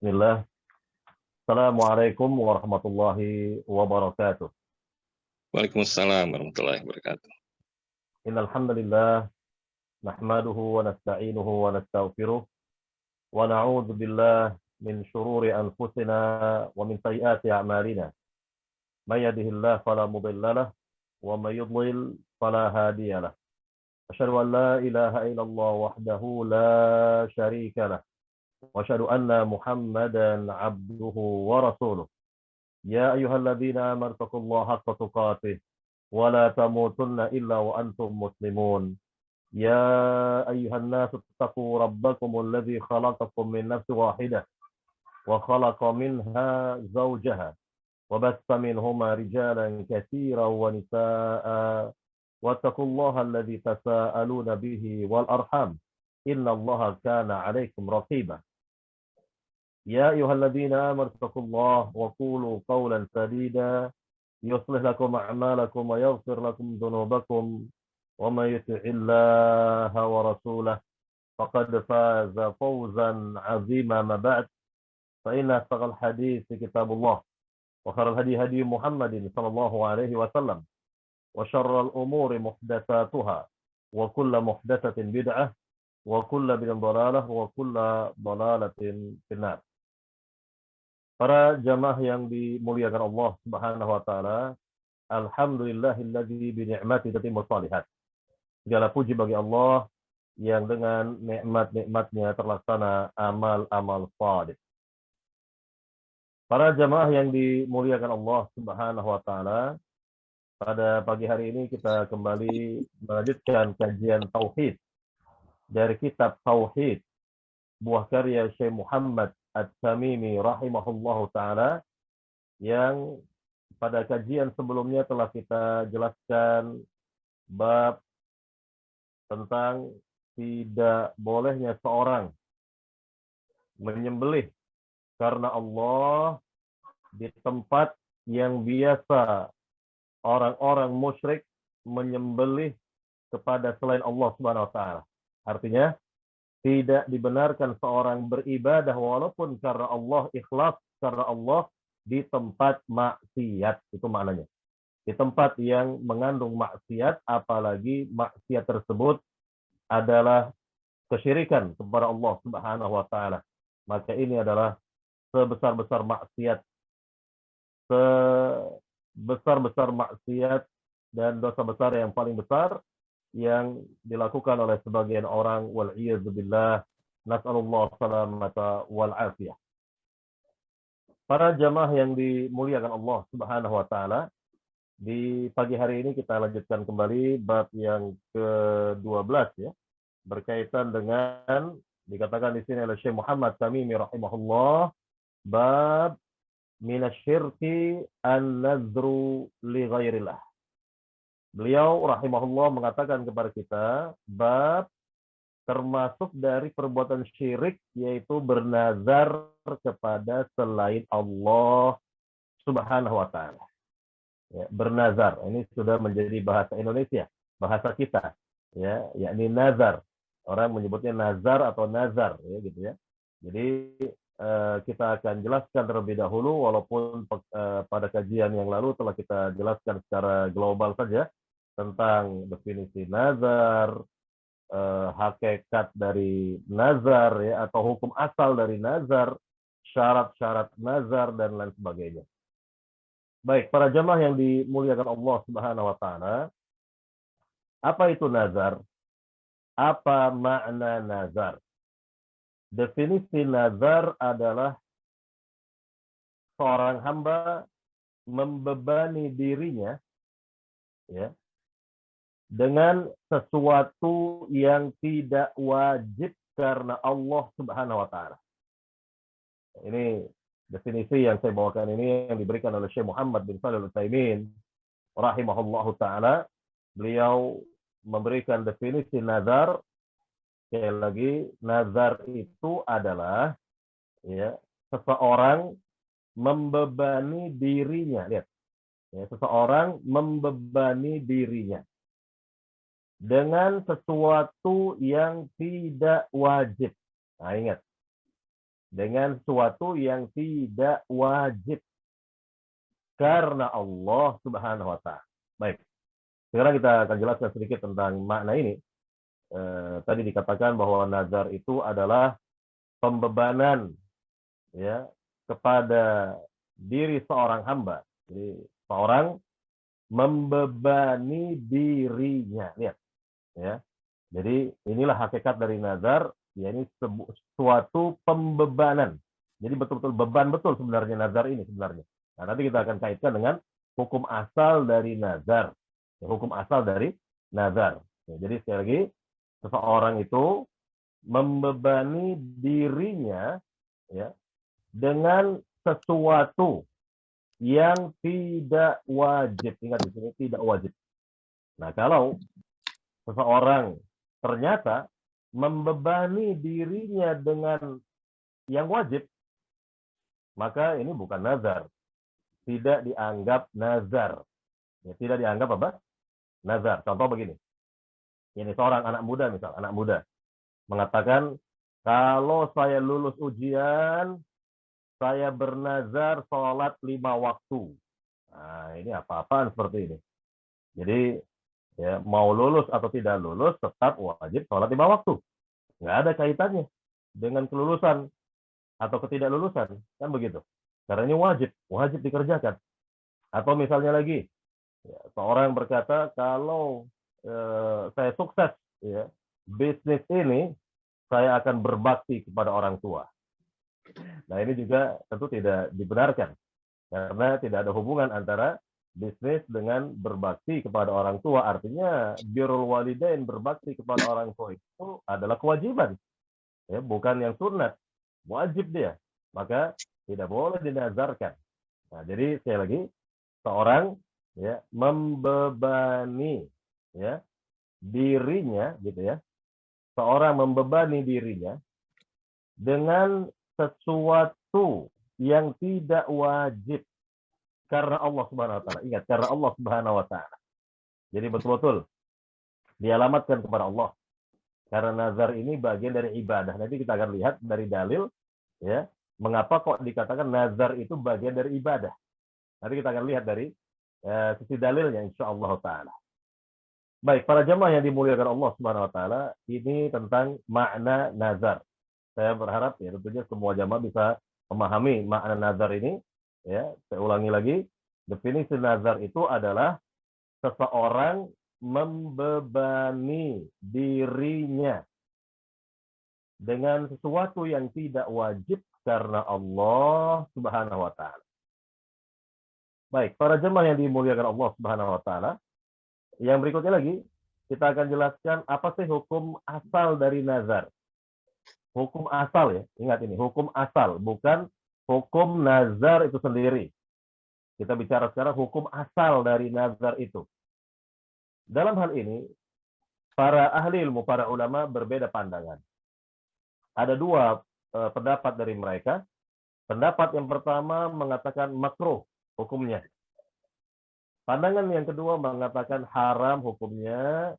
Bismillah. Assalamualaikum warahmatullahi wabarakatuh. Waalaikumsalam warahmatullahi wabarakatuh. Innal hamdalillah nahmaduhu wa nasta'inuhu wa nastaghfiruh wa na'udzu billah min shururi anfusina wa min sayyiati a'malina. May yahdihillahu fala mudilla lahu wa may yudlil fala hadiya lahu. Asyhadu an la ilaha illallah wahdahu la syarika lahu wa asyhadu anna Muhammadan 'abduhu wa rasuluh. Ya ayyuhalladzina amanu taqullaha haqqa tuqatih ولا تموتن إلا وأنتم مسلمون يا أيها الناس اتقوا ربكم الذي خلقكم من نفس واحدة وخلق منها زوجها وبث منهما رجالا كثيرا ونساء واتقوا الله الذي تساءلون به والأرحام إن الله كان عليكم رقيبا يا أيها الذين آمنوا اتقوا الله وقولوا قولا سديدا يصلح لكم أعمالكم ويغفر لكم ذنوبكم ومن يطع الله ورسوله فقد فاز فوزا عظيما. ما بعد فإن أصدق الحديث كتاب الله وخير الهدي هدي محمد صلى الله عليه وسلم وشر الأمور محدثاتها وكل محدثة بدعة وكل بدعة ضلالة وكل ضلالة في النار. Para jamaah yang dimuliakan Allah Subhanahu wa taala, alhamdulillahilladzi bi ni'mati tatimmu shalihat. Segala puji bagi Allah yang dengan nikmat-nikmatnya terlaksana amal-amal saleh. Para jamaah yang dimuliakan Allah Subhanahu wa taala, pada pagi hari ini kita kembali melanjutkan kajian tauhid dari kitab Tauhid buah karya Syekh Muhammad At-Tamimi rahimahullahu ta'ala, yang pada kajian sebelumnya telah kita jelaskan bab tentang tidak bolehnya seorang menyembelih karena Allah di tempat yang biasa orang-orang musyrik menyembelih kepada selain Allah Subhanahu wa ta'ala. Artinya tidak dibenarkan seorang beribadah walaupun karena Allah, ikhlas karena Allah di tempat maksiat. Itu maknanya. Di tempat yang mengandung maksiat, apalagi maksiat tersebut adalah kesyirikan kepada Allah Subhanahu wa taala. Maka ini adalah sebesar-besar maksiat. Sebesar-besar maksiat dan dosa besar yang paling besar yang dilakukan oleh sebagian orang, wal'iyadzubillah, nas'alullah salamata wal afiyah. Para jamaah yang dimuliakan Allah Subhanahu wa taala, di pagi hari ini kita lanjutkan kembali bab yang ke-12 ya, berkaitan dengan dikatakan di sini oleh Syekh Muhammad Tamimi rahimahullah, bab minasyirki an-nazru li ghairillah. Beliau rahimahullah mengatakan kepada kita, bab termasuk dari perbuatan syirik yaitu bernazar kepada selain Allah Subhanahu wa taala. Ya, bernazar, ini sudah menjadi bahasa Indonesia, bahasa kita, ya, yakni nazar. Orang menyebutnya nazar atau nazar, ya gitu ya. Jadi kita akan jelaskan terlebih dahulu, walaupun pada kajian yang lalu telah kita jelaskan secara global saja tentang definisi nazar, hakikat dari nazar ya, atau hukum asal dari nazar, syarat-syarat nazar dan lain sebagainya. Baik, para jamaah yang dimuliakan Allah Subhanahu wa taala, apa itu nazar? Apa makna nazar? Definisi nazar adalah seorang hamba membebani dirinya ya dengan sesuatu yang tidak wajib karena Allah Subhanahu wa taala. Ini definisi yang saya bawakan ini yang diberikan oleh Syekh Muhammad bin Shalih Al-Utsaimin rahimahullahu taala. Beliau memberikan definisi nazar. Sekali lagi, nazar itu adalah ya, seseorang membebani dirinya. Lihat. Ya, seseorang membebani dirinya dengan sesuatu yang tidak wajib. Nah, ingat. dengan sesuatu yang tidak wajib karena Allah Subhanahu wa taala. Baik. Sekarang kita akan jelaskan sedikit tentang makna ini. Tadi dikatakan bahwa nazar itu adalah pembebanan ya kepada diri seorang hamba. Jadi seorang membebani dirinya. Lihat ya. Jadi inilah hakikat dari nazar, yakni suatu pembebanan. Jadi betul-betul beban betul sebenarnya nazar ini sebenarnya. Nah, nanti kita akan kaitkan dengan hukum asal dari nazar. Ya, hukum asal dari nazar. Ya, jadi sekali lagi, seseorang itu membebani dirinya ya dengan sesuatu yang tidak wajib. Ingat di sini tidak wajib. Nah, kalau seseorang ternyata membebani dirinya dengan yang wajib, maka ini bukan nazar. Tidak dianggap nazar. Ya, tidak dianggap apa? Nazar. Contoh begini. Ini seorang anak muda misal, anak muda mengatakan, kalau saya lulus ujian, saya bernazar sholat 5 waktu. Nah, ini apa-apaan seperti ini. Jadi, ya, mau lulus atau tidak lulus, tetap wajib sholat 5 waktu. Nggak ada kaitannya dengan kelulusan atau ketidaklulusan. Kan begitu. Karena ini wajib dikerjakan. Atau misalnya lagi, ya, seorang berkata, kalau saya sukses, ya, bisnis ini, saya akan berbakti kepada orang tua. Nah, ini juga tentu tidak dibenarkan. Karena tidak ada hubungan antara bisnis dengan berbakti kepada orang tua. Artinya, birrul walidain, berbakti kepada orang tua itu adalah kewajiban. Ya, bukan yang sunat. Wajib dia. Maka tidak boleh dinazarkan. Nah, jadi sekali lagi, seorang ya membebani ya dirinya gitu ya. Seorang membebani dirinya dengan sesuatu yang tidak wajib karena Allah Subhanahu wa taala. Ingat, karena Allah Subhanahu wa taala. Jadi betul-betul dialamatkan kepada Allah. Karena nazar ini bagian dari ibadah. Nanti kita akan lihat dari dalil ya, mengapa kok dikatakan nazar itu bagian dari ibadah. Nanti kita akan lihat dari sisi dalilnya insyaallah taala. Baik, para jemaah yang dimuliakan Allah Subhanahu wa taala, ini tentang makna nazar. Saya berharap ya tentunya semua jemaah bisa memahami makna nazar ini ya. Saya ulangi lagi, definisi nazar itu adalah seseorang membebani dirinya dengan sesuatu yang tidak wajib karena Allah Subhanahu wa taala. Baik, para jemaah yang dimuliakan Allah Subhanahu wa taala, yang berikutnya lagi kita akan jelaskan apa sih hukum asal dari nazar. Hukum asal ya, ingat ini, hukum asal, bukan hukum nazar itu sendiri. Kita bicara sekarang hukum asal dari nazar itu. Dalam hal ini, para ahli ilmu, para ulama berbeda pandangan. Ada dua pendapat dari mereka. Pendapat yang pertama mengatakan makruh hukumnya. Pandangan yang kedua mengatakan haram hukumnya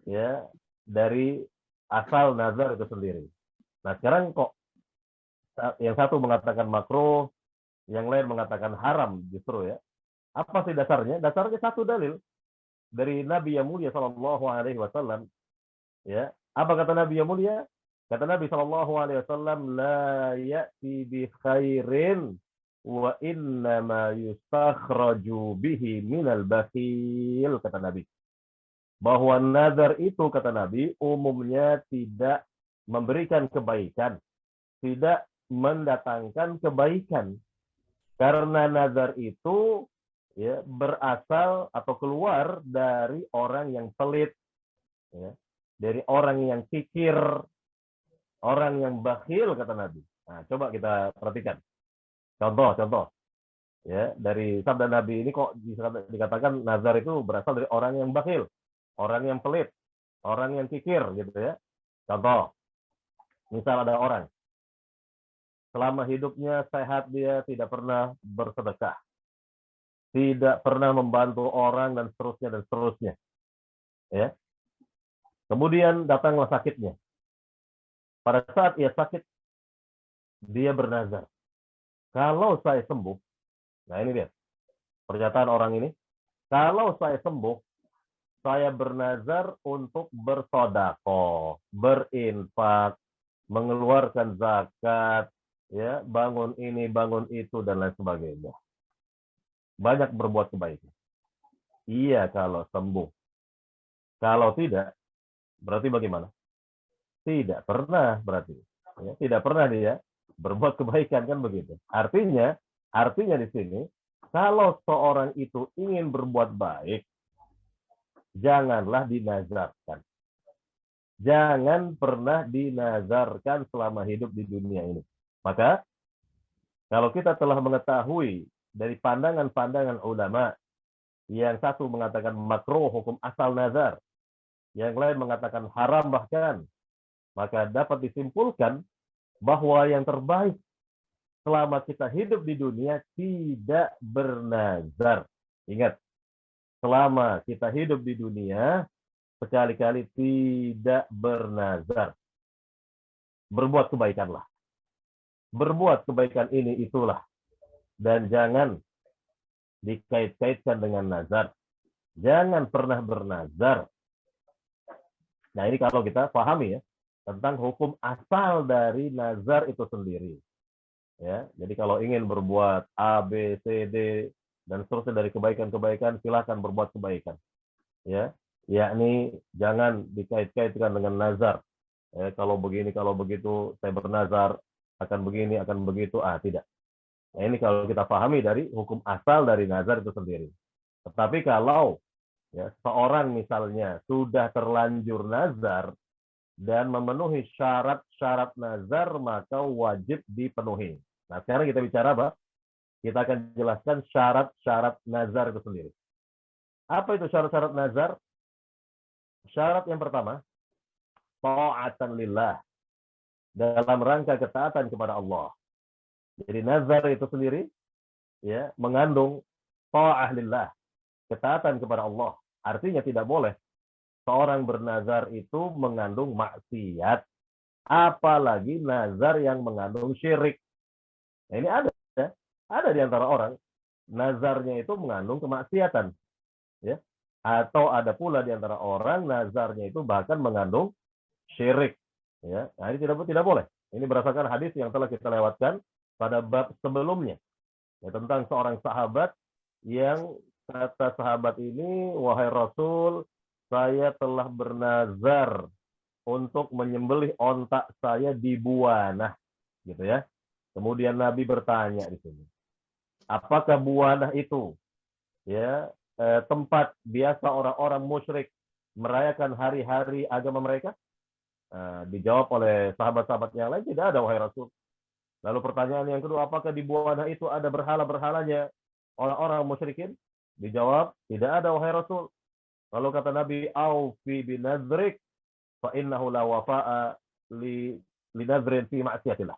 ya dari asal nazar itu sendiri. Nah, sekarang kok yang satu mengatakan makruh, yang lain mengatakan haram justru ya. Apa sih dasarnya? Dasarnya satu dalil dari Nabi yang mulia sallallahu alaihi wasallam ya. Apa kata Nabi yang mulia? Kata Nabi sallallahu alaihi wasallam, la ya'ti bi khairin wa innama yustakhraju bihi minal bakhil, kata Nabi. Bahwa nazar itu, kata Nabi, umumnya tidak memberikan kebaikan, tidak mendatangkan kebaikan. Karena nazar itu ya berasal atau keluar dari orang yang pelit, ya, dari orang yang kikir, orang yang bakhil, kata Nabi. Nah, coba kita perhatikan. Contoh, ya dari sabda Nabi ini kok dikatakan nazar itu berasal dari orang yang bakhil, orang yang pelit, orang yang kikir, gitu ya. Contoh, misal ada orang selama hidupnya sehat, dia tidak pernah bersedekah, tidak pernah membantu orang dan seterusnya, ya. Kemudian datanglah sakitnya. Pada saat ia sakit, dia bernazar, kalau saya sembuh, nah ini dia pernyataan orang ini, kalau saya sembuh, saya bernazar untuk bersedekah, berinfak, mengeluarkan zakat, ya, bangun ini, bangun itu, dan lain sebagainya. Banyak berbuat kebaikan. Iya kalau sembuh. Kalau tidak, berarti bagaimana? Tidak pernah berarti. Ya, tidak pernah dia berbuat kebaikan, kan begitu. Artinya di sini, kalau seorang itu ingin berbuat baik, janganlah dinazarkan. Jangan pernah dinazarkan selama hidup di dunia ini. Maka, kalau kita telah mengetahui dari pandangan-pandangan ulama, yang satu mengatakan makruh hukum asal nazar, yang lain mengatakan haram bahkan, maka dapat disimpulkan bahwa yang terbaik selama kita hidup di dunia tidak bernazar. Ingat, selama kita hidup di dunia, sekali-kali tidak bernazar. Berbuat kebaikanlah. Berbuat kebaikan ini itulah. Dan jangan dikait-kaitkan dengan nazar. Jangan pernah bernazar. Nah, ini kalau kita pahami ya, tentang hukum asal dari nazar itu sendiri. Ya, jadi kalau ingin berbuat A, B, C, D, dan seterusnya dari kebaikan-kebaikan, silakan berbuat kebaikan. Ya, yakni jangan dikait-kaitkan dengan nazar. Kalau begini, kalau begitu, saya bernazar akan begini, akan begitu. Tidak. Nah, ini kalau kita pahami dari hukum asal dari nazar itu sendiri. Tetapi kalau ya, seorang misalnya sudah terlanjur nazar dan memenuhi syarat-syarat nazar, maka wajib dipenuhi. Nah, sekarang kita bicara apa? Kita akan jelaskan syarat-syarat nazar itu sendiri. Apa itu syarat-syarat nazar? Syarat yang pertama, ta'atan lillah, dalam rangka ketaatan kepada Allah. Jadi nazar itu sendiri ya mengandung ta'ah lillah, ketaatan kepada Allah. Artinya tidak boleh seorang bernazar itu mengandung maksiat, apalagi nazar yang mengandung syirik. Nah, ini ada di antara orang nazarnya itu mengandung kemaksiatan, ya. Atau ada pula di antara orang nazarnya itu bahkan mengandung syirik, ya. Nah, ini tidak boleh. Ini berdasarkan hadis yang telah kita lewatkan pada bab sebelumnya, ya, tentang seorang sahabat yang kata sahabat ini, wahai Rasul, saya telah bernazar untuk menyembelih ontak saya di Buanah, gitu ya. Kemudian Nabi bertanya di sini, apakah Buanah itu ya tempat biasa orang-orang musyrik merayakan hari-hari agama mereka? Dijawab oleh sahabat-sahabat yang lain, tidak ada wahai Rasul. Lalu pertanyaan yang kedua, apakah di Buanah itu ada berhala-berhalanya orang-orang musyrikin? Dijawab, tidak ada wahai Rasul. Lalu kata Nabi, aufi binadrik fa innahu la wafa'a li nadrin fi ma'siyatillah.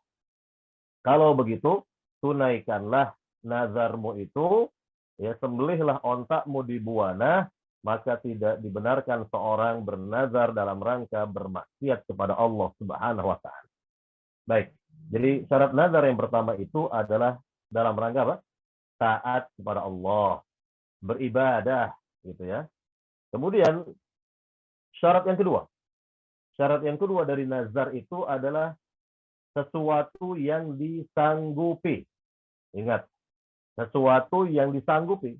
Kalau begitu, tunaikanlah nazarmu itu, ya, sembelihlah ontakmu di Buanah, maka tidak dibenarkan seorang bernazar dalam rangka bermaksiat kepada Allah Subhanahu wa taala. Baik. Jadi syarat nazar yang pertama itu adalah dalam rangka apa? Taat kepada Allah, beribadah, gitu ya. Kemudian syarat yang kedua dari nazar itu adalah sesuatu yang disanggupi. Ingat, sesuatu yang disanggupi.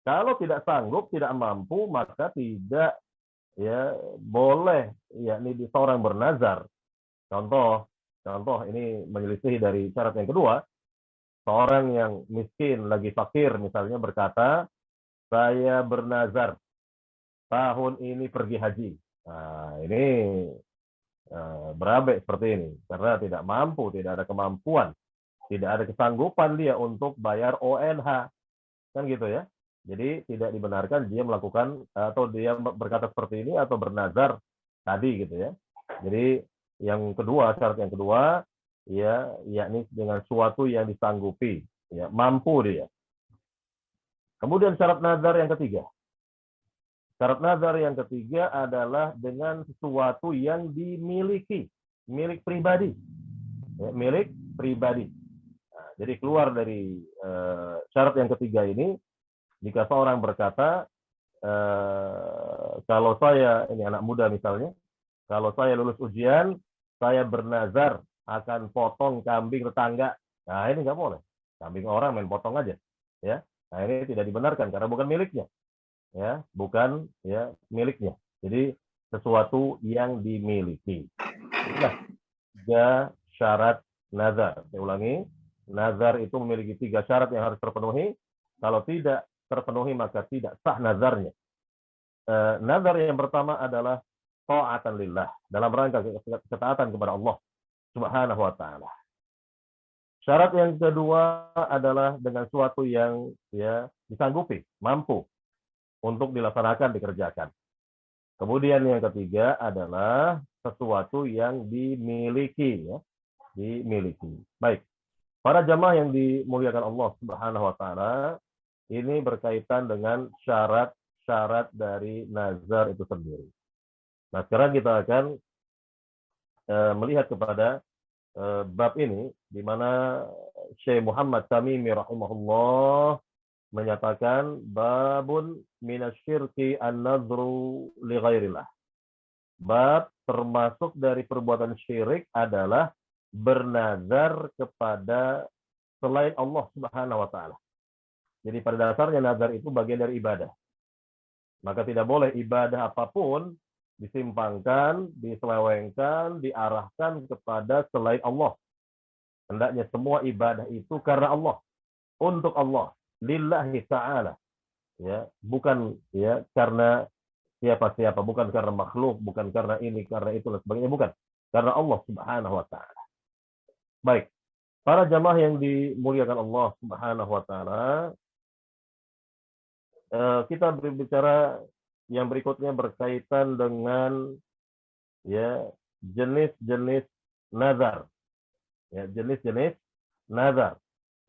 Kalau tidak sanggup, tidak mampu, maka tidak ya boleh yakni seorang bernazar. Contoh ini menyelisih dari syarat yang kedua. Seorang yang miskin, lagi fakir misalnya berkata, saya bernazar tahun ini pergi haji. Nah, ini berabe seperti ini. Karena tidak mampu, tidak ada kemampuan, tidak ada kesanggupan dia untuk bayar ONH. Kan gitu ya. Jadi tidak dibenarkan dia melakukan atau dia berkata seperti ini atau bernazar tadi gitu ya. Jadi yang kedua, syarat yang kedua, ya, yakni dengan suatu yang disanggupi, ya, mampu dia. Kemudian syarat nazar yang ketiga. Syarat nazar yang ketiga adalah dengan sesuatu yang dimiliki, milik pribadi. Ya, milik pribadi. Nah, jadi keluar dari syarat yang ketiga ini, jika seorang berkata, kalau saya, ini anak muda misalnya, kalau saya lulus ujian, saya bernazar akan potong kambing tetangga. Nah, ini nggak boleh. Kambing orang main potong aja. Ya. Nah, ini tidak dibenarkan karena bukan miliknya. Ya, bukan ya miliknya. Jadi sesuatu yang dimiliki. Itulah 3 syarat nazar. Saya ulangi, nazar itu memiliki 3 syarat yang harus terpenuhi. Kalau tidak terpenuhi maka tidak sah nazarnya. Nazar yang pertama adalah ta'atan lillah, dalam rangka ketaatan kepada Allah Subhanahu wa taala. Syarat yang kedua adalah dengan sesuatu yang ya disanggupi, mampu untuk dilaksanakan, dikerjakan. Kemudian yang ketiga adalah sesuatu yang dimiliki, ya, dimiliki. Baik, para jamaah yang dimuliakan Allah Subhanahu wa taala, ini berkaitan dengan syarat-syarat dari nazar itu sendiri. Nah, sekarang kita akan melihat kepada bab ini, di mana Syekh Muhammad Tamimi rahimahullah menyatakan babun minasyirki an-nadhru li ghairillah. Bab termasuk dari perbuatan syirik adalah bernazar kepada selain Allah Subhanahu wa taala. Jadi pada dasarnya nazar itu bagian dari ibadah. Maka tidak boleh ibadah apapun disimpangkan, diselewengkan, diarahkan kepada selain Allah. Hendaknya semua ibadah itu karena Allah, untuk Allah, lillahi ta'ala. Ya, bukan ya karena siapa-siapa, bukan karena makhluk, bukan karena ini, karena itu dan sebagainya, bukan. Karena Allah Subhanahu wa taala. Baik. Para jamaah yang dimuliakan Allah Subhanahu wa taala, kita berbicara yang berikutnya berkaitan dengan ya jenis-jenis nazar. Ya, jenis-jenis nazar.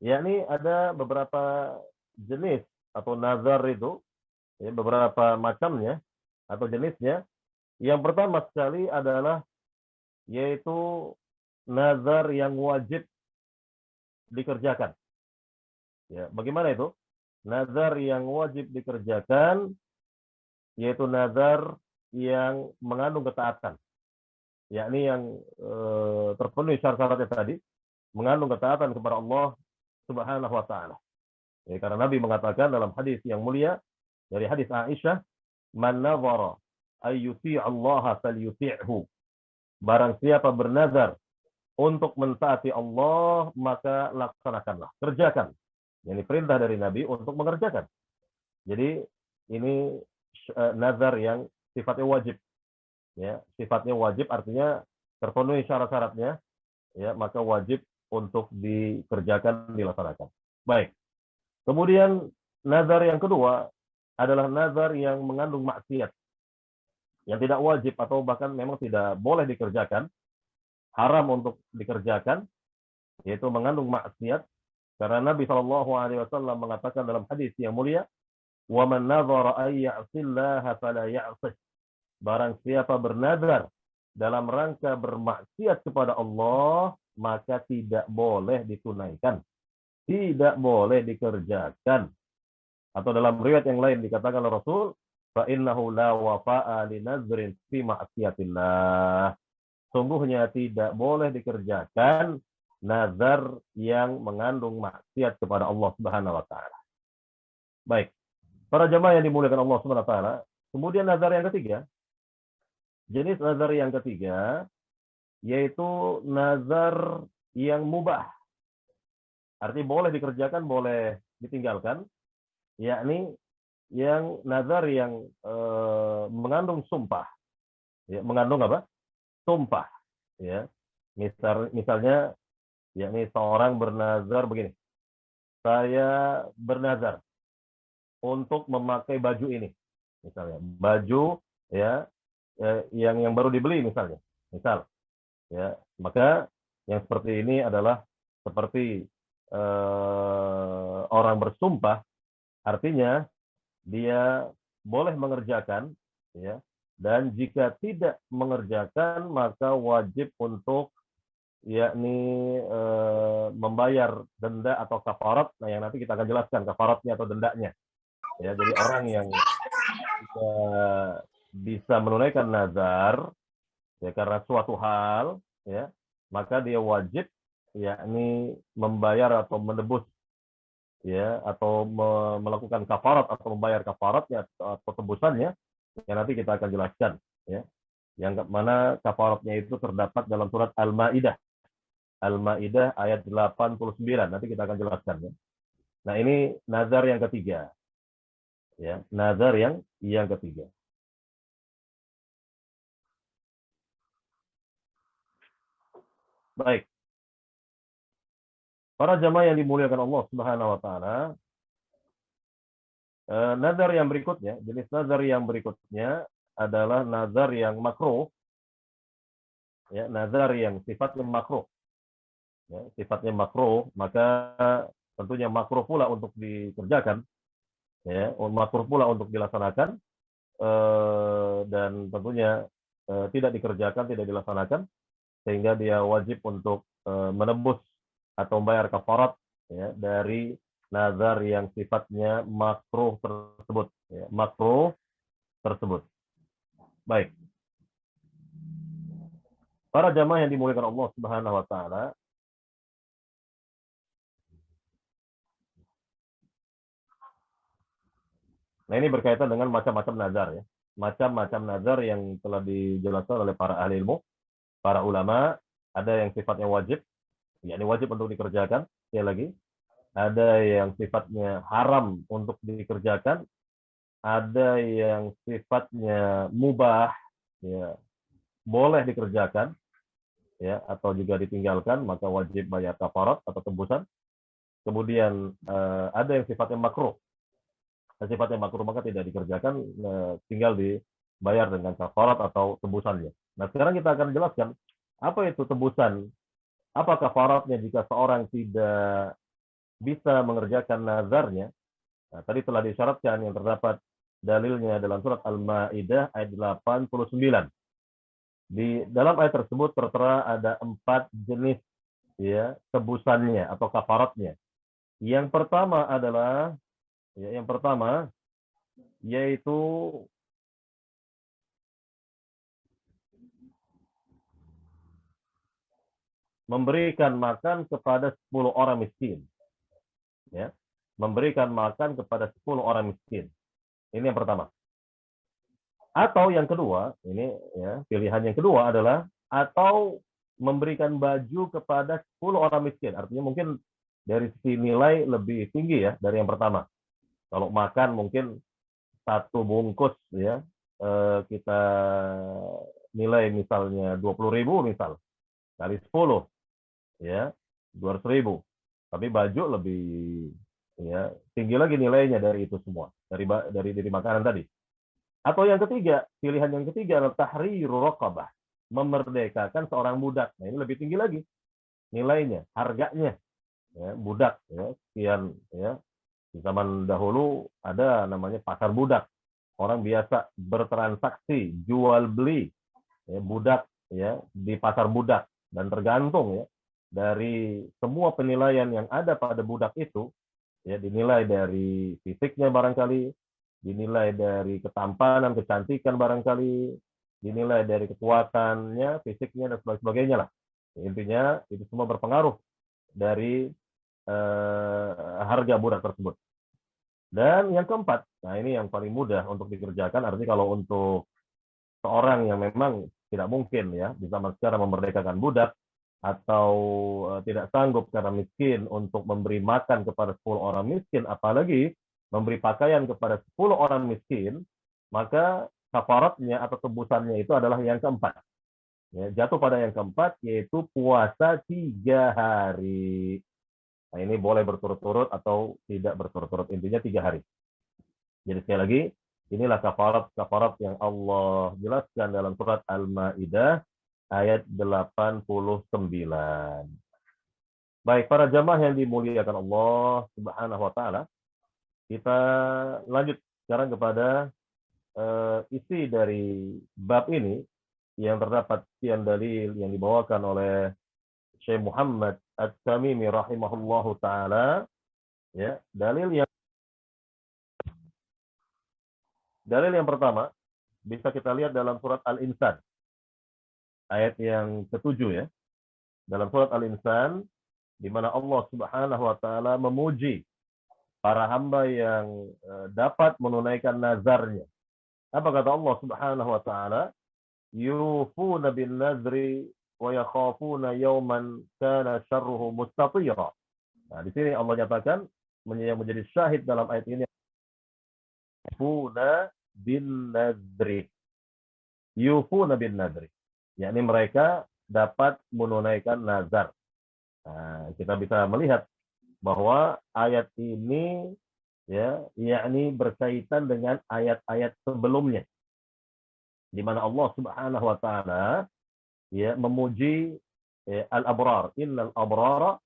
Yakni ada beberapa jenis atau nazar itu, ya, beberapa macamnya atau jenisnya. Yang pertama sekali adalah yaitu nazar yang wajib dikerjakan. Ya, bagaimana itu? Nazar yang wajib dikerjakan yaitu nazar yang mengandung ketaatan. Yakni yang terpenuhi syarat-syaratnya tadi, mengandung ketaatan kepada Allah Subhanahu wa taala. Ya, karena Nabi mengatakan dalam hadis yang mulia dari hadis Aisyah, "Man nazara ay yuti' Allah falyuti'hu." Barang siapa bernazar untuk mentaati Allah, maka laksanakanlah, kerjakan. Ini perintah dari Nabi untuk mengerjakan. Jadi ini nazar yang sifatnya wajib. Ya, sifatnya wajib artinya terpenuhi syarat-syaratnya, ya, maka wajib untuk dikerjakan, dilaksanakan. Baik. Kemudian nazar yang kedua adalah nazar yang mengandung maksiat, yang tidak wajib atau bahkan memang tidak boleh dikerjakan, haram untuk dikerjakan, yaitu mengandung maksiat. Karena Nabi SAW mengatakan dalam hadis yang mulia, "Wa man nazara ay ya'sillaha fala ya'sih." Barang siapa bernazar dalam rangka bermaksiat kepada Allah, maka tidak boleh ditunaikan, tidak boleh dikerjakan. Atau dalam riwayat yang lain dikatakan oleh Rasul, fa innahu la wafa'a li nazrin fi ma'siyatillah. Sungguhnya tidak boleh dikerjakan nazar yang mengandung maksiat kepada Allah Subhanahu wa taala. Baik. Para jemaah yang dimuliakan Allah Subhanahu wa taala, kemudian nazar yang ketiga, jenis nazar yang ketiga yaitu nazar yang mubah. Artinya boleh dikerjakan, boleh ditinggalkan, yakni yang nazar yang mengandung sumpah. Ya, mengandung apa? Sumpah. Ya. Misalnya yakni seorang bernazar begini. Saya bernazar untuk memakai baju ini. Misalnya, baju ya yang baru dibeli misalnya. Misal, ya, maka yang seperti ini adalah seperti orang bersumpah, artinya dia boleh mengerjakan, ya, dan jika tidak mengerjakan maka wajib untuk yakni membayar denda atau kafarat. Nah, yang nanti kita akan jelaskan kafaratnya atau dendanya. Ya, jadi orang yang bisa menunaikan nazar ya karena suatu hal, ya, maka dia wajib yakni membayar atau menebus, ya, atau melakukan kafarat atau membayar kafaratnya atau tebusannya yang nanti kita akan jelaskan, ya, yang mana kafaratnya itu terdapat dalam surat Al-Maidah. Al-Maidah ayat 89. Nanti kita akan jelaskan, ya. Nah, ini nazar yang ketiga, ya, nazar yang ketiga. Baik. Para jamaah yang dimuliakan Allah Subhanahu wa taala, nazar yang berikutnya, jenis nazar yang berikutnya adalah nazar yang makruh, ya, nazar yang sifatnya makruh. Ya, sifatnya makruh, maka tentunya makruh pula untuk dikerjakan, ya, makruh pula untuk dilaksanakan, dan tentunya tidak dikerjakan, tidak dilaksanakan, sehingga dia wajib untuk menebus atau membayar kafarat, ya, dari nazar yang sifatnya makruh tersebut, ya, makruh tersebut. Baik. Para jamaah yang dimuliakan Allah Subhanahu wa taala, nah ini berkaitan dengan macam-macam nazar, ya. Macam-macam nazar yang telah dijelaskan oleh para ahli ilmu, para ulama. Ada yang sifatnya wajib, yakni wajib untuk dikerjakan, sekali lagi. Ada yang sifatnya haram untuk dikerjakan, ada yang sifatnya mubah, ya, boleh dikerjakan, ya, atau juga ditinggalkan, maka wajib bayar kafarat atau tebusan. Kemudian ada yang sifatnya makruh, sifatnya makruh maka tidak dikerjakan, tinggal dibayar dengan kafarat atau tebusannya. Nah, sekarang kita akan jelaskan apa itu tebusan, apa kafaratnya jika seorang tidak bisa mengerjakan nazarnya. Nah, tadi telah disyaratkan yang terdapat dalilnya dalam surat Al-Maidah ayat 89. Di dalam ayat tersebut tertera ada 4 jenis, ya, tebusannya atau kafaratnya. Yang pertama adalah, ya, yang pertama yaitu memberikan makan kepada 10 orang miskin, ya. Memberikan makan kepada 10 orang miskin. Ini yang pertama. Atau yang kedua, ini, ya, pilihan yang kedua adalah atau memberikan baju kepada 10 orang miskin. Artinya mungkin dari sisi nilai lebih tinggi, ya, dari yang pertama. Kalau makan mungkin satu bungkus, ya, kita nilai misalnya 20.000 misal kali 10, ya, 200.000. Tapi baju lebih, ya, tinggi lagi nilainya dari itu semua, dari makanan tadi. Atau yang ketiga, pilihan yang ketiga adalah tahriru raqabah, memerdekakan seorang budak. Nah, ini lebih tinggi lagi nilainya, harganya, ya, budak, ya, sekian, ya. Di zaman dahulu ada namanya pasar budak. Orang biasa bertransaksi, jual beli, ya, budak, ya, di pasar budak, dan tergantung, ya, dari semua penilaian yang ada pada budak itu, ya, dinilai dari fisiknya barangkali, dinilai dari ketampanan, kecantikan barangkali, dinilai dari kekuatannya, fisiknya, dan sebagainya lah. Intinya itu semua berpengaruh dari harga budak tersebut. Dan yang keempat, nah ini yang paling mudah untuk dikerjakan, artinya kalau untuk seorang yang memang tidak mungkin, ya, di zaman sekarang memerdekakan budak, atau tidak sanggup karena miskin untuk memberi makan kepada 10 orang miskin, apalagi memberi pakaian kepada 10 orang miskin, maka kafaratnya atau tebusannya itu adalah yang keempat. Ya, jatuh pada yang keempat, yaitu puasa 3 hari. Nah, ini boleh berturut-turut atau tidak berturut-turut. Intinya 3 hari. Jadi sekali lagi, inilah kafarat yang Allah jelaskan dalam surat Al-Maidah ayat 89. Baik, para jamaah yang dimuliakan Allah Subhanahu wa taala, kita lanjut sekarang kepada isi dari bab ini yang terdapat sekian dalil yang dibawakan oleh Syekh Muhammad At-Tamimi rahimahullahu taala, ya, dalil yang pertama bisa kita lihat dalam surat Al-Insan ayat yang ke-7 ya. Dalam surat Al-Insan di mana Allah Subhanahu wa taala memuji para hamba yang dapat menunaikan nazarnya. Apa kata Allah Subhanahu wa taala? Yufuna bin nazri wa yakhafuna yawman kana syarruhu mustatira. Nah, di sini Allah nyatakan yang menjadi syahid dalam ayat ini, yufuna bin nazri. Yufuna bin nazri. Yakni mereka dapat menunaikan nazar. Nah, kita bisa melihat bahwa ayat ini ya, yakni berkaitan dengan ayat-ayat sebelumnya di mana Allah Subhanahu wa taala ya memuji al-abrar, innal abrara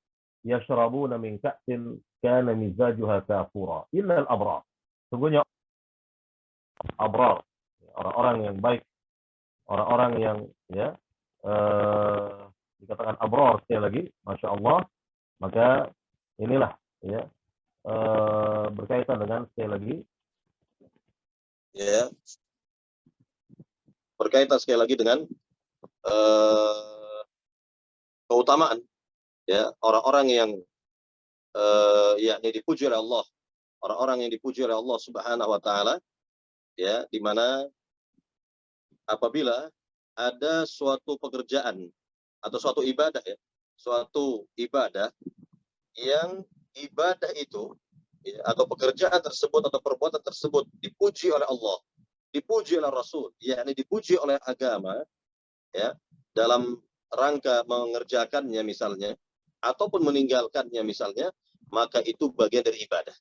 yashrabuna min ka'sin kana mizajuha kafura. Innal abrar, sungguhnya abrar, orang-orang yang baik, orang-orang yang ya dikatakan abrar sekali lagi, masya Allah, maka inilah ya berkaitan dengan sekali lagi ya, berkaitan sekali lagi dengan keutamaan ya orang-orang yang yakni dipuji oleh Allah, orang-orang yang dipuji oleh Allah Subhanahu wa taala ya, di mana apabila ada suatu pekerjaan atau suatu ibadah ya, suatu ibadah yang ibadah itu ya, atau pekerjaan tersebut atau perbuatan tersebut dipuji oleh Allah, dipuji oleh Rasul, yakni dipuji oleh agama ya, dalam rangka mengerjakannya misalnya ataupun meninggalkannya misalnya, maka itu bagian dari ibadah.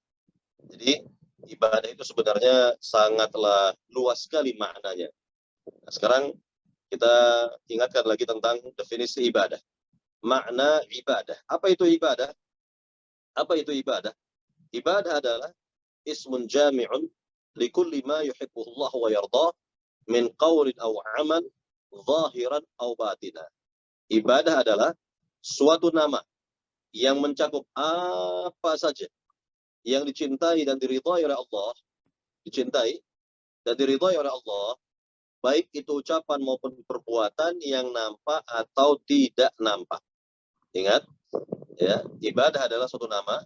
Jadi ibadah itu sebenarnya sangatlah luas sekali maknanya. Nah, sekarang kita ingatkan lagi tentang definisi ibadah. Makna ibadah. Apa itu ibadah? Apa itu ibadah? Ibadah adalah ismun jami'un likulli ma yuhibbuhu Allah wa yardah min qawlin aw amal zahiran aw batina. Ibadah adalah suatu nama yang mencakup apa saja yang dicintai dan diridhai oleh Allah, dicintai dan diridhai oleh Allah, baik itu ucapan maupun perbuatan yang nampak atau tidak nampak. Ingat, ya, ibadah adalah suatu nama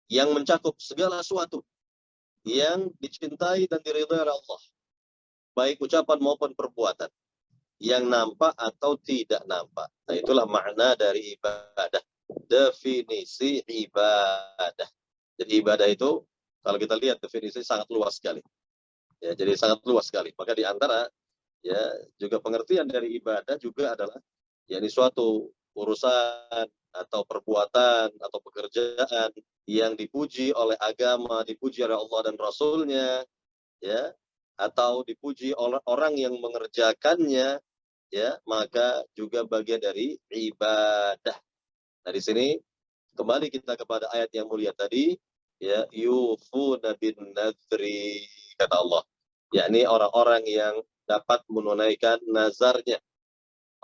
yang mencakup segala sesuatu yang dicintai dan diridhai oleh Allah, baik ucapan maupun perbuatan yang nampak atau tidak nampak. Nah, itulah makna dari ibadah. Definisi ibadah. Jadi ibadah itu kalau kita lihat definisi sangat luas sekali. Ya, jadi sangat luas sekali. Maka di antara ya juga pengertian dari ibadah juga adalah yakni suatu urusan atau perbuatan atau pekerjaan yang dipuji oleh agama, dipuji oleh Allah dan Rasulnya, ya, atau dipuji oleh orang yang mengerjakannya, ya, maka juga bagian dari ibadah. Nah, di sini kembali kita kepada ayat yang mulia tadi, ya, yufuna bin nadri, kata Allah, yakni orang-orang yang dapat menunaikan nazarnya,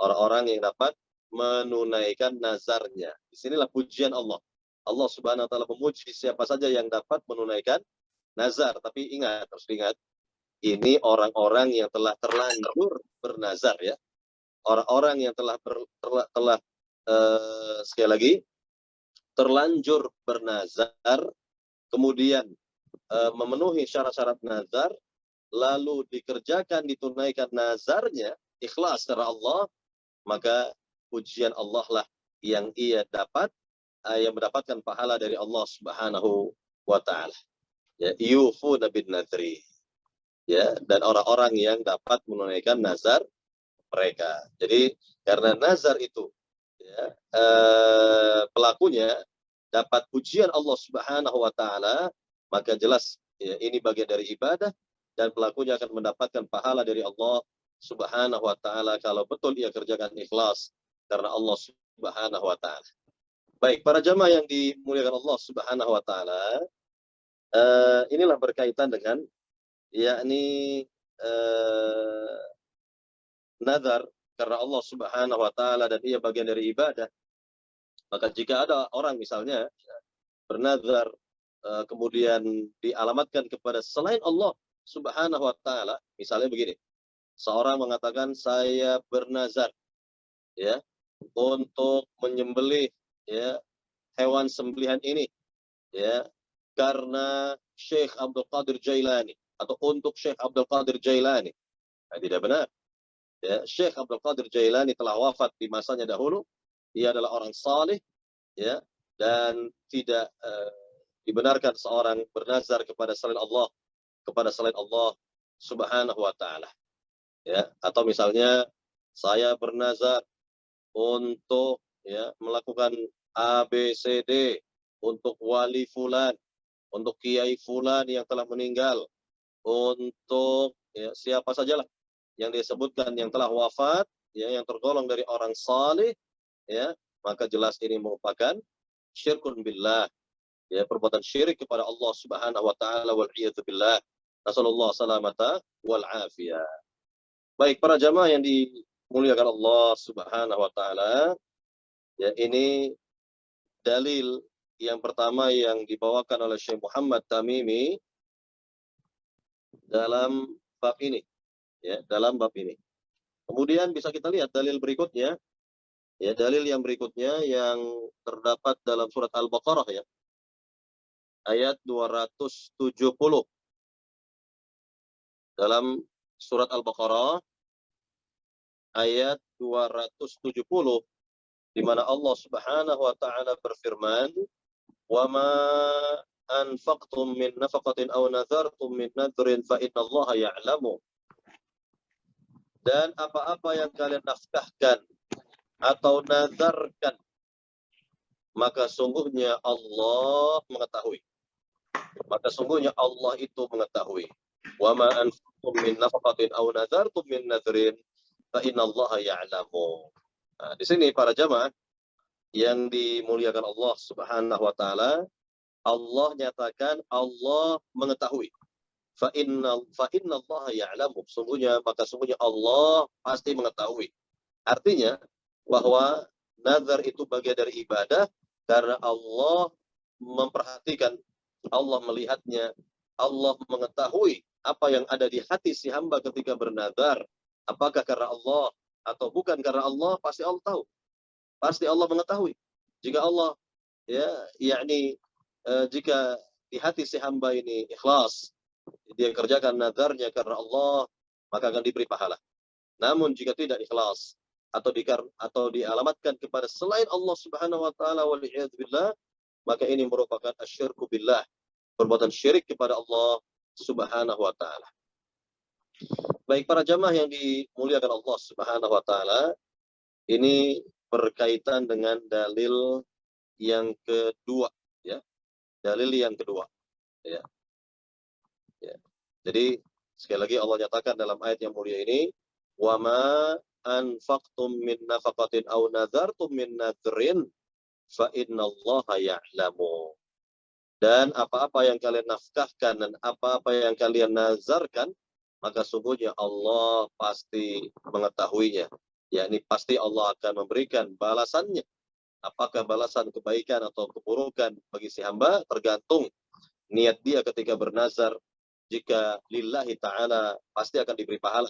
orang-orang yang dapat menunaikan nazarnya. Disinilah pujian Allah. Allah Subhanahu wa taala memuji siapa saja yang dapat menunaikan nazar. Tapi ingat, harus diingat, ini orang-orang yang telah terlanjur bernazar ya. Orang-orang yang telah sekali lagi terlanjur bernazar, kemudian memenuhi syarat-syarat nazar, lalu dikerjakan, ditunaikan nazarnya, ikhlas karena Allah, maka pujian Allah lah yang ia dapat, yang mendapatkan pahala dari Allah Subhanahu wa taala. Ya, yufuna bin nadri. Ya, dan orang-orang yang dapat menunaikan nazar mereka. Jadi karena nazar itu ya, pelakunya dapat pujian Allah Subhanahu wa taala, maka jelas ya, ini bagian dari ibadah dan pelakunya akan mendapatkan pahala dari Allah Subhanahu wa taala kalau betul ia kerjakan ikhlas karena Allah Subhanahu wa taala. Baik, para jamaah yang dimuliakan Allah Subhanahu wa taala, inilah berkaitan dengan yakni nazar karena Allah Subhanahu wa taala dan ia bagian dari ibadah. Maka jika ada orang misalnya bernazar kemudian dialamatkan kepada selain Allah Subhanahu wa taala, misalnya begini. Seorang mengatakan saya bernazar ya untuk menyembelih ya hewan sembelihan ini ya karena Syekh Abdul Qadir Jailani atau untuk Syekh Abdul Qadir Jailani. Nah, tidak benar. Ya, Syekh Abdul Qadir Jailani telah wafat di masanya dahulu. Ia adalah orang saleh ya dan tidak dibenarkan seorang bernazar kepada selain Allah Subhanahu wa taala. Ya, atau misalnya saya bernazar untuk ya melakukan ABCD untuk wali fulan, untuk kiai fulan yang telah meninggal, untuk ya, siapa sajalah yang disebutkan yang telah wafat, ya yang tergolong dari orang saleh, ya maka jelas ini merupakan syirkun billah, ya perbuatan syirik kepada Allah Subhanahu wa taala wal iyadzu billah. Nasallallahu salamata wal afiyah. Baik para jamaah yang dimuliakan Allah Subhanahu wa taala, ya ini dalil yang pertama yang dibawakan oleh Syekh Muhammad Tamimi dalam bab ini, ya dalam bab ini. Kemudian bisa kita lihat dalil berikutnya, ya dalil yang berikutnya yang terdapat dalam surat Al-Baqarah ya, ayat 270. Dalam surat Al-Baqarah ayat 270 di mana Allah Subhanahu wa taala berfirman, "Wa ma anfaqtum min nafaqatin aw nadhartum min nadhrin fa innallaha ya'lamu." Dan apa-apa yang kalian nafkahkan atau nazarkan, maka sungguhnya Allah mengetahui. Maka sungguhnya Allah itu mengetahui. Wa ma anfaqtum min nafaqatin aw nadhartum min nadhrin fa innallaha ya'lamu. Nah, di sini para jamaah yang dimuliakan Allah Subhanahu wa taala, Allah nyatakan Allah mengetahui. Fa innallaha ya'lamu. Sungguhnya Allah pasti mengetahui. Artinya bahwa nazar itu bagian dari ibadah karena Allah memperhatikan, Allah melihatnya, Allah mengetahui apa yang ada di hati si hamba ketika bernazar. Apakah karena Allah atau bukan karena Allah, pasti Allah tahu. Pasti Allah mengetahui. Jika Allah ya yakni jika di hati si hamba ini ikhlas, dia kerjakan nazarnya karena Allah, maka akan diberi pahala. Namun jika tidak ikhlas atau dialamatkan kepada selain Allah Subhanahu wa taala wal iyad billah, maka ini merupakan asyirku billah, perbuatan syirik kepada Allah Subhanahu wa taala. Baik para jamaah yang dimuliakan Allah Subhanahu wa taala, ini berkaitan dengan dalil yang kedua ya. Dalil yang kedua ya. Ya. Jadi sekali lagi Allah nyatakan dalam ayat yang mulia ini, wa ma anfaqtum min nafaqatin aw nadhartum min nadhrin fa innallaha ya'lamu. Dan apa-apa yang kalian nafkahkan dan apa-apa yang kalian nazarkan, maka sungguhnya Allah pasti mengetahuinya. Yakni pasti Allah akan memberikan balasannya. Apakah balasan kebaikan atau keburukan bagi si hamba tergantung niat dia ketika bernazar. Jika lillahi ta'ala pasti akan diberi pahala.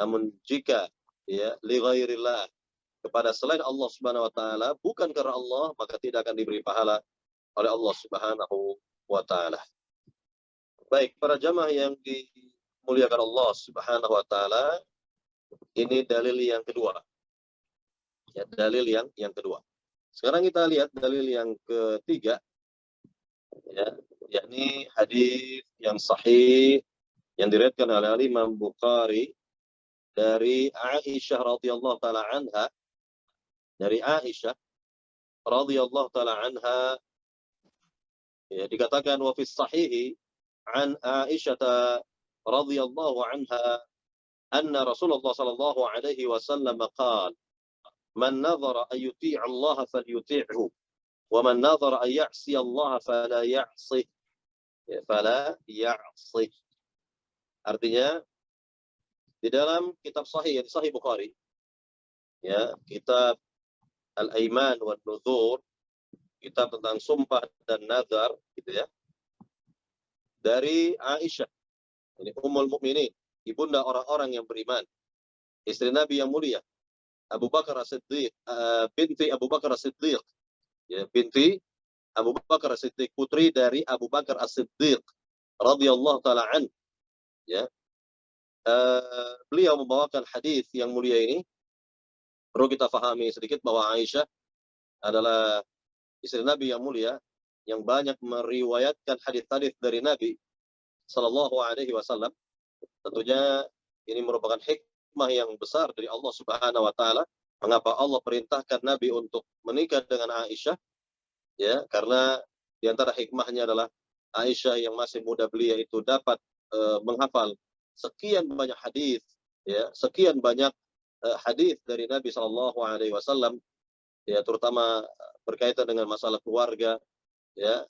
Namun jika ya li ghairillah, kepada selain Allah Subhanahu wa taala, bukan karena Allah, maka tidak akan diberi pahala oleh Allah Subhanahu wa taala. Baik, para jamaah yang dimuliakan Allah Subhanahu wa taala, ini dalil yang kedua. Ya, dalil yang kedua. Sekarang kita lihat dalil yang ketiga, ya, yakni hadis yang sahih yang diriwayatkan oleh Imam Bukhari dari Aisyah radhiyallahu taala anha, dari Aisyah radhiyallahu taala anha, ya, dikatakan wa fi sahih an Aisyah radhiyallahu anha anna Rasulullah sallallahu alaihi wasallam qala man nadhara an yuti'a Allah falyuti'hu wa man nadhara an ya'si Allah fala ya'sih. Fala ya'sih. Artinya di dalam kitab Sahih Bukhari, ya, kitab Al-Aiman wan Nuzur, kitab tentang sumpah dan nazar, gitu ya, dari Aisyah, ini Ummul Mukminin, ibunda orang-orang yang beriman, istri Nabi yang mulia, Abu Bakar As-Siddiq, binti Abu Bakar As-Siddiq, ya, binti Abu Bakar As-Siddiq, putri dari Abu Bakar As-Siddiq radhiyallahu taala an, ya. Beliau membawakan hadis yang mulia ini. Perlu kita fahami sedikit bahwa Aisyah adalah istri Nabi yang mulia yang banyak meriwayatkan hadis-hadis dari Nabi Sallallahu Alaihi Wasallam. Tentunya ini merupakan hikmah yang besar dari Allah Subhanahu Wa Taala. Mengapa Allah perintahkan Nabi untuk menikah dengan Aisyah? Ya, karena di antara hikmahnya adalah Aisyah yang masih muda belia itu dapat menghafal sekian banyak hadis, ya, sekian banyak hadis dari Nabi Sallallahu Alaihi Wasallam, ya, terutama berkaitan dengan masalah keluarga, ya,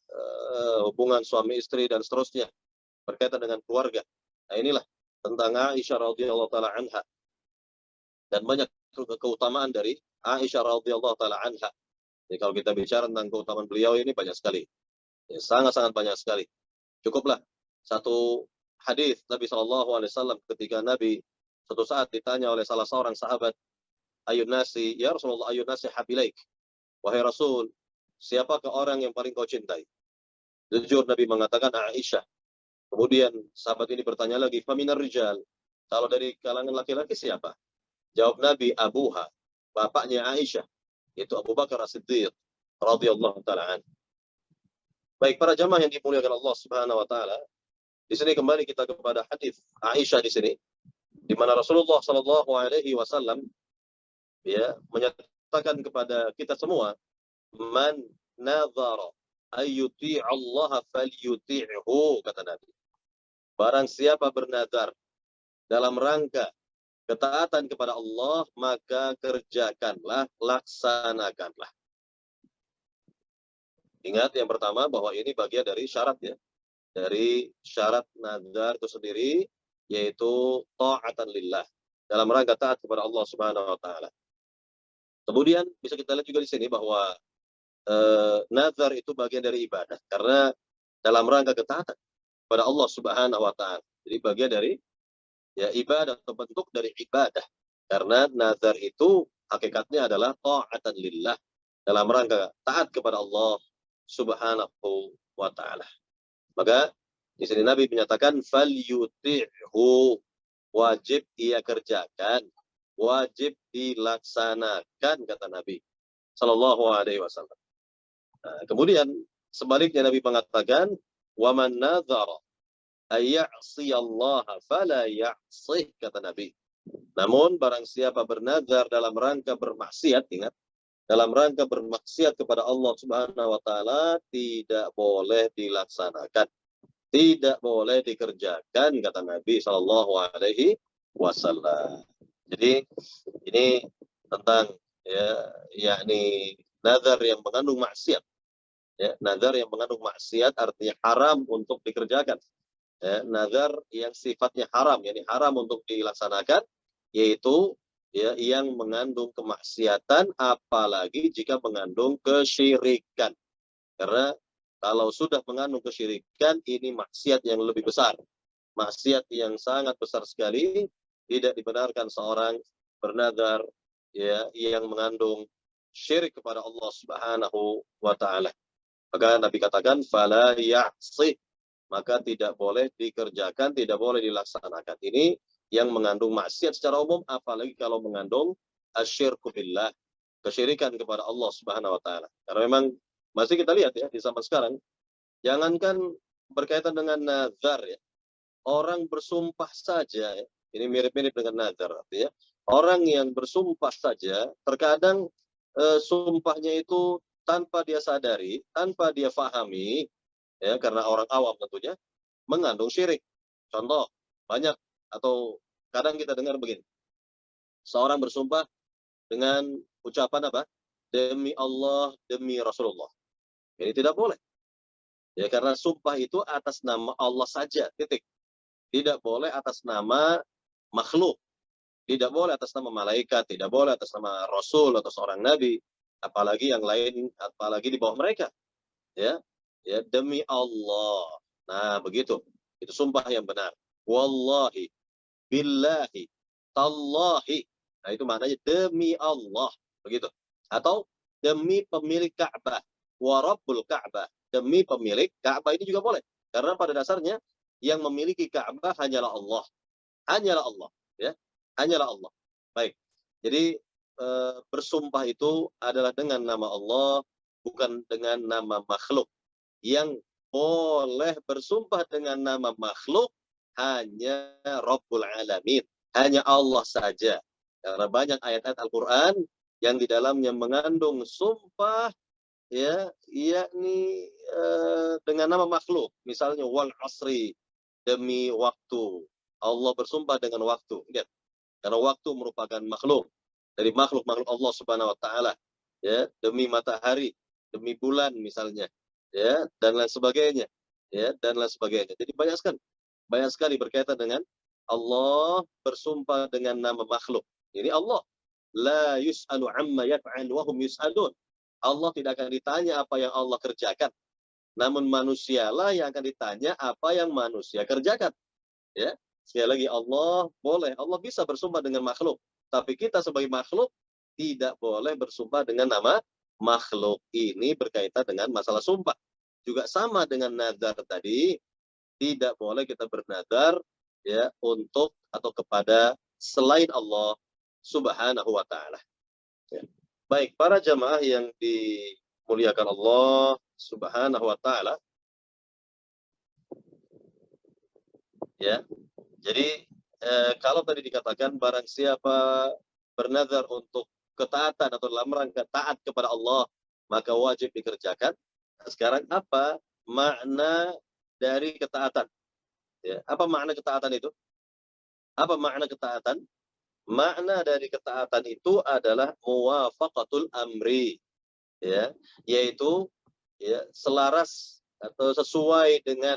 hubungan suami istri dan seterusnya berkaitan dengan keluarga. Nah, inilah tentang Aisyah radhiyallahu taala anha, dan banyak keutamaan dari Aisyah radhiyallahu taala anha. Jadi kalau kita bicara tentang keutamaan beliau ini banyak sekali, ya, sangat-sangat banyak sekali. Cukuplah satu hadis Nabi Sallallahu Alaihi Wasallam ketika Nabi suatu saat ditanya oleh salah seorang sahabat, ayun nasi, ya Rasulullah, ayun nasi habilaik, wahai Rasul, siapakah orang yang paling kau cintai? Jujur Nabi mengatakan Aisyah. Kemudian sahabat ini bertanya lagi, faminar rijal, kalau dari kalangan laki-laki siapa? Jawab Nabi, abuha, bapaknya Aisyah, itu Abu Bakar As-Siddiq radhiyallahu taala an. Baik, para jamaah yang dimuliakan Allah Subhanahu wa taala, di sini kembali kita kepada hadis Aisyah di sini, di mana Rasulullah Sallallahu Alaihi Wasallam, ya, menyatakan kepada kita semua, man nazara ayyuti' Allah falyuti'hu, kata Nabi. Barang siapa bernazar dalam rangka ketaatan kepada Allah, maka kerjakanlah, laksanakanlah. Ingat yang pertama bahwa ini bagian dari syarat, ya, dari syarat nazar itu sendiri, yaitu ta'atan lillah, dalam rangka taat kepada Allah Subhanahu wa taala. Kemudian bisa kita lihat juga di sini bahwa nazar itu bagian dari ibadah, karena dalam rangka ketaatan kepada Allah Subhanahu wa taala. Jadi bagian dari, ya, ibadah atau bentuk dari ibadah. Karena nazar itu hakikatnya adalah ta'atan lillah, dalam rangka taat kepada Allah Subhanahu wa taala. Maka di sini Nabi menyatakan falyuti'hu, wajib ia kerjakan, wajib dilaksanakan, kata Nabi Sallallahu Alaihi Wasallam. Nah, kemudian sebaliknya Nabi mengatakan, wa man nadzara ayya'si Allah fala ya'sih, kata Nabi. Namun barang siapa bernazar dalam rangka bermaksiat, ingat, dalam rangka bermaksiat kepada Allah Subhanahu wa taala, tidak boleh dilaksanakan, tidak boleh dikerjakan, kata Nabi Sallallahu Alaihi Wasallam. Jadi ini tentang, ya, yakni nazar yang mengandung maksiat, ya, nazar yang mengandung maksiat artinya haram untuk dikerjakan, ya, nazar yang sifatnya haram, yakni haram untuk dilaksanakan, yaitu, ya, yang mengandung kemaksiatan, apalagi jika mengandung kesyirikan. Karena kalau sudah mengandung kesyirikan, ini maksiat yang lebih besar, maksiat yang sangat besar sekali. Tidak dibenarkan seorang bernazar, ya, yang mengandung syirik kepada Allah Subhanahu wa taala. Maka Nabi katakan fala ya'si, maka tidak boleh dikerjakan, tidak boleh dilaksanakan. Ini yang mengandung maksiat secara umum, apalagi kalau mengandung asyirku billah, kesyirikan kepada Allah Subhanahu wa taala. Karena memang masih kita lihat, ya, di zaman sekarang, jangankan berkaitan dengan nazar, ya, orang bersumpah saja, ya, ini mirip-mirip dengan nazar, artinya orang yang bersumpah saja terkadang sumpahnya itu tanpa dia sadari, tanpa dia fahami, ya, karena orang awam tentunya, mengandung syirik. Contoh banyak, atau kadang kita dengar begini, seorang bersumpah dengan ucapan apa? Demi Allah, demi Rasulullah. Ini tidak boleh, ya, karena sumpah itu atas nama Allah saja, titik. Tidak boleh atas nama makhluk, tidak boleh atas nama malaikat, tidak boleh atas nama Rasul atau seorang Nabi, apalagi yang lain, apalagi di bawah mereka, ya. Ya, demi Allah. Nah, begitu. Itu sumpah yang benar. Wallahi, billahi, tallahi. Nah, itu maknanya demi Allah, begitu. Atau demi pemilik Ka'bah, wa rabbul Ka'bah. Demi pemilik Ka'bah ini juga boleh. Karena pada dasarnya yang memiliki Ka'bah hanyalah Allah. Hanyalah Allah, ya. Hanyalah Allah. Baik. Jadi bersumpah itu adalah dengan nama Allah, bukan dengan nama makhluk. Yang boleh bersumpah dengan nama makhluk hanya Rabbul Alamin, hanya Allah saja. Karena banyak ayat-ayat Al-Quran yang di dalamnya mengandung sumpah, ya, yakni dengan nama makhluk. Misalnya wal asri, demi waktu. Allah bersumpah dengan waktu. Lihat. Karena waktu merupakan makhluk dari makhluk-makhluk Allah Subhanahu wa taala, ya, demi matahari, demi bulan misalnya, ya, dan lain sebagainya, ya, dan lain sebagainya. Jadi banyak sekali berkaitan dengan Allah bersumpah dengan nama makhluk. Ini Allah la yus'alu amma yaf'al wa hum yus'alun. Allah tidak akan ditanya apa yang Allah kerjakan, namun manusialah yang akan ditanya apa yang manusia kerjakan, ya. Sekali lagi, Allah boleh, Allah bisa bersumpah dengan makhluk. Tapi kita sebagai makhluk tidak boleh bersumpah dengan nama makhluk. Ini berkaitan dengan masalah sumpah. Juga sama dengan nazar tadi, tidak boleh kita bernazar, ya, untuk atau kepada selain Allah Subhanahu wa taala. Ya. Baik, para jamaah yang dimuliakan Allah Subhanahu wa taala, ya. Jadi kalau tadi dikatakan barang siapa bernazar untuk ketaatan atau dalam rangka taat kepada Allah, maka wajib dikerjakan. Sekarang apa makna dari ketaatan? Ya, apa makna ketaatan itu? Apa makna ketaatan? Makna dari ketaatan itu adalah muwafaqatul amri, ya, yaitu, ya, selaras atau sesuai dengan,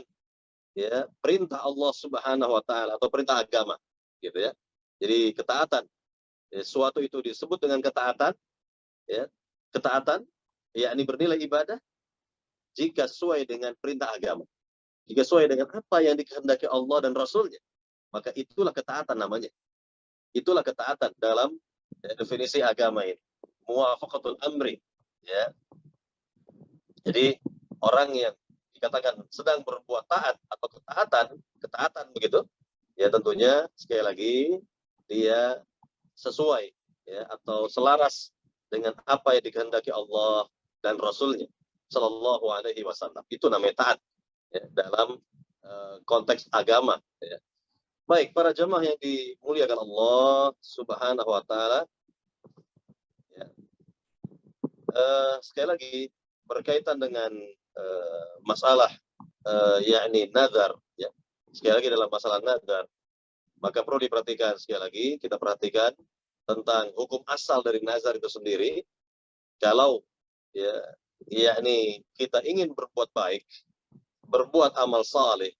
ya, perintah Allah Subhanahu wa taala atau perintah agama, gitu ya. Jadi ketaatan, ya, suatu itu disebut dengan ketaatan, ya. Ketaatan yakni bernilai ibadah jika sesuai dengan perintah agama. Jika sesuai dengan apa yang dikehendaki Allah dan Rasulnya, maka itulah ketaatan namanya. Itulah ketaatan dalam, ya, definisi agama ini. Muwafaqatul amri, ya. Jadi orang yang dikatakan sedang berbuat taat atau ketaatan begitu, ya, tentunya sekali lagi dia sesuai, ya, atau selaras dengan apa yang dikehendaki Allah dan Rasulnya Shallallahu Alaihi Wasallam. Itu namanya taat, ya, dalam konteks agama, ya. Baik, para jemaah yang dimuliakan Allah Subhanahu Wa Taala, ya, sekali lagi berkaitan dengan masalah yakni nazar, ya. Sekali lagi dalam masalah nazar, maka perlu diperhatikan, sekali lagi kita perhatikan tentang hukum asal dari nazar itu sendiri. Kalau, ya, yakni kita ingin berbuat baik, berbuat amal saleh,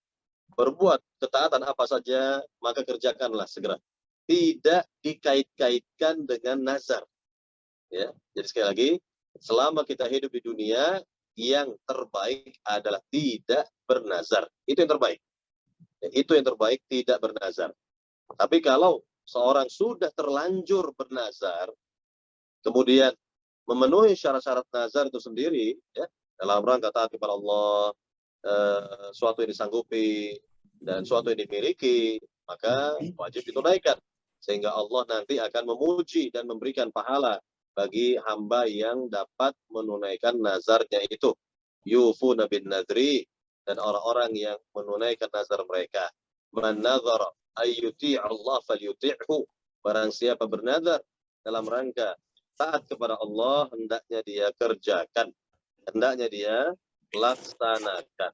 berbuat ketaatan apa saja, maka kerjakanlah segera. Tidak dikait-kaitkan dengan nazar, ya. Jadi sekali lagi, selama kita hidup di dunia, yang terbaik adalah tidak bernazar. Itu yang terbaik. Ya, itu yang terbaik, tidak bernazar. Tapi kalau seorang sudah terlanjur bernazar, kemudian memenuhi syarat-syarat nazar itu sendiri, ya, dalam rangka taat kepada Allah, suatu yang disanggupi dan suatu yang dimiliki, maka wajib ditunaikan, sehingga Allah nanti akan memuji dan memberikan pahala bagi hamba yang dapat menunaikan nazarnya itu. Yufuna bin nadri, dan orang-orang yang menunaikan nazar mereka. Man nazara ayyuti' Allah falyuti'hu, barang siapa bernazar dalam rangka taat kepada Allah, hendaknya dia kerjakan, hendaknya dia laksanakan.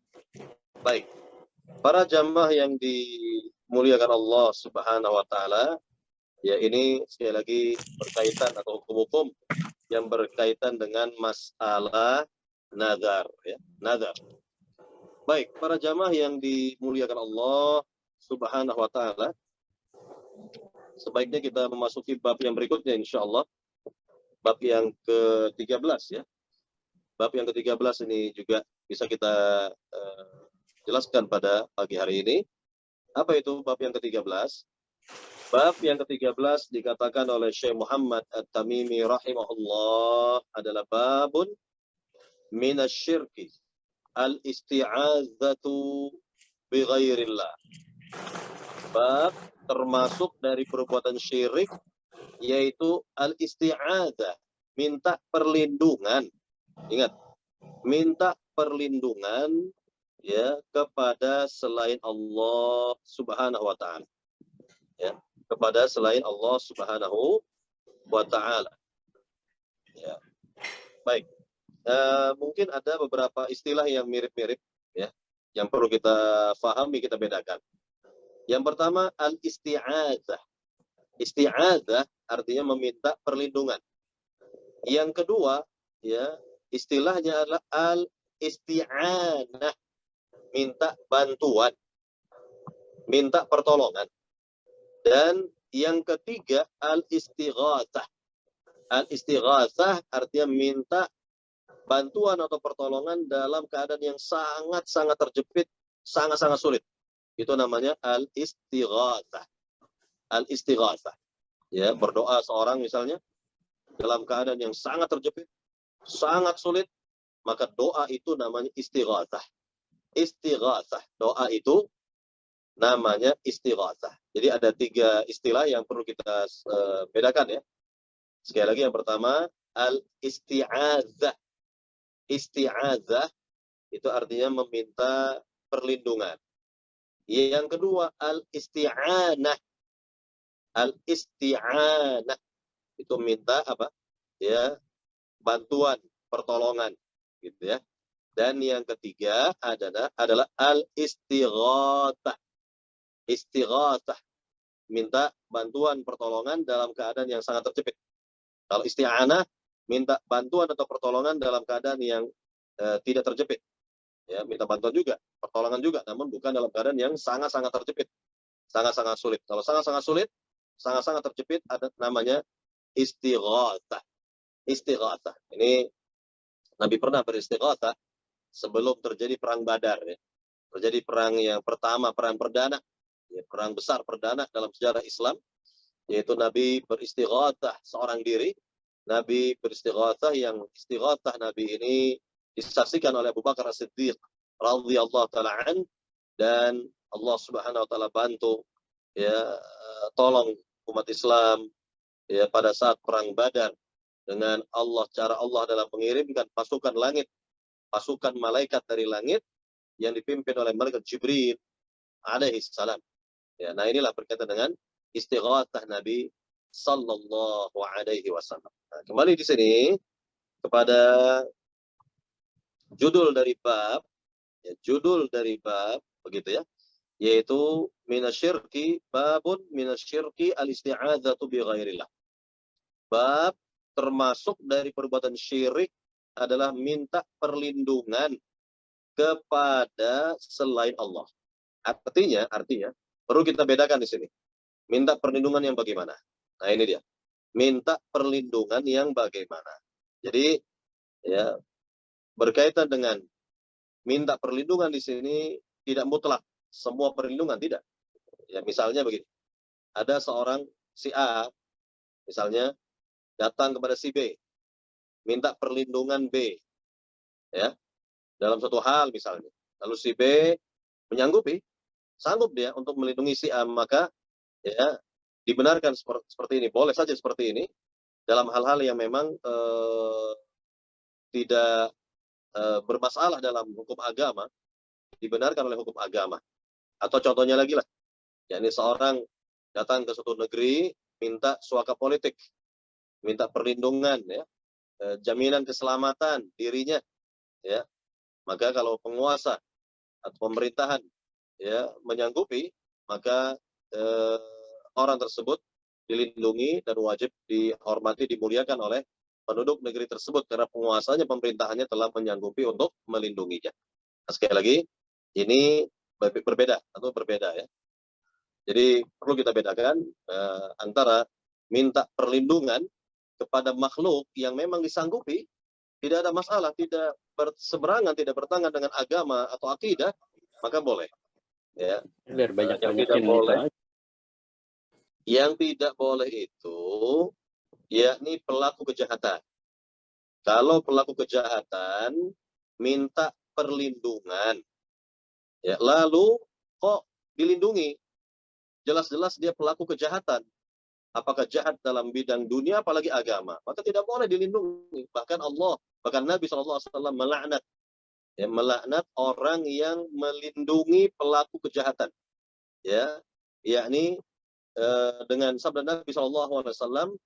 Baik, para jamaah yang dimuliakan Allah Subhanahu wa taala, ya, ini sekali lagi berkaitan atau hukum-hukum yang berkaitan dengan masalah nazar, ya, nazar. Baik, para jamaah yang dimuliakan Allah Subhanahu wa taala, sebaiknya kita memasuki bab yang berikutnya insyaallah, bab yang ke-13 ya. Bab yang ke-13 ini juga bisa kita jelaskan pada pagi hari ini. Apa itu bab yang ke-13? Bab yang ke-13 dikatakan oleh Syekh Muhammad At-Tamimi rahimahullah adalah babun minasyirki al-isti'adzatu bi ghairillah. Bab termasuk dari perbuatan syirik yaitu al-isti'adzah, minta perlindungan. Ingat, minta perlindungan ya kepada selain Allah Subhanahu wa taala. Ya, kepada selain Allah Subhanahu wa taala. Ya. Baik. Mungkin ada beberapa istilah yang mirip-mirip ya, yang perlu kita fahami, kita bedakan. Yang pertama al-isti'adzah. Isti'adzah artinya meminta perlindungan. Yang kedua ya, istilahnya adalah al-isti'anah, minta bantuan, minta pertolongan. Dan yang ketiga al-istighatsah. Al-istighatsah artinya minta bantuan atau pertolongan dalam keadaan yang sangat-sangat terjepit, sangat-sangat sulit. Itu namanya al-istighatsah. Al-istighatsah. Ya, berdoa seorang misalnya dalam keadaan yang sangat terjepit, sangat sulit, maka doa itu namanya istighatsah. Istighatsah. Doa itu namanya istighatsah. Jadi ada 3 istilah yang perlu kita bedakan ya. Sekali lagi, yang pertama al-isti'adzah. Isti'adzah itu artinya meminta perlindungan. Yang kedua al-isti'anah. Al-isti'anah itu minta apa? Ya, bantuan, pertolongan, gitu ya. Dan yang ketiga adalah al-istighatsah. Istighatsah, minta bantuan, pertolongan dalam keadaan yang sangat terjepit. Kalau isti'anah, minta bantuan atau pertolongan dalam keadaan yang tidak terjepit. Ya, minta bantuan juga, pertolongan juga, namun bukan dalam keadaan yang sangat-sangat terjepit, sangat-sangat sulit. Kalau sangat-sangat sulit, sangat-sangat terjepit, ada namanya istighatsah. Istighatsah. Ini Nabi pernah beristighatsah sebelum terjadi perang Badar. Ya. Terjadi perang yang pertama, perang perdana, ya, perang besar perdana dalam sejarah Islam, yaitu Nabi beristighatsah seorang diri. Nabi beristighatsah, yang istighatsah Nabi ini disaksikan oleh Abu Bakar As-Siddiq radhiyallahu taala an, dan Allah Subhanahu wa taala bantu ya, tolong umat Islam ya pada saat perang Badar dengan cara Allah adalah mengirimkan pasukan langit, pasukan malaikat dari langit yang dipimpin oleh malaikat Jibril alaihi salam. Ya, nah inilah berkaitan dengan istighatsah Nabi sallallahu alaihi wasallam. Nah, kembali di sini kepada judul dari bab, ya, judul dari bab begitu ya, yaitu minasyirki, babun minasyirki al-isti'adzatu bi ghairillah. Bab termasuk dari perbuatan syirik adalah minta perlindungan kepada selain Allah. Artinya perlu kita bedakan di sini. Minta perlindungan yang bagaimana? Nah, ini dia. Minta perlindungan yang bagaimana. Jadi ya, berkaitan dengan minta perlindungan di sini tidak mutlak semua perlindungan, tidak. Ya, misalnya begini. Ada seorang si A misalnya datang kepada si B, minta perlindungan B. Ya, dalam suatu hal misalnya. Lalu si B menyanggupi, sanggup dia untuk melindungi si A, maka ya dibenarkan seperti ini, boleh saja seperti ini dalam hal-hal yang memang tidak bermasalah dalam hukum agama, dibenarkan oleh hukum agama. Atau contohnya lagi lah, yakni seorang datang ke suatu negeri minta suaka politik, minta perlindungan ya, jaminan keselamatan dirinya ya. Maka kalau penguasa atau pemerintahan ya menyanggupi, maka orang tersebut dilindungi dan wajib dihormati, dimuliakan oleh penduduk negeri tersebut karena penguasanya, pemerintahannya telah menyanggupi untuk melindunginya. Nah, sekali lagi, ini berbeda ya. Jadi perlu kita bedakan antara minta perlindungan kepada makhluk yang memang disanggupi, tidak ada masalah, tidak berseberangan, tidak bertentangan dengan agama atau akidah, maka boleh. Ya. Yang tidak boleh, itu yakni pelaku kejahatan. Kalau pelaku kejahatan minta perlindungan, ya, lalu kok dilindungi? Jelas-jelas dia pelaku kejahatan. Apakah jahat dalam bidang dunia, apalagi agama? Maka tidak boleh dilindungi. Bahkan Nabi SAW melaknat, ya, melaknat orang yang melindungi pelaku kejahatan. Ya, yakni dengan sabda Nabi SAW,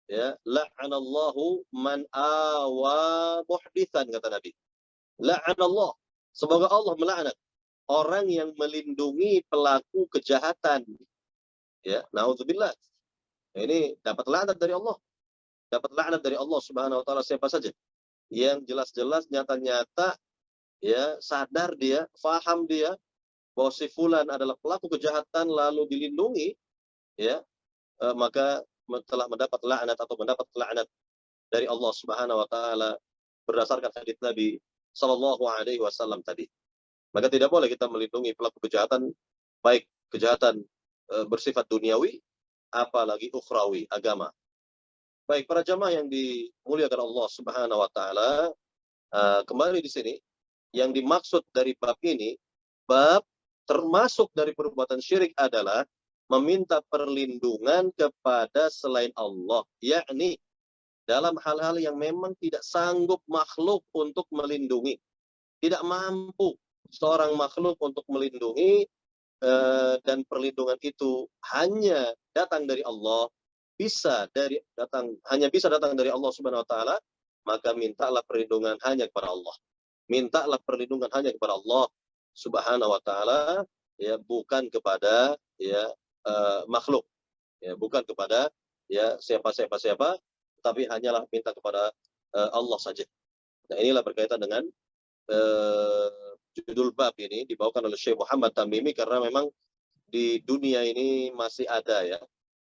ya, la'anallahu man awa muhdithan, kata Nabi. La'anallah, semoga Allah melaknat orang yang melindungi pelaku kejahatan. Ya, naudzubillah. Ini dapat laknat dari Allah. Dapat laknat dari Allah Subhanahu wa taala siapa saja yang jelas-jelas nyata-nyata, ya, sadar dia, faham dia bahwa si fulan adalah pelaku kejahatan lalu dilindungi, ya, maka telah mendapat laknat atau mendapat laknat dari Allah Subhanahu wa taala berdasarkan hadits Nabi sallallahu alaihi wasallam tadi. Maka tidak boleh kita melindungi pelaku kejahatan, baik kejahatan bersifat duniawi apalagi ukhrawi, agama. Baik, para jamaah yang dimuliakan Allah Subhanahu wa taala, kembali di sini yang dimaksud dari bab ini, bab termasuk dari perbuatan syirik adalah meminta perlindungan kepada selain Allah, yakni dalam hal-hal yang memang tidak sanggup makhluk untuk melindungi. Tidak mampu seorang makhluk untuk melindungi, dan perlindungan itu hanya datang dari Allah, hanya bisa datang dari Allah Subhanahu wa taala, maka mintalah perlindungan hanya kepada Allah. Mintalah perlindungan hanya kepada Allah Subhanahu wa taala, ya, bukan kepada, ya, makhluk. Ya, bukan kepada, ya, siapa, tapi hanyalah minta kepada Allah saja. Nah, inilah berkaitan dengan judul bab ini dibawakan oleh Syekh Muhammad Tamimi, karena memang di dunia ini masih ada, ya,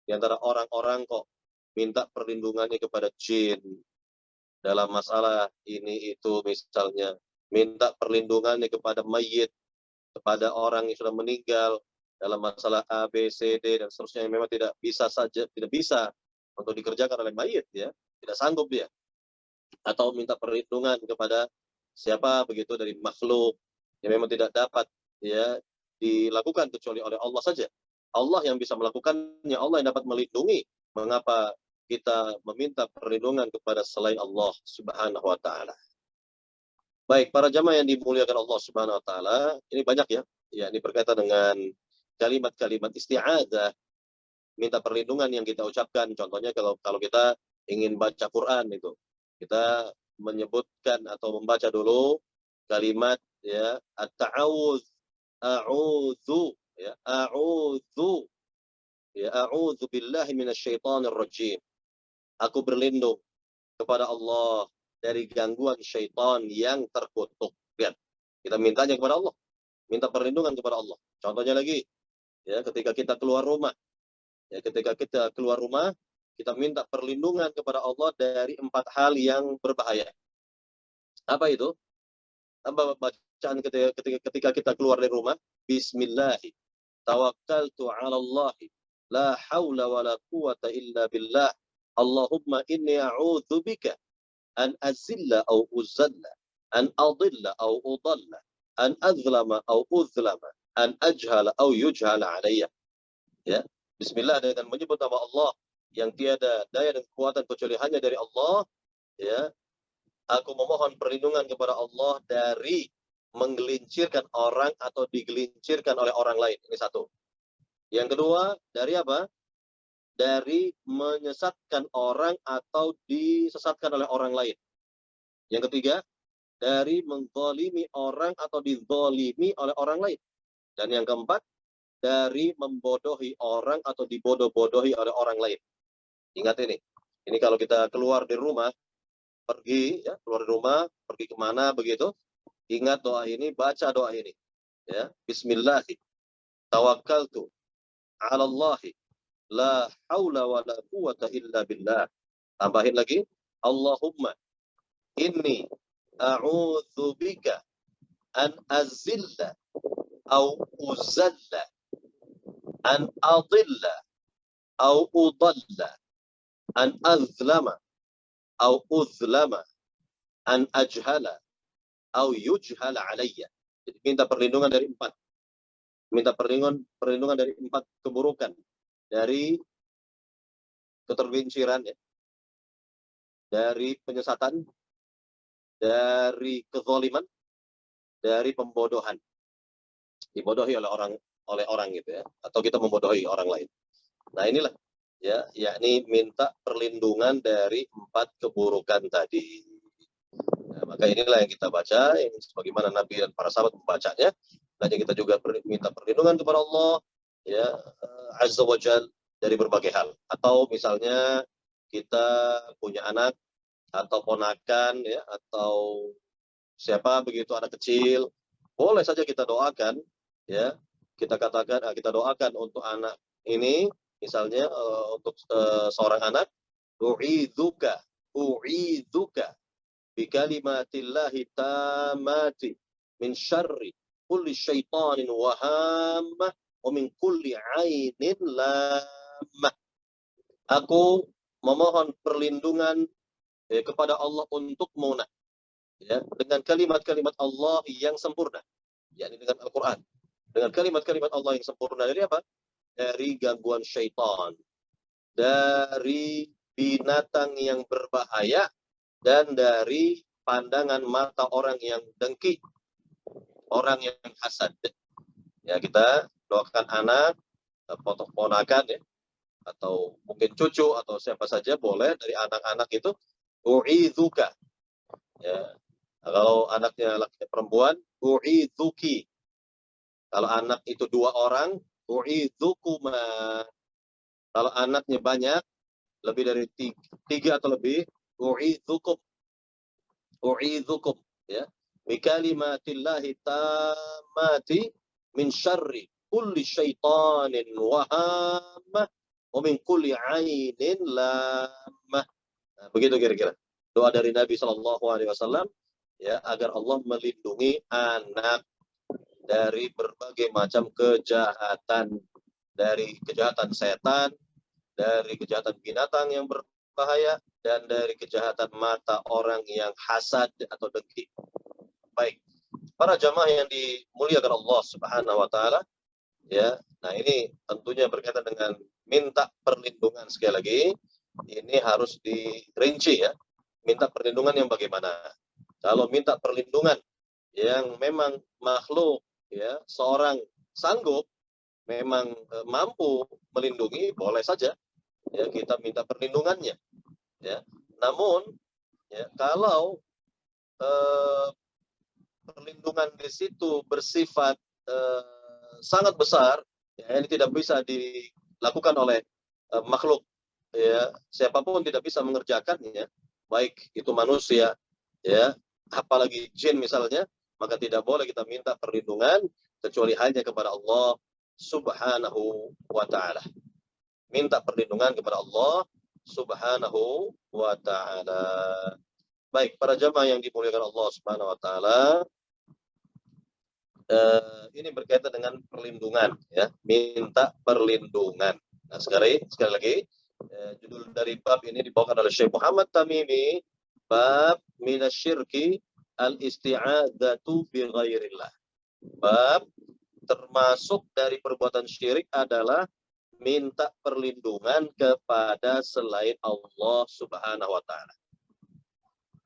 di antara orang-orang kok minta perlindungannya kepada jin dalam masalah ini itu, misalnya minta perlindungannya kepada mayit, kepada orang yang sudah meninggal dalam masalah A, B, C, D dan seterusnya, yang memang tidak bisa untuk dikerjakan oleh mayit, ya, tidak sanggup dia, atau minta perlindungan kepada siapa begitu dari makhluk yang memang tidak dapat, ya, dilakukan kecuali oleh Allah saja. Allah yang bisa melakukannya, Allah yang dapat melindungi. Mengapa kita meminta perlindungan kepada selain Allah Subhanahu wa taala? Baik, para jamaah yang dimuliakan Allah Subhanahu wa taala, ini banyak, ya. Ya, ini berkaitan dengan kalimat-kalimat isti'adzah, minta perlindungan yang kita ucapkan. Contohnya kalau kita ingin baca Quran itu, kita menyebutkan atau membaca dulu kalimat, ya, at-ta'awudz, a'udzu, ya, a'udzu, ya, a'udzu billahi minasyaitonir rajim. Aku berlindung kepada Allah dari gangguan syaitan yang terkutuk. Lihat, kita mintanya kepada Allah, minta perlindungan kepada Allah. Contohnya lagi, ya, ketika kita keluar rumah, ya, kita minta perlindungan kepada Allah dari 4 hal yang berbahaya. Apa itu? Apa bacaan ketika kita keluar dari rumah? Bismillahi tawakkaltu 'ala Allah, la haula wala quwata illa billah. Allahumma inni a'udzu bika an azilla aw uzalla, an adilla aw udalla, an azlama aw uzlama, an ajhala aw yujhala alayya. Ya, bismillah, dengan menyebut nama Allah yang tiada daya dan kekuatan kecuali hanya dari Allah, ya. Aku memohon perlindungan kepada Allah dari menggelincirkan orang atau digelincirkan oleh orang lain. Ini satu. Yang kedua, dari apa? Dari menyesatkan orang atau disesatkan oleh orang lain. Yang ketiga, dari menzalimi orang atau dizalimi oleh orang lain. Dan yang keempat, dari membodohi orang atau dibodoh-bodohi oleh orang lain. Ingat ini. Ini kalau kita keluar dari rumah, pergi, ya, keluar dari rumah, pergi kemana begitu, ingat doa ini, baca doa ini, ya. Bismillahi tawakkaltu 'ala Allahi, la haula wala quwata illa billah. Tambahin lagi, Allahumma inni a'udzubika an azilla au uzalla an adilla au udalla an azlama au uzlama an ajhala au yujhala alayya. Jadi minta perlindungan dari empat. Minta perlindungan dari empat keburukan. Dari ketergelinciran, ya, dari penyesatan, dari kezaliman, dari pembodohan. Dibodohi oleh orang gitu ya, atau kita membodohi orang lain. Nah, inilah ya, yakni minta perlindungan dari empat keburukan tadi. Nah, maka inilah yang kita baca, yang sebagaimana Nabi dan para sahabat membacanya. Dan kita juga minta perlindungan kepada Allah, ya, Azza wa Jal, dari berbagai hal. Atau misalnya kita punya anak atau ponakan, ya, atau siapa begitu, anak kecil, boleh saja kita doakan, ya, kita katakan, kita doakan untuk anak ini, misalnya untuk seorang anak, u'idzuka bikalimatillahi tamati min syarri kulli syaitanin wahammah wa min kulli ainin lamah. Aku memohon perlindungan kepada Allah untukmu, ya, dengan kalimat-kalimat Allah yang sempurna, yakni dengan Al-Quran. Dengan kalimat-kalimat Allah yang sempurna dari apa? Dari gangguan syaitan, dari binatang yang berbahaya, dan dari pandangan mata orang yang dengki, orang yang hasad. Ya, kita doakan anak, ponakan, ya, atau mungkin cucu atau siapa saja boleh dari anak-anak itu, u'idzuka, ya. Kalau anaknya laki perempuan, u'idzuki. Kalau anak itu 2 orang, u'idzukuma. Kalau anaknya banyak, lebih dari 3 atau lebih, u'idzukum. U'idzukum, ya. Bikalimatillahi tammati min syarri kulli syaitanin wahammah wa min kulli ainin lamah. Nah, begitu kira-kira doa dari Nabi SAW, ya, agar Allah melindungi anak dari berbagai macam kejahatan, dari kejahatan setan, dari kejahatan binatang yang berbahaya, dan dari kejahatan mata orang yang hasad atau dengki. Baik, para jamaah yang dimuliakan Allah Subhanahu wa taala, ya. Nah, ini tentunya berkaitan dengan minta perlindungan. Sekali lagi, ini harus dirinci, ya. Minta perlindungan yang bagaimana? Kalau minta perlindungan yang memang makhluk, ya, seorang sanggup, memang mampu melindungi, boleh saja, ya, kita minta perlindungannya, ya. Namun, ya, kalau perlindungan di situ bersifat sangat besar, ya, ini tidak bisa dilakukan oleh makhluk, ya, siapapun tidak bisa mengerjakannya, baik itu manusia, ya, apalagi jin misalnya, maka tidak boleh kita minta perlindungan kecuali hanya kepada Allah Subhanahu wa taala. Minta perlindungan kepada Allah Subhanahu wa taala. Baik, para jamaah yang dimuliakan Allah Subhanahu wa taala, ini berkaitan dengan perlindungan, ya, minta perlindungan. Nah, sekali lagi, judul dari bab ini dibawakan oleh Syekh Muhammad Tamimi, bab minasyirki al-isti'adzatu bi ghairillah. Bab termasuk dari perbuatan syirik adalah minta perlindungan kepada selain Allah Subhanahu wa taala.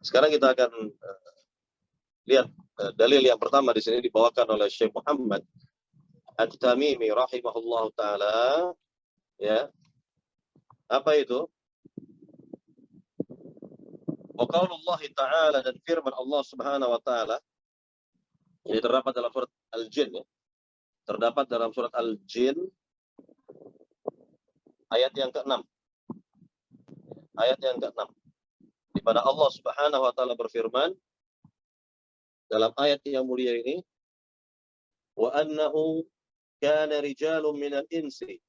Sekarang kita akan lihat dalil yang pertama di sini dibawakan oleh Syekh Muhammad At-Tamimi rahimahullah taala, ya. Apa itu? Wa qaulullah ta'ala, dan firman Allah Subhanahu wa taala, ini terdapat dalam surat Al-Jin, ya. Terdapat dalam surat Al-Jin ayat yang ke-6. Ayat yang ke-6. Di mana Allah Subhanahu wa taala berfirman dalam ayat yang mulia ini, wa annahu kana rijalun minal insi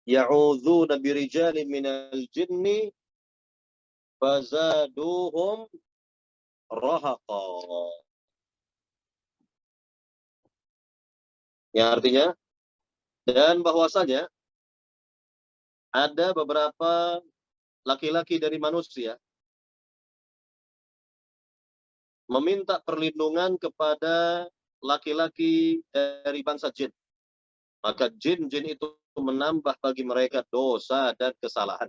ya'udzuna birijalin minal jinni fazaduhum rahaqa. Yang artinya, dan bahwasanya ada beberapa laki-laki dari manusia meminta perlindungan kepada laki-laki dari bangsa jin. Maka jin-jin itu menambah bagi mereka dosa dan kesalahan.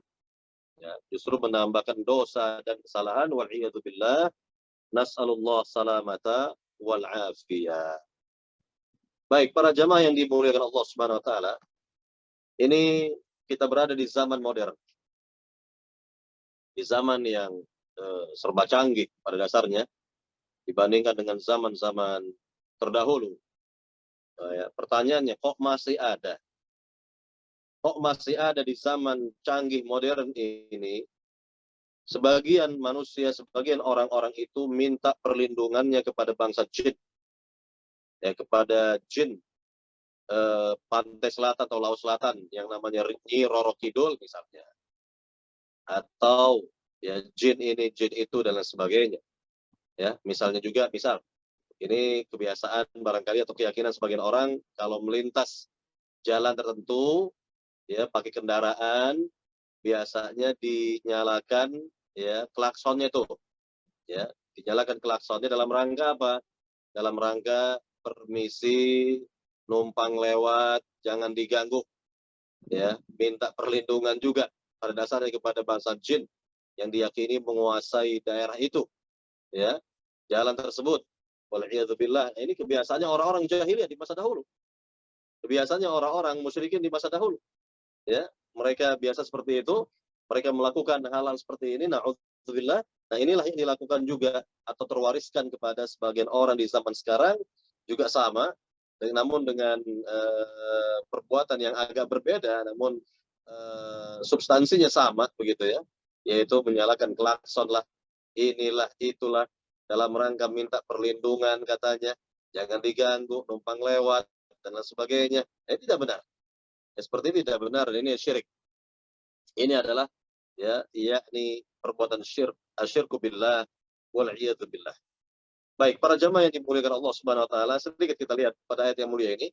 Ya, justru menambahkan dosa dan kesalahan. Wal'iyadzubillah. Nas'alullah salamata wal'afiyah. Baik, para jamaah yang dimuliakan Allah Subhanahu wa taala. Ini kita berada di zaman modern. Di zaman yang serba canggih pada dasarnya dibandingkan dengan zaman-zaman terdahulu. Ya, pertanyaannya, kok masih ada? Kok masih ada di zaman canggih modern ini? Sebagian manusia, sebagian orang-orang itu minta perlindungannya kepada bangsa jin, ya, kepada jin pantai selatan atau laut selatan yang namanya Nyi Roro Kidul misalnya, atau ya jin ini, jin itu dan lain sebagainya. Ya, misalnya juga, misal ini kebiasaan barangkali atau keyakinan sebagian orang kalau melintas jalan tertentu, ya pakai kendaraan, biasanya dinyalakan ya klaksonnya itu, ya dinyalakan klaksonnya dalam rangka apa? Dalam rangka permisi, numpang lewat, jangan diganggu, ya minta perlindungan juga pada dasarnya kepada bangsa jin yang diyakini menguasai daerah itu, ya jalan tersebut. Wal'iyadzubillah. Ini kebiasaannya orang-orang jahiliyah di masa dahulu. Kebiasaannya orang-orang musyrikin di masa dahulu. Ya, mereka biasa seperti itu, mereka melakukan hal-hal seperti ini, na'udzubillah. Nah, inilah yang dilakukan juga atau terwariskan kepada sebagian orang di zaman sekarang juga sama, namun dengan perbuatan yang agak berbeda, namun substansinya sama begitu ya, yaitu menyalakan klakson lah, inilah itulah, dalam rangka minta perlindungan katanya, jangan diganggu, numpang lewat dan lain sebagainya. Ini tidak benar. Ya, seperti ini tidak benar, ini syirik. Ini adalah ya yakni perbuatan asyirku billah wal iyadu billah. Baik, para jamaah yang dimuliakan Allah Subhanahu wa taala, sedikit kita lihat pada ayat yang mulia ini.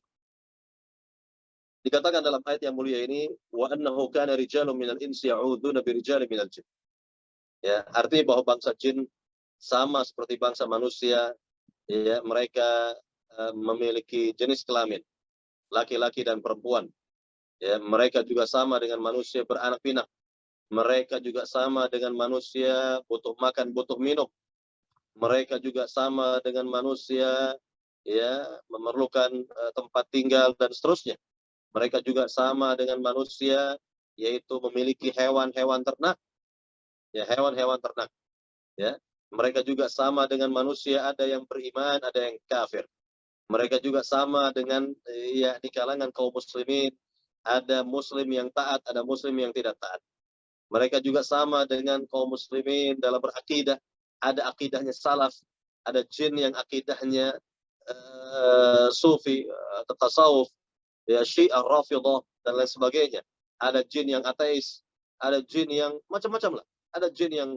Dikatakan dalam ayat yang mulia ini, wa annahu kana rijalun minal insi ya'udzuuna bi rijalin minal jin. Ya, artinya bahwa bangsa jin sama seperti bangsa manusia, ya mereka memiliki jenis kelamin, laki-laki dan perempuan. Ya, mereka juga sama dengan manusia beranak pinak. Mereka juga sama dengan manusia butuh makan, butuh minum. Mereka juga sama dengan manusia ya memerlukan tempat tinggal dan seterusnya. Mereka juga sama dengan manusia, yaitu memiliki hewan-hewan ternak. Ya, hewan-hewan ternak. Ya, mereka juga sama dengan manusia, ada yang beriman, ada yang kafir. Mereka juga sama dengan ya di kalangan kaum muslimin, ada muslim yang taat, ada muslim yang tidak taat. Mereka juga sama dengan kaum muslimin dalam berakidah, ada akidahnya salaf, ada jin yang akidahnya sufi, tasawuf, ya syiah, rafidah dan lain sebagainya. Ada jin yang ateis, ada jin yang macam-macam lah. Ada jin yang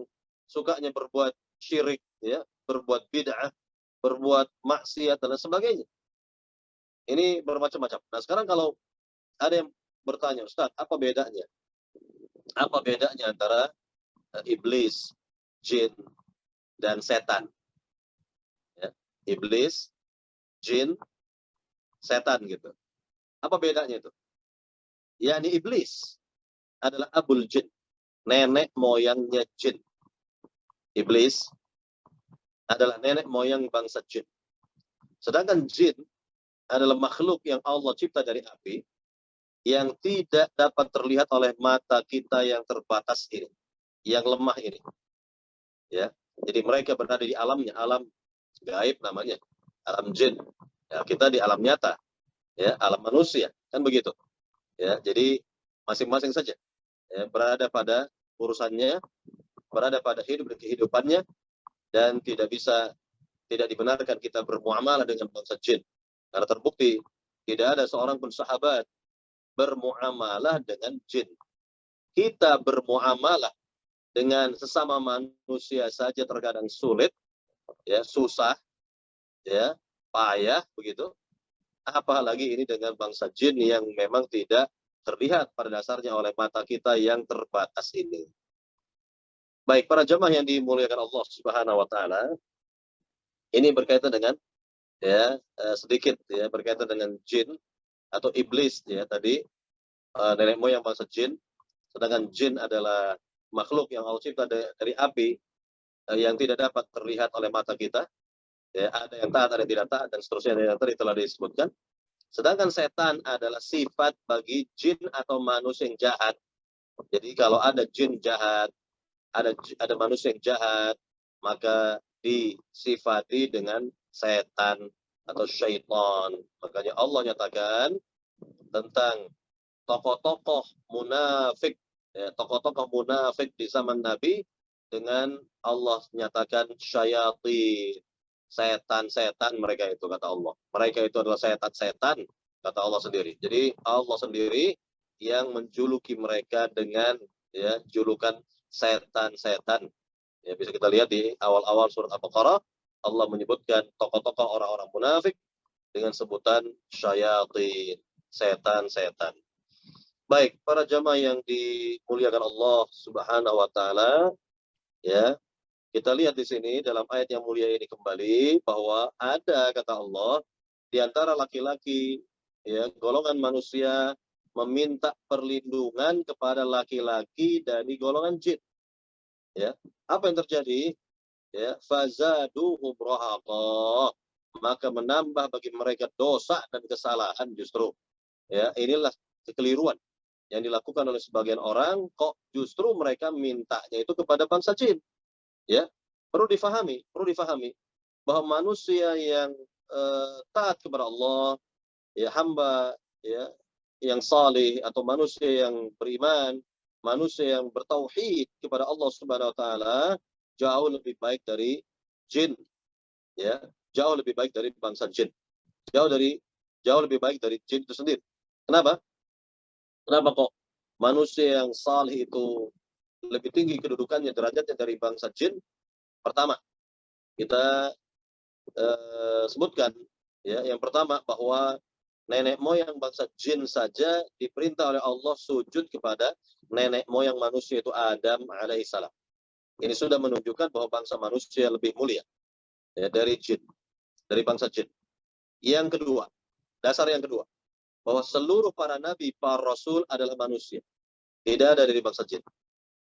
sukanya berbuat syirik, ya, berbuat bid'ah, berbuat maksiat dan lain sebagainya. Ini bermacam-macam. Nah, sekarang kalau ada yang bertanya, Ustaz, apa bedanya? Apa bedanya antara iblis, jin, dan setan? Ya, iblis, jin, setan gitu. Apa bedanya itu? Yani iblis adalah abul jin, nenek moyangnya jin. Iblis adalah nenek moyang bangsa jin. Sedangkan jin adalah makhluk yang Allah cipta dari api, yang tidak dapat terlihat oleh mata kita yang terbatas ini, yang lemah ini. Ya, jadi mereka berada di alamnya, alam gaib namanya, alam jin. Ya, kita di alam nyata, ya, alam manusia, kan begitu. Ya, jadi masing-masing saja ya, berada pada urusannya, berada pada hidup dan kehidupannya, dan tidak dibenarkan kita bermuamalah dengan bangsa jin. Karena terbukti tidak ada seorang pun sahabat bermuamalah dengan jin. Kita bermuamalah dengan sesama manusia saja terkadang sulit, ya, susah, ya, payah begitu. Apalagi ini dengan bangsa jin yang memang tidak terlihat pada dasarnya oleh mata kita yang terbatas ini. Baik, para jemaah yang dimuliakan Allah Subhanahu wa taala, ini berkaitan dengan ya sedikit ya berkaitan dengan jin atau iblis ya tadi, nenek moyang bangsa jin, sedangkan jin adalah makhluk yang Allah cipta dari api, yang tidak dapat terlihat oleh mata kita. Ya, ada yang taat, ada yang tidak taat, dan seterusnya yang tadi telah disebutkan. Sedangkan setan adalah sifat bagi jin atau manusia yang jahat. Jadi kalau ada jin jahat, ada manusia yang jahat, maka disifati dengan setan atau syaitan. Makanya Allah nyatakan tentang tokoh-tokoh munafik, ya, tokoh-tokoh munafik di zaman Nabi dengan Allah nyatakan syayatin, setan-setan mereka itu, kata Allah. Mereka itu adalah setan-setan, kata Allah sendiri. Jadi Allah sendiri yang menjuluki mereka dengan ya julukan setan-setan. Ya, bisa kita lihat di awal-awal surat Al-Baqarah, Allah menyebutkan tokoh-tokoh orang-orang munafik dengan sebutan syayatin, setan-setan. Baik, para jamaah yang dimuliakan Allah Subhanahu wa taala, ya. Kita lihat di sini dalam ayat yang mulia ini kembali bahwa ada, kata Allah, di antara laki-laki ya golongan manusia meminta perlindungan kepada laki-laki dari golongan jin. Ya, apa yang terjadi? Ya, fazaduhum rahaqa, maka menambah bagi mereka dosa dan kesalahan justru. Ya, inilah kekeliruan yang dilakukan oleh sebagian orang, kok justru mereka mintanya itu kepada bangsa jin. Ya, perlu difahami bahwa manusia yang taat kepada Allah, ya hamba ya yang saleh atau manusia yang beriman, manusia yang bertauhid kepada Allah Subhanahu wa taala jauh lebih baik dari jin, ya, jauh lebih baik dari bangsa jin. Jauh lebih baik dari jin itu sendiri. Kenapa? Kenapa kok manusia yang saleh itu lebih tinggi kedudukannya, derajatnya dari bangsa jin? Pertama, kita sebutkan ya, yang pertama bahwa nenek moyang bangsa jin saja diperintah oleh Allah sujud kepada nenek moyang manusia itu Adam alaihissalam. Ini sudah menunjukkan bahwa bangsa manusia lebih mulia ya, dari jin, dari bangsa jin. Yang kedua, dasar yang kedua, bahwa seluruh para nabi, para rasul adalah manusia. Tidak ada dari bangsa jin.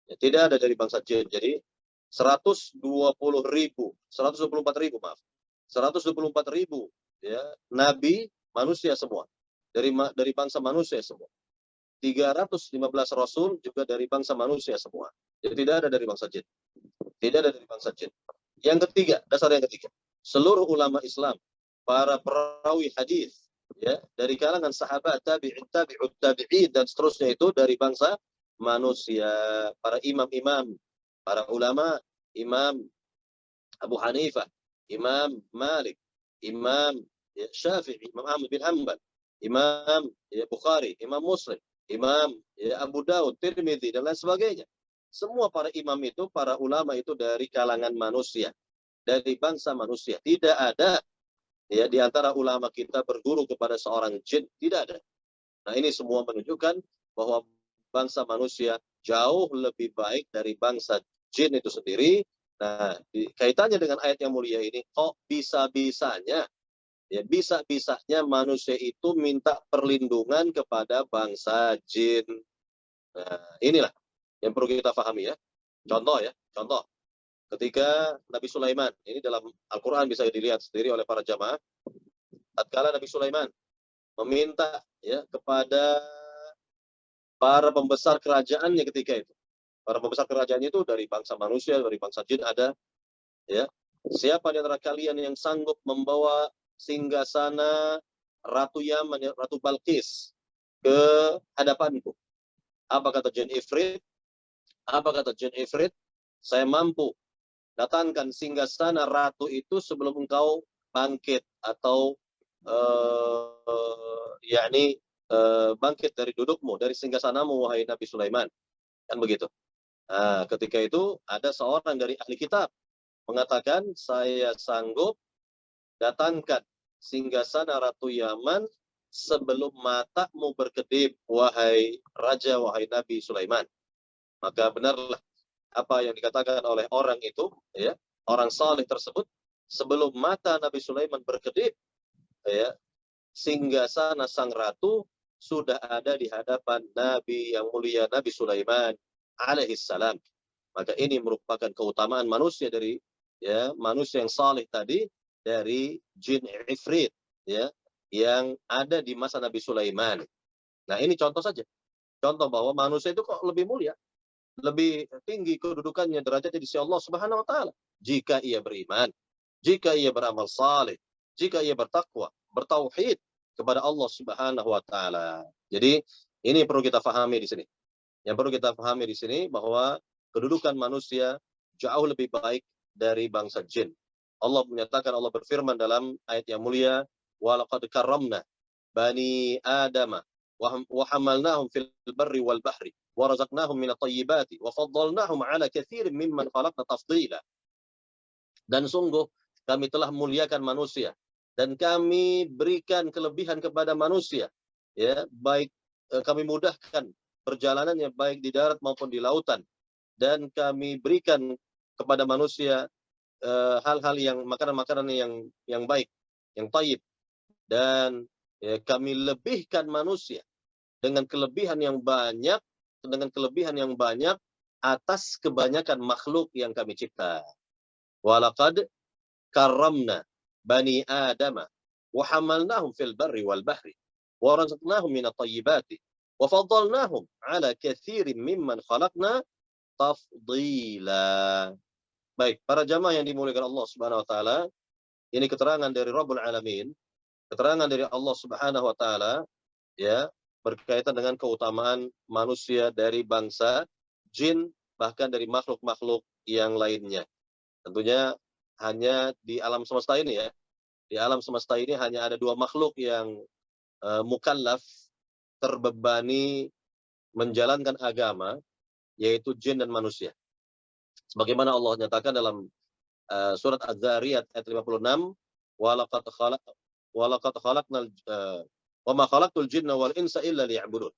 Ya, tidak ada dari bangsa jin. Jadi 124.000 maaf. 124.000 ya nabi manusia semua. Dari bangsa manusia semua. 315 rasul juga dari bangsa manusia semua. Jadi tidak ada dari bangsa jin. Tidak ada dari bangsa jin. Yang ketiga, dasar yang ketiga, seluruh ulama Islam, para perawi hadis, ya, dari kalangan sahabat, tabi'in dan seterusnya itu dari bangsa manusia, para imam-imam, para ulama, Imam Abu Hanifah, Imam Malik, Imam Syafi'i, Imam Ahmad bin Hanbal, Imam Bukhari, Imam Muslim, Imam Abu Daud, Tirmidzi, dan lain sebagainya. Semua para imam itu, para ulama itu dari kalangan manusia, dari bangsa manusia. Tidak ada ya di antara ulama kita berguru kepada seorang jin, tidak ada. Nah, ini semua menunjukkan bahwa bangsa manusia jauh lebih baik dari bangsa jin itu sendiri. Nah, kaitannya dengan ayat yang mulia ini, kok bisa-bisanya manusia itu minta perlindungan kepada bangsa jin. Nah, inilah yang perlu kita pahami ya. Contoh ketika Nabi Sulaiman, ini dalam Al-Quran bisa dilihat sendiri oleh para jamaah, tatkala Nabi Sulaiman meminta ya kepada para pembesar kerajaannya ketika itu. Para pembesar kerajaannya itu dari bangsa manusia, dari bangsa jin ada. Ya, siapa di antara kalian yang sanggup membawa singgasana Ratu Yaman, Ratu Balqis ke hadapanku? Apa kata jin Ifrit? Saya mampu datangkan singgasana ratu itu sebelum engkau bangkit atau bangkit dari dudukmu, dari singgasanamu, wahai Nabi Sulaiman. Kan begitu. Nah, ketika itu ada seorang dari ahli kitab mengatakan, saya sanggup datangkan singgasana Ratu Yaman sebelum matamu berkedip, wahai Raja, wahai Nabi Sulaiman. Maka benarlah apa yang dikatakan oleh orang itu, ya, orang saleh tersebut, sebelum mata Nabi Sulaiman berkedip, ya, singgasana sang ratu sudah ada di hadapan Nabi yang mulia Nabi Sulaiman alaihissalam. Maka ini merupakan keutamaan manusia dari, ya, manusia yang saleh tadi, dari jin ifrit, ya, yang ada di masa Nabi Sulaiman. Nah, ini contoh saja. Contoh bahwa manusia itu kok lebih mulia, lebih tinggi kedudukannya, derajatnya di sisi Allah Subhanahu wa taala jika ia beriman, jika ia beramal saleh, jika ia bertakwa, bertauhid kepada Allah Subhanahu wa taala. Jadi ini perlu kita pahami di sini. Yang perlu kita pahami di sini bahwa kedudukan manusia jauh lebih baik dari bangsa jin. Allah menyatakan, Allah berfirman dalam ayat yang mulia, "Walaqad karramna bani Adama wa hamalnahum fil barri wal bahri wa razaqnahum minat thayyibati wa faddalnahum ala katsirin mimman khalaqna tafdila." Dan sungguh kami telah muliakan manusia dan kami berikan kelebihan kepada manusia, ya, baik kami mudahkan perjalanannya baik di darat maupun di lautan, dan kami berikan kepada manusia hal-hal yang makanan-makanan yang baik, yang thayyib, dan ya, kami lebihkan manusia dengan kelebihan yang banyak, atas kebanyakan makhluk yang kami cipta. Walaqad karramna bani Adama wa hamalnahum fil barri wal bahri wa razaqnahum minat thayyibati wa faddalnahum ala katsirin mimman khalaqna tafdila. Baik, para jamaah yang dimuliakan Allah Subhanahu wa taala, ini keterangan dari Rabbul Alamin, keterangan dari Allah Subhanahu wa taala, ya, berkaitan dengan keutamaan manusia dari bangsa jin, bahkan dari makhluk-makhluk yang lainnya. Tentunya hanya di alam semesta ini, ya. Di alam semesta ini hanya ada dua makhluk yang mukallaf, terbebani menjalankan agama, yaitu jin dan manusia. Sebagaimana Allah nyatakan dalam surat Az-Zariyat ayat 56, walaqad khalaqnal wa ma khalaqtul jinna wal insa illa liya'budun.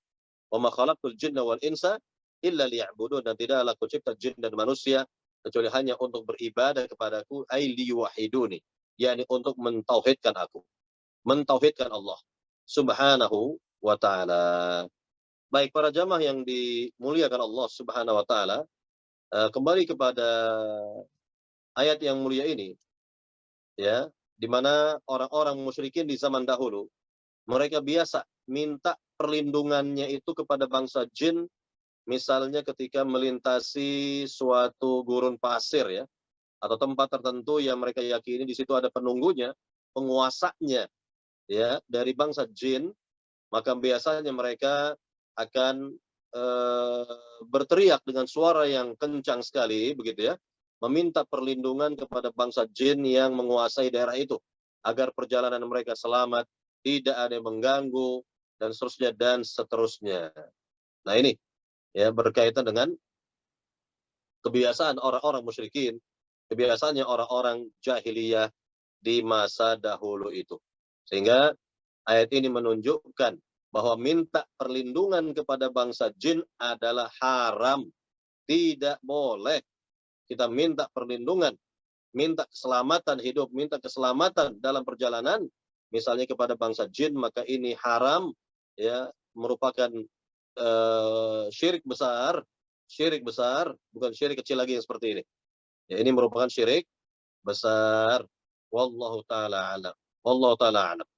Wa ma khalaqtul jinna wal insa illa liya'budun, dan tidaklah aku cipta jin dan manusia kecuali hanya untuk beribadah kepadaku, ai liyuwahiduni, yakni untuk mentauhidkan aku, mentauhidkan Allah Subhanahu wa taala. Baik, para jamaah yang dimuliakan Allah Subhanahu wa taala, kembali kepada ayat yang mulia ini, ya, di mana orang-orang musyrikin di zaman dahulu, mereka biasa minta perlindungannya itu kepada bangsa jin, misalnya ketika melintasi suatu gurun pasir, ya, atau tempat tertentu yang mereka yakini di situ ada penunggunya, penguasanya, ya, dari bangsa jin, maka biasanya mereka akan berteriak dengan suara yang kencang sekali, begitu, ya, meminta perlindungan kepada bangsa jin yang menguasai daerah itu, agar perjalanan mereka selamat, tidak ada yang mengganggu, dan seterusnya dan seterusnya. Nah, ini, ya, berkaitan dengan kebiasaan orang-orang musyrikin, kebiasaannya orang-orang jahiliyah di masa dahulu itu. Sehingga ayat ini menunjukkan bahwa minta perlindungan kepada bangsa jin adalah haram. Tidak boleh kita minta perlindungan, minta keselamatan hidup, minta keselamatan dalam perjalanan, misalnya kepada bangsa jin, maka ini haram, ya, merupakan syirik besar, bukan syirik kecil lagi yang seperti ini. Ya, ini merupakan syirik besar. Wallahu taala alam. Wallahu taala alam.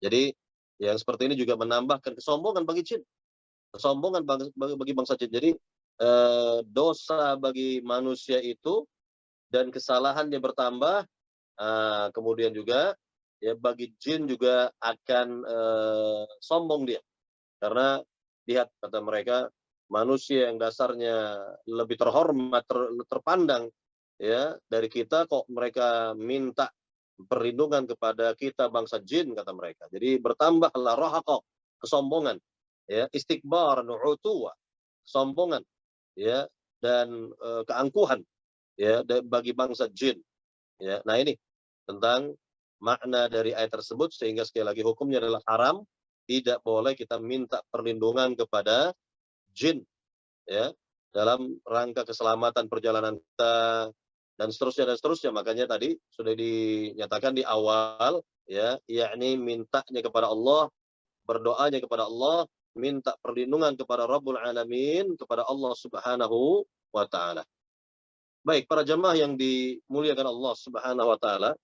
Jadi yang seperti ini juga menambahkan kesombongan bagi jin, kesombongan bagi bangsa jin. Jadi dosa bagi manusia itu dan kesalahannya bertambah, kemudian juga, ya, bagi jin juga akan sombong dia, karena lihat, kata mereka, manusia yang dasarnya lebih terhormat, terpandang, ya, dari kita, kok mereka minta perlindungan kepada kita bangsa jin, kata mereka. Jadi bertambahlah rahaqah, kesombongan, ya, istikbar, nu'utuwa, kesombongan, ya, dan keangkuhan ya bagi bangsa jin. Ya, nah ini tentang makna dari ayat tersebut, sehingga sekali lagi hukumnya adalah haram, tidak boleh kita minta perlindungan kepada jin ya dalam rangka keselamatan perjalanan kita dan seterusnya. Makanya tadi sudah dinyatakan di awal ya, yakni mintanya kepada Allah, berdoanya kepada Allah, minta perlindungan kepada Rabbul Alamin, kepada Allah Subhanahu wa taala. Baik, para jemaah yang dimuliakan Allah Subhanahu wa taala,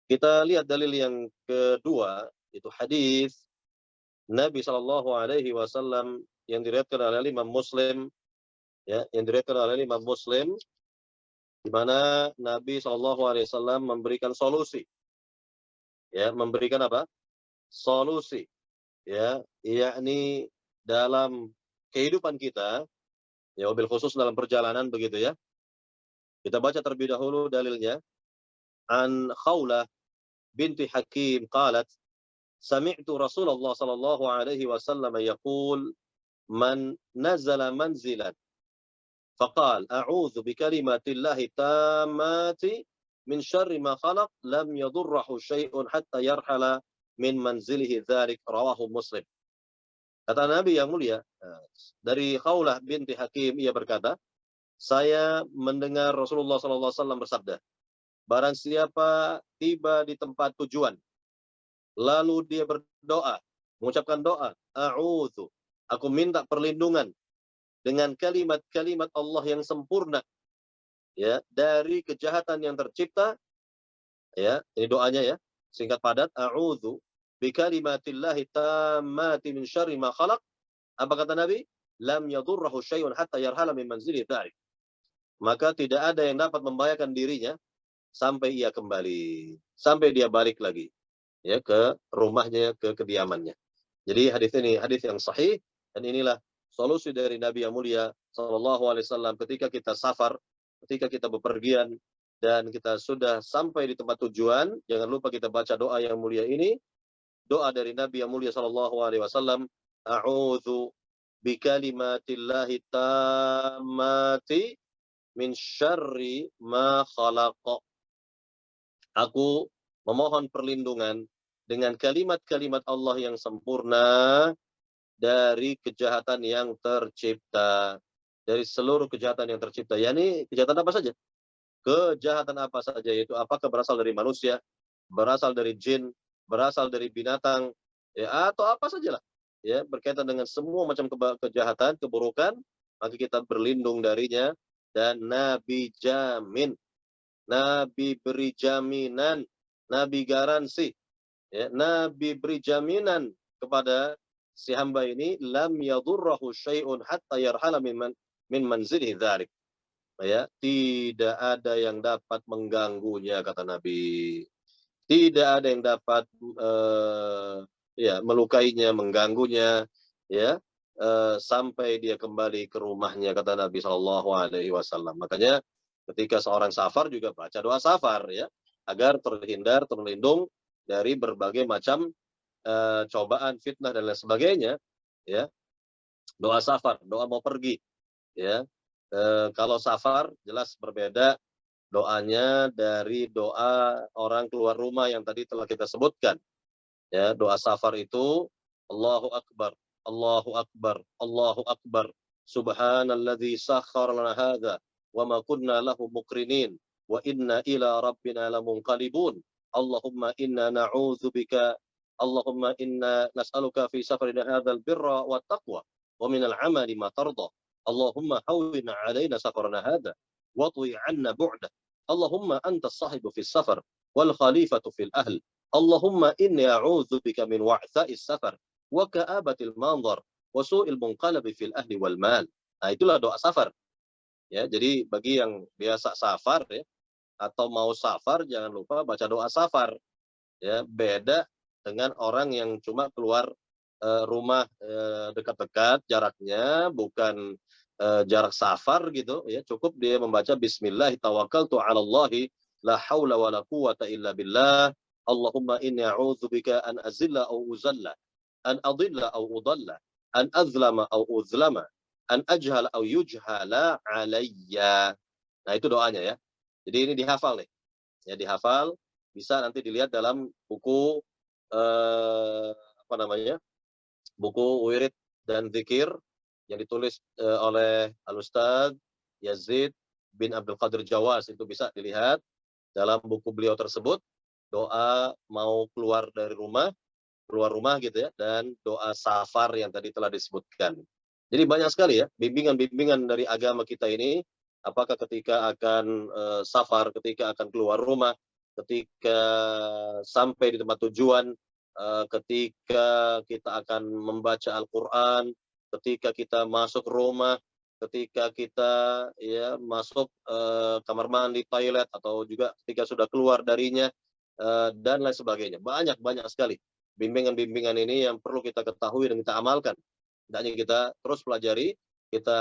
kita lihat dalil yang kedua, itu hadis Nabi Shallallahu alaihi wasallam yang diriwayatkan oleh Imam Muslim, ya, yang diriwayatkan oleh Imam Muslim, di mana Nabi Shallallahu alaihi wasallam memberikan solusi. Ya, memberikan apa? Solusi. Ya, yakni dalam kehidupan kita, ya wabil khusus dalam perjalanan begitu ya. Kita baca terlebih dahulu dalilnya. An Khawlah binti Hakim qalat sami'tu Rasulullah sallallahu alaihi wasallam yaqul man nazala manzilan faqal a'udzu bikalimatillahi tammati min syarri ma khalaq lam yadurruhu syai'un hatta yarhala min manzilihi dzalik, rawahu Muslim. Kata Nabi yang mulia dari Khawlah binti Hakim, ia berkata, saya mendengar Rasulullah sallallahu alaihi wasallam bersabda, barang siapa tiba di tempat tujuan lalu dia berdoa, mengucapkan doa, a'udzu, aku minta perlindungan dengan kalimat-kalimat Allah yang sempurna ya dari kejahatan yang tercipta, ya ini doanya ya, singkat padat, a'udzu bikalimatillahi tammati min syarri ma khalaq. Apa kata Nabi? Lam yadurruhu syai'un hatta yarhala min manzili dzalik. Maka tidak ada yang dapat membahayakan dirinya sampai ia kembali, sampai dia balik lagi ya ke rumahnya, ke kediamannya. Jadi hadis ini hadis yang sahih, dan inilah solusi dari Nabi yang mulia sallallahu alaihi wasallam ketika kita safar, ketika kita bepergian dan kita sudah sampai di tempat tujuan, jangan lupa kita baca doa yang mulia ini, doa dari Nabi yang mulia sallallahu alaihi wasallam, a'udzu bikalimatillahi tammati min syarri ma khalaq. Aku memohon perlindungan dengan kalimat-kalimat Allah yang sempurna dari kejahatan yang tercipta, dari seluruh kejahatan yang tercipta. Yani kejahatan apa saja? Kejahatan apa saja, yaitu apakah berasal dari manusia, berasal dari jin, berasal dari binatang, ya atau apa sajalah. Ya, berkaitan dengan semua macam kejahatan, keburukan, maka kita berlindung darinya. Dan Nabi jamin, Nabi beri jaminan, Nabi garansi, ya, Nabi beri jaminan kepada si hamba ini, lam yadurruhu syai'un hatta yarhala min manzilihi dzalik. Ya, tidak ada yang dapat mengganggunya, kata Nabi. Tidak ada yang dapat ya melukainya, mengganggunya, ya. Sampai dia kembali ke rumahnya, kata Nabi Shallallahu alaihi wasallam. Makanya ketika seorang safar juga baca doa safar ya, agar terhindar, terlindung dari berbagai macam cobaan, fitnah dan lain sebagainya ya. Doa safar, doa mau pergi ya. Kalau safar jelas berbeda doanya dari doa orang keluar rumah yang tadi telah kita sebutkan ya. Doa safar itu Allahu Akbar, Allahu Akbar, Allahu Akbar, subhanalladzi sakhkhara lana hadza wa ma kunna lahu muqrinin wa inna ila rabbina lamunqalibun. Allahumma inna na'udzubika, Allahumma inna nas'aluka fi safarina hadzal birra wat taqwa wa minal amali ma tarda. Allahumma hawwin 'alaina safarana hadza wa twi 'anna bu'da. Allahumma antas sahibu fis safar wal khalifatu fil ahl. Allahumma inni a'udzubika min wa'tha'is safar wa ka'abatil manzar wa su'il munqalabi fil ahli wal mal. Nah, itulah doa safar. Ya, jadi bagi yang biasa safar ya atau mau safar, jangan lupa baca doa safar. Ya, beda dengan orang yang cuma keluar rumah dekat-dekat jaraknya, bukan jarak safar gitu ya, cukup dia membaca bismillah tawakkaltu 'alallahi la haula wala quwata illa billah. Allahumma inni a'udzubika an azilla aw uzalla, an adilla aw udalla, an azlama aw uzlama, an ajhala au yujhala alayya. Nah, itu doanya ya. Jadi ini dihafal nih. Ya, dihafal, bisa nanti dilihat dalam buku apa namanya? Buku wirid dan zikir yang ditulis oleh Al-Ustadz Yazid bin Abdul Qadir Jawas. Itu bisa dilihat dalam buku beliau tersebut, doa mau keluar rumah gitu ya, dan doa safar yang tadi telah disebutkan. Jadi banyak sekali ya bimbingan-bimbingan dari agama kita ini, apakah ketika akan safar, ketika akan keluar rumah, ketika sampai di tempat tujuan, ketika kita akan membaca Al-Quran, ketika kita masuk rumah, ketika kita ya masuk kamar mandi, toilet, atau juga ketika sudah keluar darinya, dan lain sebagainya. Banyak sekali bimbingan-bimbingan ini yang perlu kita ketahui dan kita amalkan. Hendaknya kita terus pelajari, kita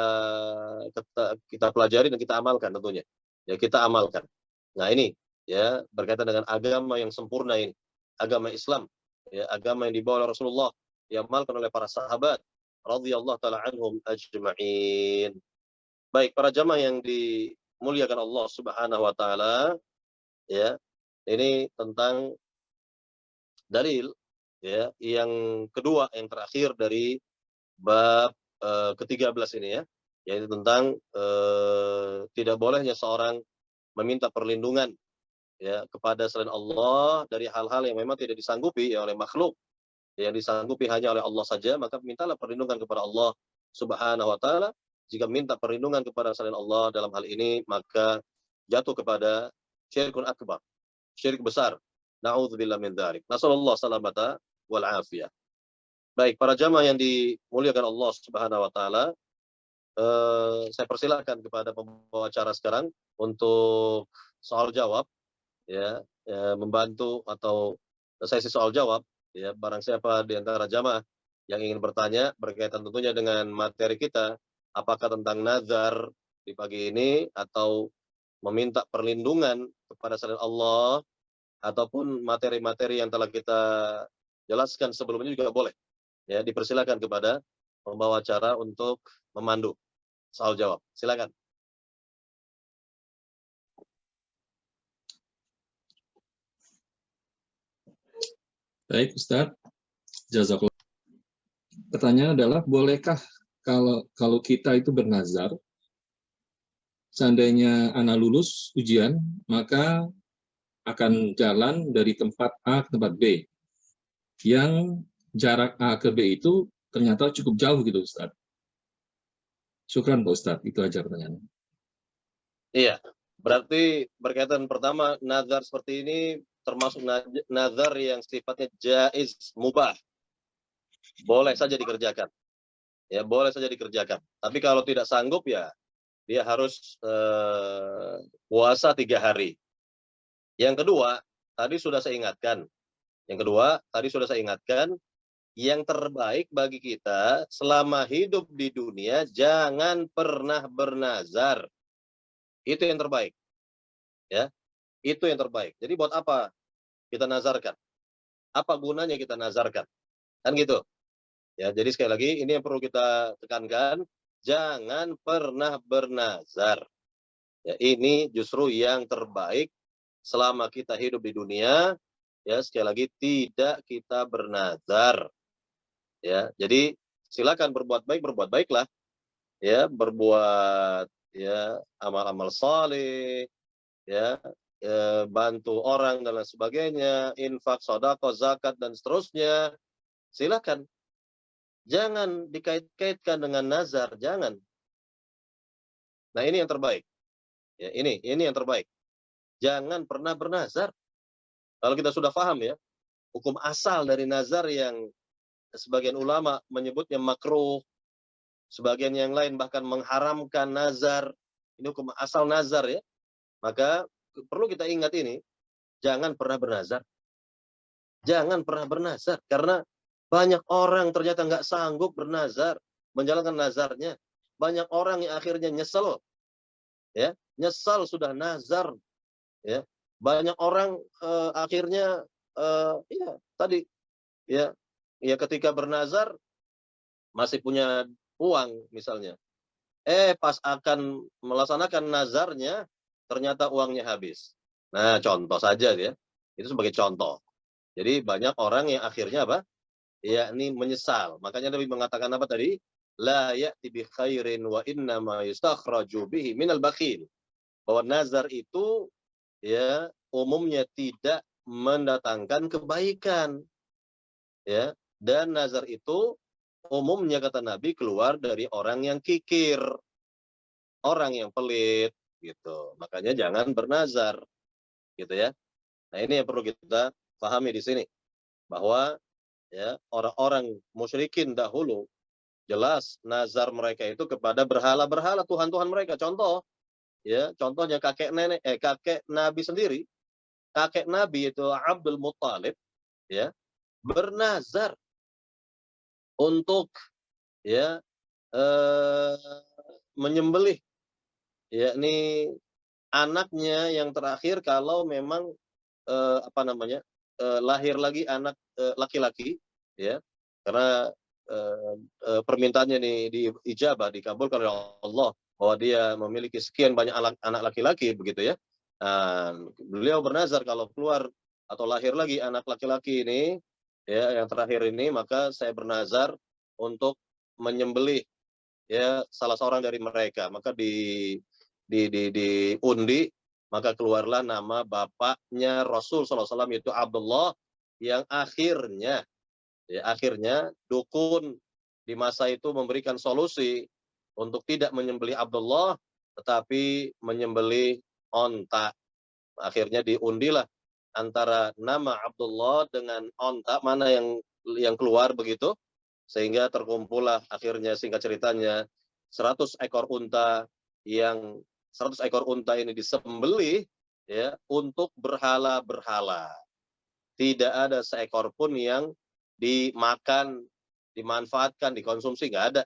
pelajari dan kita amalkan tentunya. Ya, kita amalkan. Nah, ini ya berkaitan dengan agama yang sempurna ini, agama Islam, ya, agama yang dibawa oleh Rasulullah, diamalkan oleh para sahabat radhiyallahu taala anhum ajma'in. Baik, para jamaah yang dimuliakan Allah Subhanahu wa taala, ya. Ini tentang dalil ya yang kedua, yang terakhir dari bab ke-13 ini ya, yaitu tentang tidak bolehnya seorang meminta perlindungan ya kepada selain Allah dari hal-hal yang memang tidak disanggupi ya oleh makhluk, yang disanggupi hanya oleh Allah saja. Maka mintalah perlindungan kepada Allah Subhanahu wa taala. Jika minta perlindungan kepada selain Allah dalam hal ini, maka jatuh kepada syirkun akbar, syirik besar. Na'udzubillah min dzalik. Nasallallahu salamata wal afiyah. Baik, para jamaah yang dimuliakan Allah Subhanahu wa taala, saya persilakan kepada pembawa acara sekarang untuk soal jawab ya, membantu atau sesi soal jawab ya. Barang siapa di antara jamaah yang ingin bertanya berkaitan tentunya dengan materi kita, apakah tentang nazar di pagi ini, atau meminta perlindungan kepada selain Allah, ataupun materi-materi yang telah kita jelaskan sebelumnya juga boleh. Ya, dipersilakan kepada pembawa acara untuk memandu soal jawab. Silakan. Baik, Ustaz. Jazakallah. Pertanyaan adalah, bolehkah kalau kita itu bernazar, seandainya anak lulus ujian, maka akan jalan dari tempat A ke tempat B, yang jarak A ke B itu ternyata cukup jauh gitu, Ustaz. Syukran, Pak Ustaz. Itu aja pertanyaannya. Iya, berarti berkaitan pertama, nazar seperti ini termasuk nazar yang sifatnya jaiz, mubah. Boleh saja dikerjakan. Ya, boleh saja dikerjakan. Tapi kalau tidak sanggup ya dia harus puasa 3 hari. Yang kedua, tadi sudah saya ingatkan. Yang terbaik bagi kita selama hidup di dunia, jangan pernah bernazar. Itu yang terbaik. Ya, itu yang terbaik. Jadi buat apa kita nazarkan? Apa gunanya kita nazarkan? Kan gitu. Ya, jadi sekali lagi ini yang perlu kita tekankan, jangan pernah bernazar. Ya, ini justru yang terbaik selama kita hidup di dunia. Ya, sekali lagi tidak kita bernazar. Ya, jadi silakan berbuat baiklah. Ya, berbuat ya amal-amal saleh, ya, bantu orang dan lain sebagainya, infak, sedekah, zakat dan seterusnya. Silakan. Jangan dikait-kaitkan dengan nazar, jangan. Nah, ini yang terbaik. Ya, ini yang terbaik. Jangan pernah bernazar. Kalau kita sudah paham ya, hukum asal dari nazar yang sebagian ulama menyebutnya makruh, sebagian yang lain bahkan mengharamkan nazar. Ini hukum asal nazar ya. Maka perlu kita ingat ini, jangan pernah bernazar. Jangan pernah bernazar, karena banyak orang ternyata nggak sanggup bernazar, menjalankan nazarnya. Banyak orang yang akhirnya nyesel. Ya, nyesal sudah nazar. Ya, banyak orang akhirnya ya tadi ya ketika bernazar masih punya uang misalnya, Pas akan melaksanakan nazarnya ternyata uangnya habis. Nah, contoh saja ya. Itu sebagai contoh. Jadi banyak orang yang akhirnya apa? Yakni menyesal. Makanya Nabi mengatakan apa tadi? La ya'ti bi khairin wa inna ma yustakhraju bihi minal bakhil. Bahwa nazar itu ya umumnya tidak mendatangkan kebaikan, ya. Dan nazar itu umumnya kata Nabi keluar dari orang yang kikir, orang yang pelit gitu. Makanya jangan bernazar gitu ya. Nah, ini yang perlu kita pahami di sini bahwa ya orang-orang musyrikin dahulu jelas nazar mereka itu kepada berhala-berhala tuhan-tuhan mereka. Contoh ya, contohnya kakek Nabi sendiri, kakek Nabi itu Abdul Muttalib ya, bernazar untuk ya eh, menyembelih yakni anaknya yang terakhir kalau memang lahir lagi anak laki-laki ya, karena permintaannya diijabah, dikabulkan oleh Allah bahwa dia memiliki sekian banyak anak laki-laki begitu ya. Nah, beliau bernazar kalau keluar atau lahir lagi anak laki-laki ini ya yang terakhir ini, maka saya bernazar untuk menyembelih ya salah seorang dari mereka. Maka diundi, maka keluarlah nama bapaknya Rasul SAW yaitu Abdullah, yang akhirnya dukun di masa itu memberikan solusi untuk tidak menyembelih Abdullah tetapi menyembelih onta. Akhirnya diundilah antara nama Abdullah dengan onta mana yang keluar begitu, sehingga terkumpullah akhirnya singkat ceritanya 100 ekor unta, yang 100 ekor unta ini disembelih ya untuk berhala-berhala. Tidak ada seekor pun yang dimakan, dimanfaatkan, dikonsumsi, nggak ada.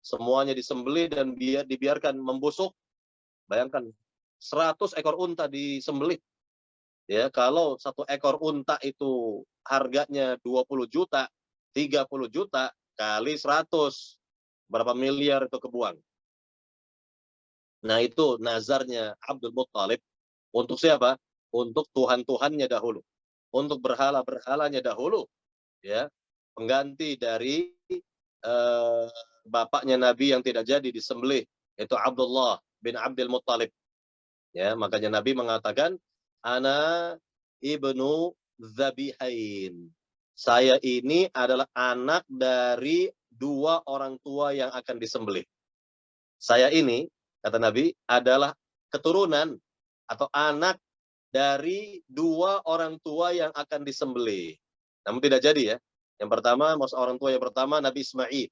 Semuanya disembelih dan dibiarkan membusuk. Bayangkan 100 ekor unta disembelih. Ya, kalau satu ekor unta itu harganya 20 juta, 30 juta kali 100, berapa miliar itu kebuang. Nah, itu nazarnya Abdul Muttalib untuk siapa? Untuk Tuhan-Tuhannya dahulu. Untuk berhala-berhalanya dahulu. Ya, pengganti dari bapaknya Nabi yang tidak jadi disembelih, yaitu Abdullah bin Abdul Muttalib. Ya, makanya Nabi mengatakan, ana ibnu Zabihain. Saya ini adalah anak dari dua orang tua yang akan disembelih. Saya ini, kata Nabi, adalah keturunan atau anak dari dua orang tua yang akan disembelih. Namun tidak jadi ya. Yang pertama, orang tua yang pertama Nabi Ismail.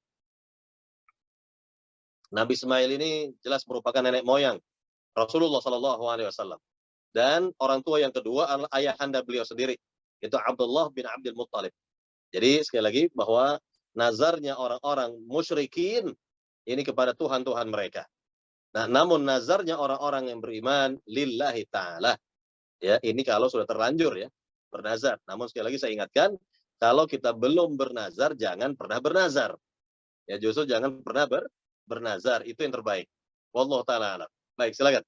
Nabi Ismail ini jelas merupakan nenek moyang Rasulullah SAW. Dan orang tua yang kedua adalah ayahanda beliau sendiri, itu Abdullah bin Abdul Muttalib. Jadi sekali lagi bahwa nazarnya orang-orang musyrikin ini kepada Tuhan-Tuhan mereka. Nah, namun nazarnya orang-orang yang beriman lillahi ta'ala. Ya, ini kalau sudah terlanjur ya bernazar. Namun sekali lagi saya ingatkan, kalau kita belum bernazar jangan pernah bernazar. Ya, justru jangan pernah bernazar, itu yang terbaik. Wallahu taala alam. Baik, silakan.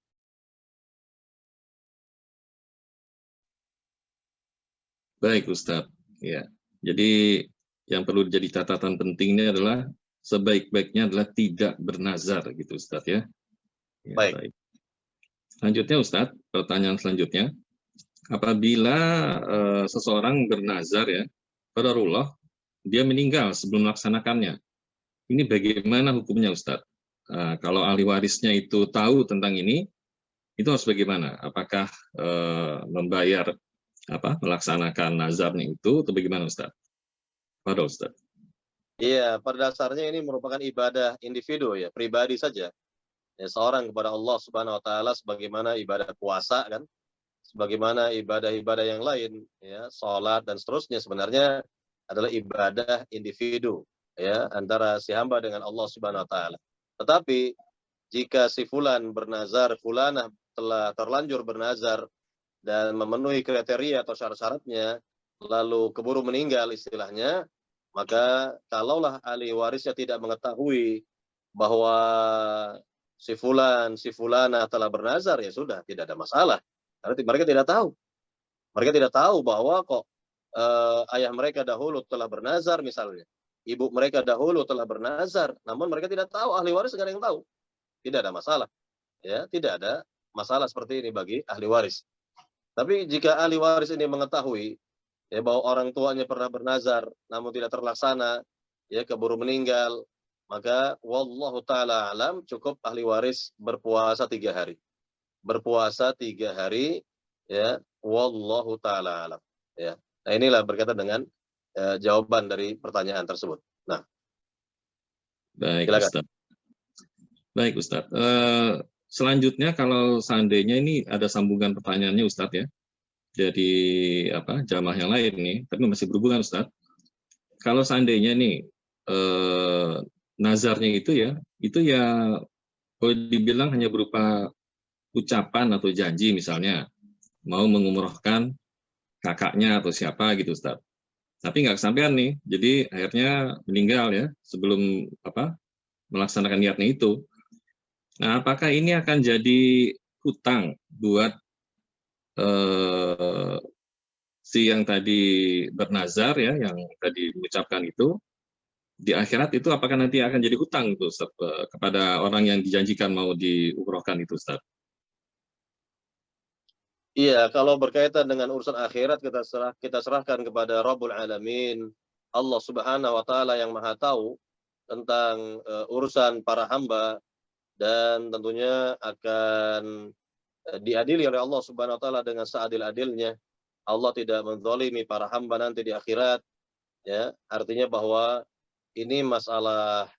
Baik, Ustadz. Ya, jadi yang perlu jadi catatan pentingnya adalah sebaik-baiknya adalah tidak bernazar, gitu, Ustadz ya. Ya, baik. Selanjutnya, Ustadz, pertanyaan selanjutnya, apabila seseorang bernazar ya, qadarullah, dia meninggal sebelum melaksanakannya, ini bagaimana hukumnya, Ustadz? Kalau ahli warisnya itu tahu tentang ini, itu harus bagaimana? Apakah membayar melaksanakan nazarnya itu atau bagaimana, Ustaz? Pada Ustaz. Iya, pada dasarnya ini merupakan ibadah individu ya, pribadi saja. Ya, seorang kepada Allah Subhanahu wa taala sebagaimana ibadah puasa kan, sebagaimana ibadah-ibadah yang lain ya, salat dan seterusnya sebenarnya adalah ibadah individu ya antara si hamba dengan Allah Subhanahu wa taala. Tetapi jika si fulan bernazar, fulanah telah terlanjur bernazar dan memenuhi kriteria atau syarat-syaratnya, lalu keburu meninggal istilahnya, maka kalaulah ahli warisnya tidak mengetahui bahwa si fulana telah bernazar, ya sudah, tidak ada masalah. Karena mereka tidak tahu. Mereka tidak tahu bahwa kok ayah mereka dahulu telah bernazar misalnya. Ibu mereka dahulu telah bernazar, namun mereka tidak tahu, ahli waris tidak ada yang tahu. Tidak ada masalah. Ya, tidak ada masalah seperti ini bagi ahli waris. Tapi jika ahli waris ini mengetahui ya bahwa orang tuanya pernah bernazar namun tidak terlaksana, ya keburu meninggal, maka wallahu taala alam cukup ahli waris berpuasa 3 hari. Berpuasa 3 hari, ya wallahu taala alam. Ya. Nah, inilah berkaitan dengan jawaban dari pertanyaan tersebut. Nah, Baik, silakan. Ustaz. Baik, Ustaz. Selanjutnya kalau seandainya ini ada sambungan pertanyaannya, Ustaz ya. Jadi jamaah yang lain nih, tapi masih berhubungan, Ustaz. Kalau seandainya nih nazarnya itu ya boleh dibilang hanya berupa ucapan atau janji, misalnya mau mengumrohkan kakaknya atau siapa gitu, Ustaz. Tapi nggak kesampaian nih, jadi akhirnya meninggal ya sebelum melaksanakan niatnya itu. Nah, apakah ini akan jadi hutang buat si yang tadi bernazar ya, yang tadi mengucapkan itu, di akhirat itu apakah nanti akan jadi hutang itu, Ustaz, kepada orang yang dijanjikan mau diumrohkan itu, Ustaz? Iya, kalau berkaitan dengan urusan akhirat kita serahkan kepada Rabbul Alamin, Allah Subhanahu wa taala yang Maha tahu tentang urusan para hamba, dan tentunya akan diadili oleh Allah Subhanahu wa taala dengan seadil-adilnya. Allah tidak menzalimi para hamba nanti di akhirat, ya. Artinya bahwa ini masalah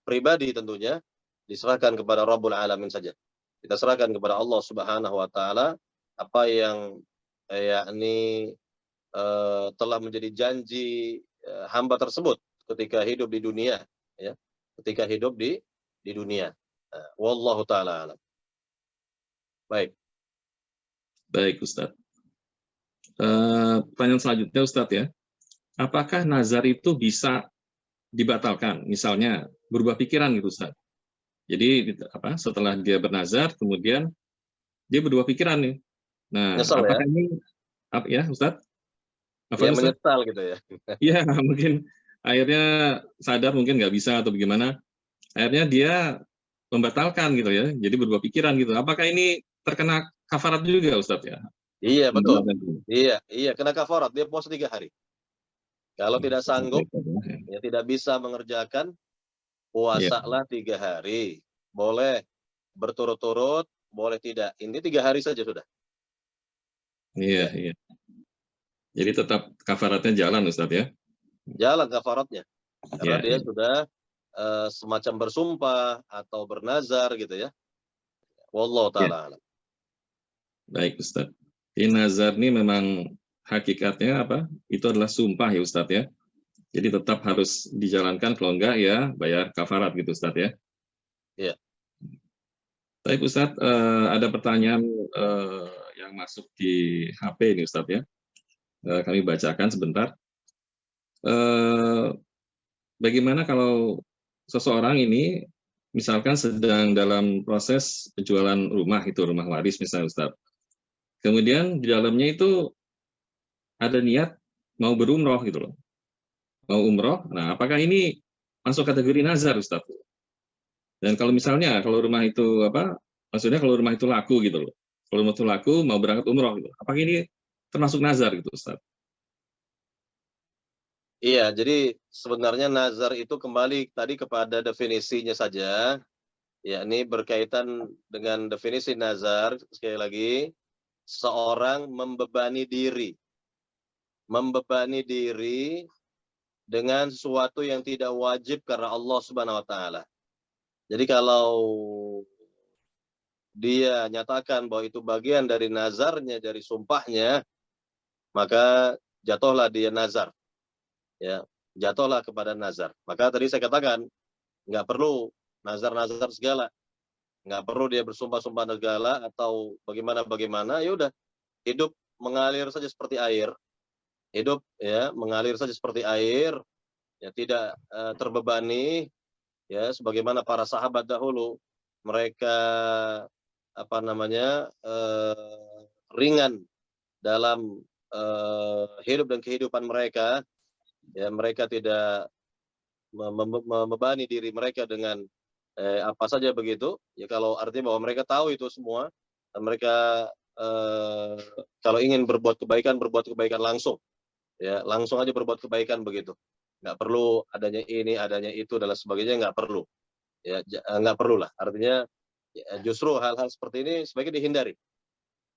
pribadi tentunya diserahkan kepada Rabbul Alamin saja. Kita serahkan kepada Allah Subhanahu wa taala apa yang yakni telah menjadi janji hamba tersebut ketika hidup di dunia, ya. Ketika hidup di dunia. Wallahu taala alam. Baik. Baik, Ustaz. Pertanyaan selanjutnya, Ustaz ya. Apakah nazar itu bisa dibatalkan? Misalnya berubah pikiran gitu, Ustaz. Jadi setelah dia bernazar, kemudian dia berubah pikiran nih. Nah, Nyesel ya? apakah ini ya, Ustaz? Ya, menyesal gitu ya. Iya, mungkin akhirnya sadar mungkin nggak bisa atau bagaimana. Akhirnya dia membatalkan gitu ya. Jadi berubah pikiran gitu. Apakah ini terkena kafarat juga, Ustaz ya? Iya, betul. Iya, kena kafarat, dia puasa 3 hari. Kalau tidak sanggup, ya tidak bisa mengerjakan, puasalah 3 hari. Boleh berturut-turut, boleh tidak. Ini 3 hari saja sudah. Iya. Jadi tetap kafaratnya jalan, Ustaz ya? Jalan kafaratnya. Karena dia sudah semacam bersumpah atau bernazar gitu ya. Wallahu ta'ala alam. Baik, Ustaz. Ini nazar ini memang hakikatnya itu adalah sumpah ya, Ustaz ya. Jadi tetap harus dijalankan, kalau enggak ya bayar kafarat gitu, Ustaz ya. Iya. Baik, Ustaz, ada pertanyaan yang masuk di HP ini, Ustaz ya. Kami bacakan sebentar. Bagaimana kalau seseorang ini misalkan sedang dalam proses penjualan rumah, itu rumah waris misalnya, Ustaz. Kemudian di dalamnya itu ada niat mau berumroh gitu loh. Mau umroh, nah apakah ini masuk kategori nazar, Ustaz? Dan kalau misalnya, kalau rumah itu maksudnya kalau rumah itu laku gitu loh. Kalau rumah itu laku, mau berangkat umroh gitu. Apakah ini termasuk nazar gitu, Ustaz? Iya, jadi sebenarnya nazar itu kembali tadi kepada definisinya saja. Yakni berkaitan dengan definisi nazar, sekali lagi, seorang membebani diri dengan sesuatu yang tidak wajib karena Allah Subhanahu wa taala. Jadi kalau dia nyatakan bahwa itu bagian dari nazarnya, dari sumpahnya, maka jatuhlah dia nazar. Ya, jatuhlah kepada nazar. Maka tadi saya katakan, nggak perlu nazar-nazar segala. Nggak perlu dia bersumpah-sumpah segala atau bagaimana-bagaimana, ya udah, hidup mengalir saja seperti air. Hidup ya mengalir saja seperti air, ya tidak terbebani, ya sebagaimana para sahabat dahulu mereka ringan dalam hidup dan kehidupan mereka, ya mereka tidak membebani diri mereka dengan apa saja begitu, ya kalau artinya bahwa mereka tahu itu semua, dan mereka kalau ingin berbuat kebaikan langsung, ya langsung aja berbuat kebaikan begitu, nggak perlu adanya ini, adanya itu dan lain sebagainya, nggak perlu, ya nggak perlu lah, artinya ya, justru hal-hal seperti ini sebaiknya dihindari,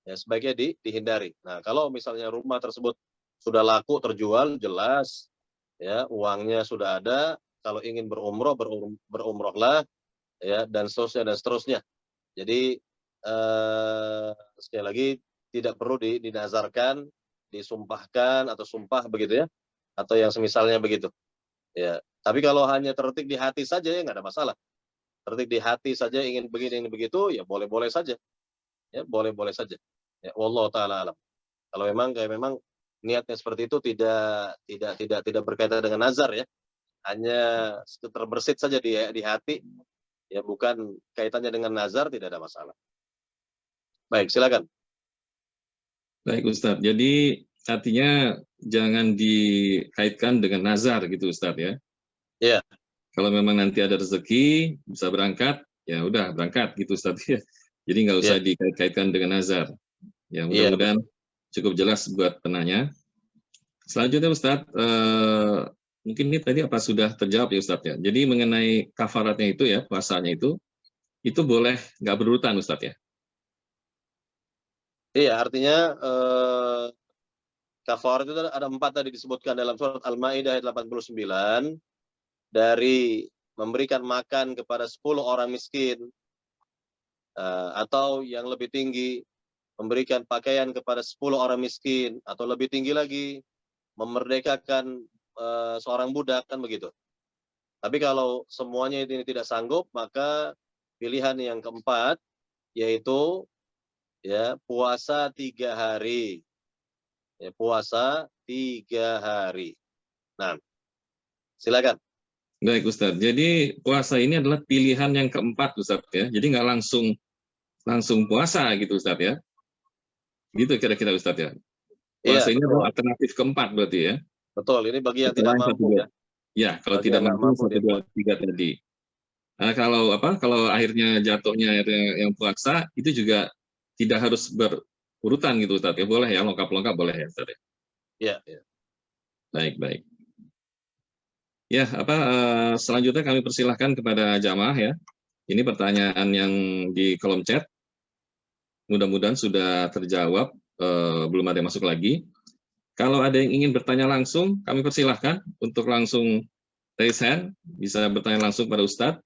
ya sebaiknya dihindari. Nah kalau misalnya rumah tersebut sudah laku terjual jelas, ya uangnya sudah ada, kalau ingin berumroh berumrohlah, ya dan seterusnya. Jadi sekali lagi tidak perlu dinazarkan, disumpahkan atau sumpah begitu ya, atau yang semisalnya begitu. Ya, tapi kalau hanya tertik di hati saja ya nggak ada masalah. Tertik di hati saja ingin begini ingin begitu ya boleh-boleh saja. Ya boleh-boleh saja. Ya wallahu taala alam. Kalau memang niatnya seperti itu tidak berkaitan dengan nazar ya. Hanya terbersit saja di hati, ya bukan kaitannya dengan nazar, tidak ada masalah. Baik, silakan. Baik Ustadz, jadi artinya jangan dikaitkan dengan nazar gitu Ustadz ya. Iya. Kalau memang nanti ada rezeki bisa berangkat, ya udah berangkat gitu Ustadz ya. Jadi nggak usah dikait-kaitkan dengan nazar. Ya mudah-mudahan cukup jelas buat penanya. Selanjutnya Ustadz, mungkin ini tadi apa sudah terjawab ya Ustadz ya. Jadi mengenai kafaratnya itu ya, puasanya itu boleh nggak berurutan Ustadz ya? Iya, artinya kafarat itu ada 4 tadi disebutkan dalam surat Al-Maidah ayat 89, dari memberikan makan kepada 10 orang miskin, atau yang lebih tinggi memberikan pakaian kepada 10 orang miskin, atau lebih tinggi lagi memerdekakan seorang budak, kan begitu. Tapi kalau semuanya ini tidak sanggup, maka pilihan yang keempat yaitu ya puasa 3 hari. Ya, puasa 3 hari. Nah, silakan. Baik Ustadz, jadi puasa ini adalah pilihan yang keempat Ustadz ya. Jadi nggak langsung puasa gitu Ustadz ya. Gitu kira-kira Ustadz ya. Puasa ini adalah alternatif keempat berarti ya. Betul, ini bagi yang tidak mampu ya. Ya, kalau bagi tidak mampu 1, 2, 3 tadi. Nah, kalau akhirnya jatuhnya yang puasa itu juga tidak harus berurutan gitu Ustadz ya. Boleh ya, lengkap-lengkap boleh ya Ustadz ya. Iya, iya. Baik. Ya, selanjutnya kami persilahkan kepada jamaah ya. Ini pertanyaan yang di kolom chat. Mudah-mudahan sudah terjawab, belum ada yang masuk lagi. Kalau ada yang ingin bertanya langsung, kami persilahkan untuk langsung raise hand, bisa bertanya langsung pada Ustadz.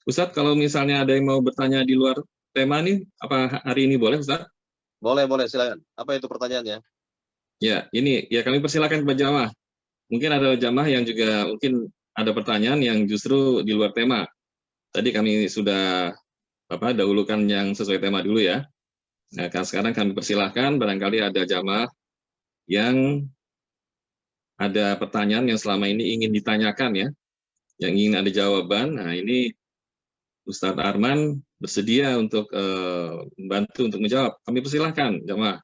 Ustadz, kalau misalnya ada yang mau bertanya di luar tema nih, apa hari ini boleh Ustadz? Boleh, silakan. Apa itu pertanyaannya? Ya, ini ya kami persilahkan kepada jamaah. Mungkin ada jamaah yang juga mungkin ada pertanyaan yang justru di luar tema. Tadi kami sudah dahulukan yang sesuai tema dulu ya. Nah, sekarang kami persilahkan barangkali ada jamaah yang ada pertanyaan yang selama ini ingin ditanyakan ya, yang ingin ada jawaban. Nah, ini Ustadz Arman bersedia untuk membantu untuk menjawab. Kami persilahkan jamaah.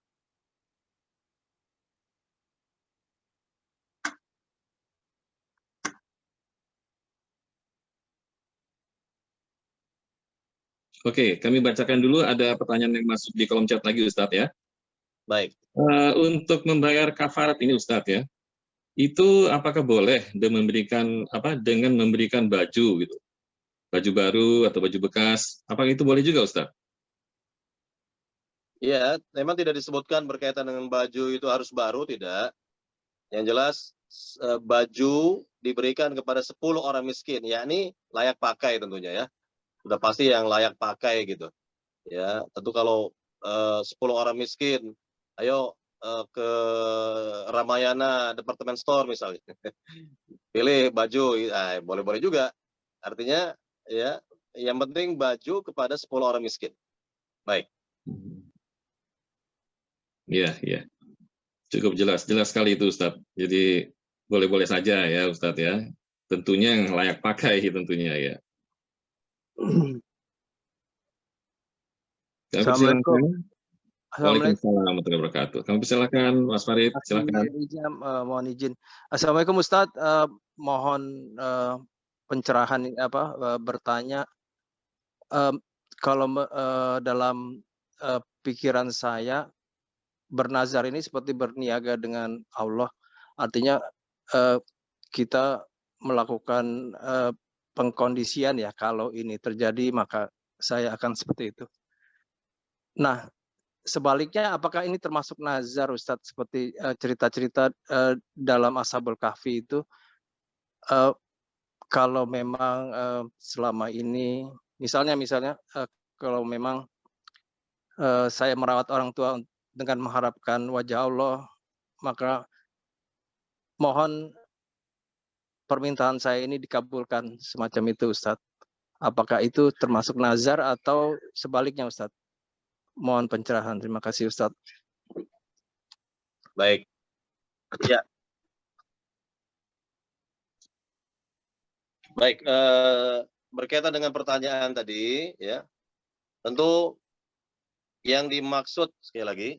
Oke, kami bacakan dulu ada pertanyaan yang masuk di kolom chat lagi Ustadz ya. Baik. Untuk membayar kafarat ini Ustadz ya, itu apakah boleh dengan memberikan baju gitu, baju baru atau baju bekas, apakah itu boleh juga Ustadz? Iya, memang tidak disebutkan berkaitan dengan baju itu harus baru, tidak. Yang jelas baju diberikan kepada 10 orang miskin, yakni layak pakai tentunya ya. Sudah pasti yang layak pakai gitu. Ya, tentu kalau 10 orang miskin, ayo ke Ramayana Department Store misalnya. Pilih baju, boleh-boleh juga. Artinya ya, yang penting baju kepada 10 orang miskin. Baik. Iya. Cukup jelas sekali itu Ustadz. Jadi boleh-boleh saja ya Ustadz ya. tentunya yang layak pakai tentunya ya. Kami Assalamualaikum. persilakan. Assalamualaikum. Waalaikumsalam warahmatullahi wabarakatuh. Kami persilakan Mas Farid, silakan. Mohon izin. Assalamualaikum Ustadz. Mohon pencerahan bertanya. Kalau dalam pikiran saya bernazar ini seperti berniaga dengan Allah. Artinya kita melakukan pengkondisian ya, kalau ini terjadi maka saya akan seperti itu. Nah, sebaliknya apakah ini termasuk nazar Ustadz, seperti cerita-cerita dalam Ashabul Kahfi itu, kalau memang selama ini misalnya kalau memang saya merawat orang tua dengan mengharapkan wajah Allah, maka mohon permintaan saya ini dikabulkan, semacam itu Ustadz. Apakah itu termasuk nazar atau sebaliknya Ustadz? Mohon pencerahan. Terima kasih Ustadz. Baik. Ya. Baik, berkaitan dengan pertanyaan tadi, ya, tentu yang dimaksud, sekali lagi,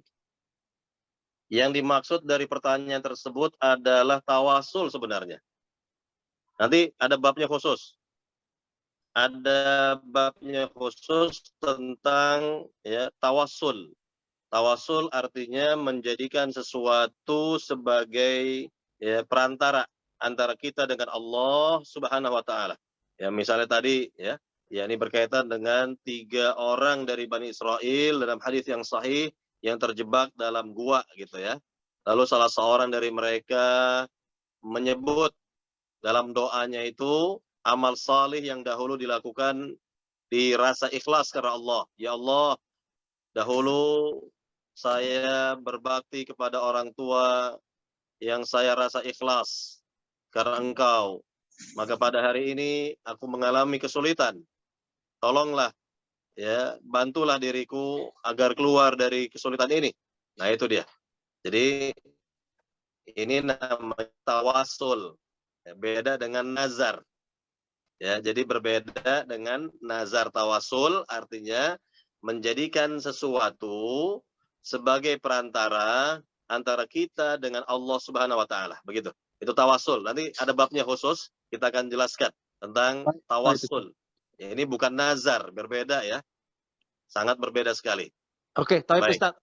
yang dimaksud dari pertanyaan tersebut adalah tawasul sebenarnya. Nanti ada babnya khusus. Ada babnya khusus tentang ya tawasul. Tawasul artinya menjadikan sesuatu sebagai ya perantara antara kita dengan Allah Subhanahu wa taala. Ya misalnya tadi ya ini berkaitan dengan 3 orang dari Bani Israel dalam hadis yang sahih yang terjebak dalam gua gitu ya. Lalu salah seorang dari mereka menyebut dalam doanya itu amal salih yang dahulu dilakukan di rasa ikhlas karena Allah. Ya Allah, dahulu saya berbakti kepada orang tua yang saya rasa ikhlas karena Engkau. Maka pada hari ini aku mengalami kesulitan. Tolonglah, ya, bantulah diriku agar keluar dari kesulitan ini. Nah, itu dia. Jadi ini namanya tawasul. Ya, beda dengan nazar. Ya, jadi berbeda dengan nazar. Tawasul artinya menjadikan sesuatu sebagai perantara antara kita dengan Allah Subhanahu wa taala. Begitu. Itu tawasul. Nanti ada babnya khusus, kita akan jelaskan tentang tawasul. Ya, ini bukan nazar, berbeda ya. Sangat berbeda sekali. Oke, tapi Baik. Ustaz,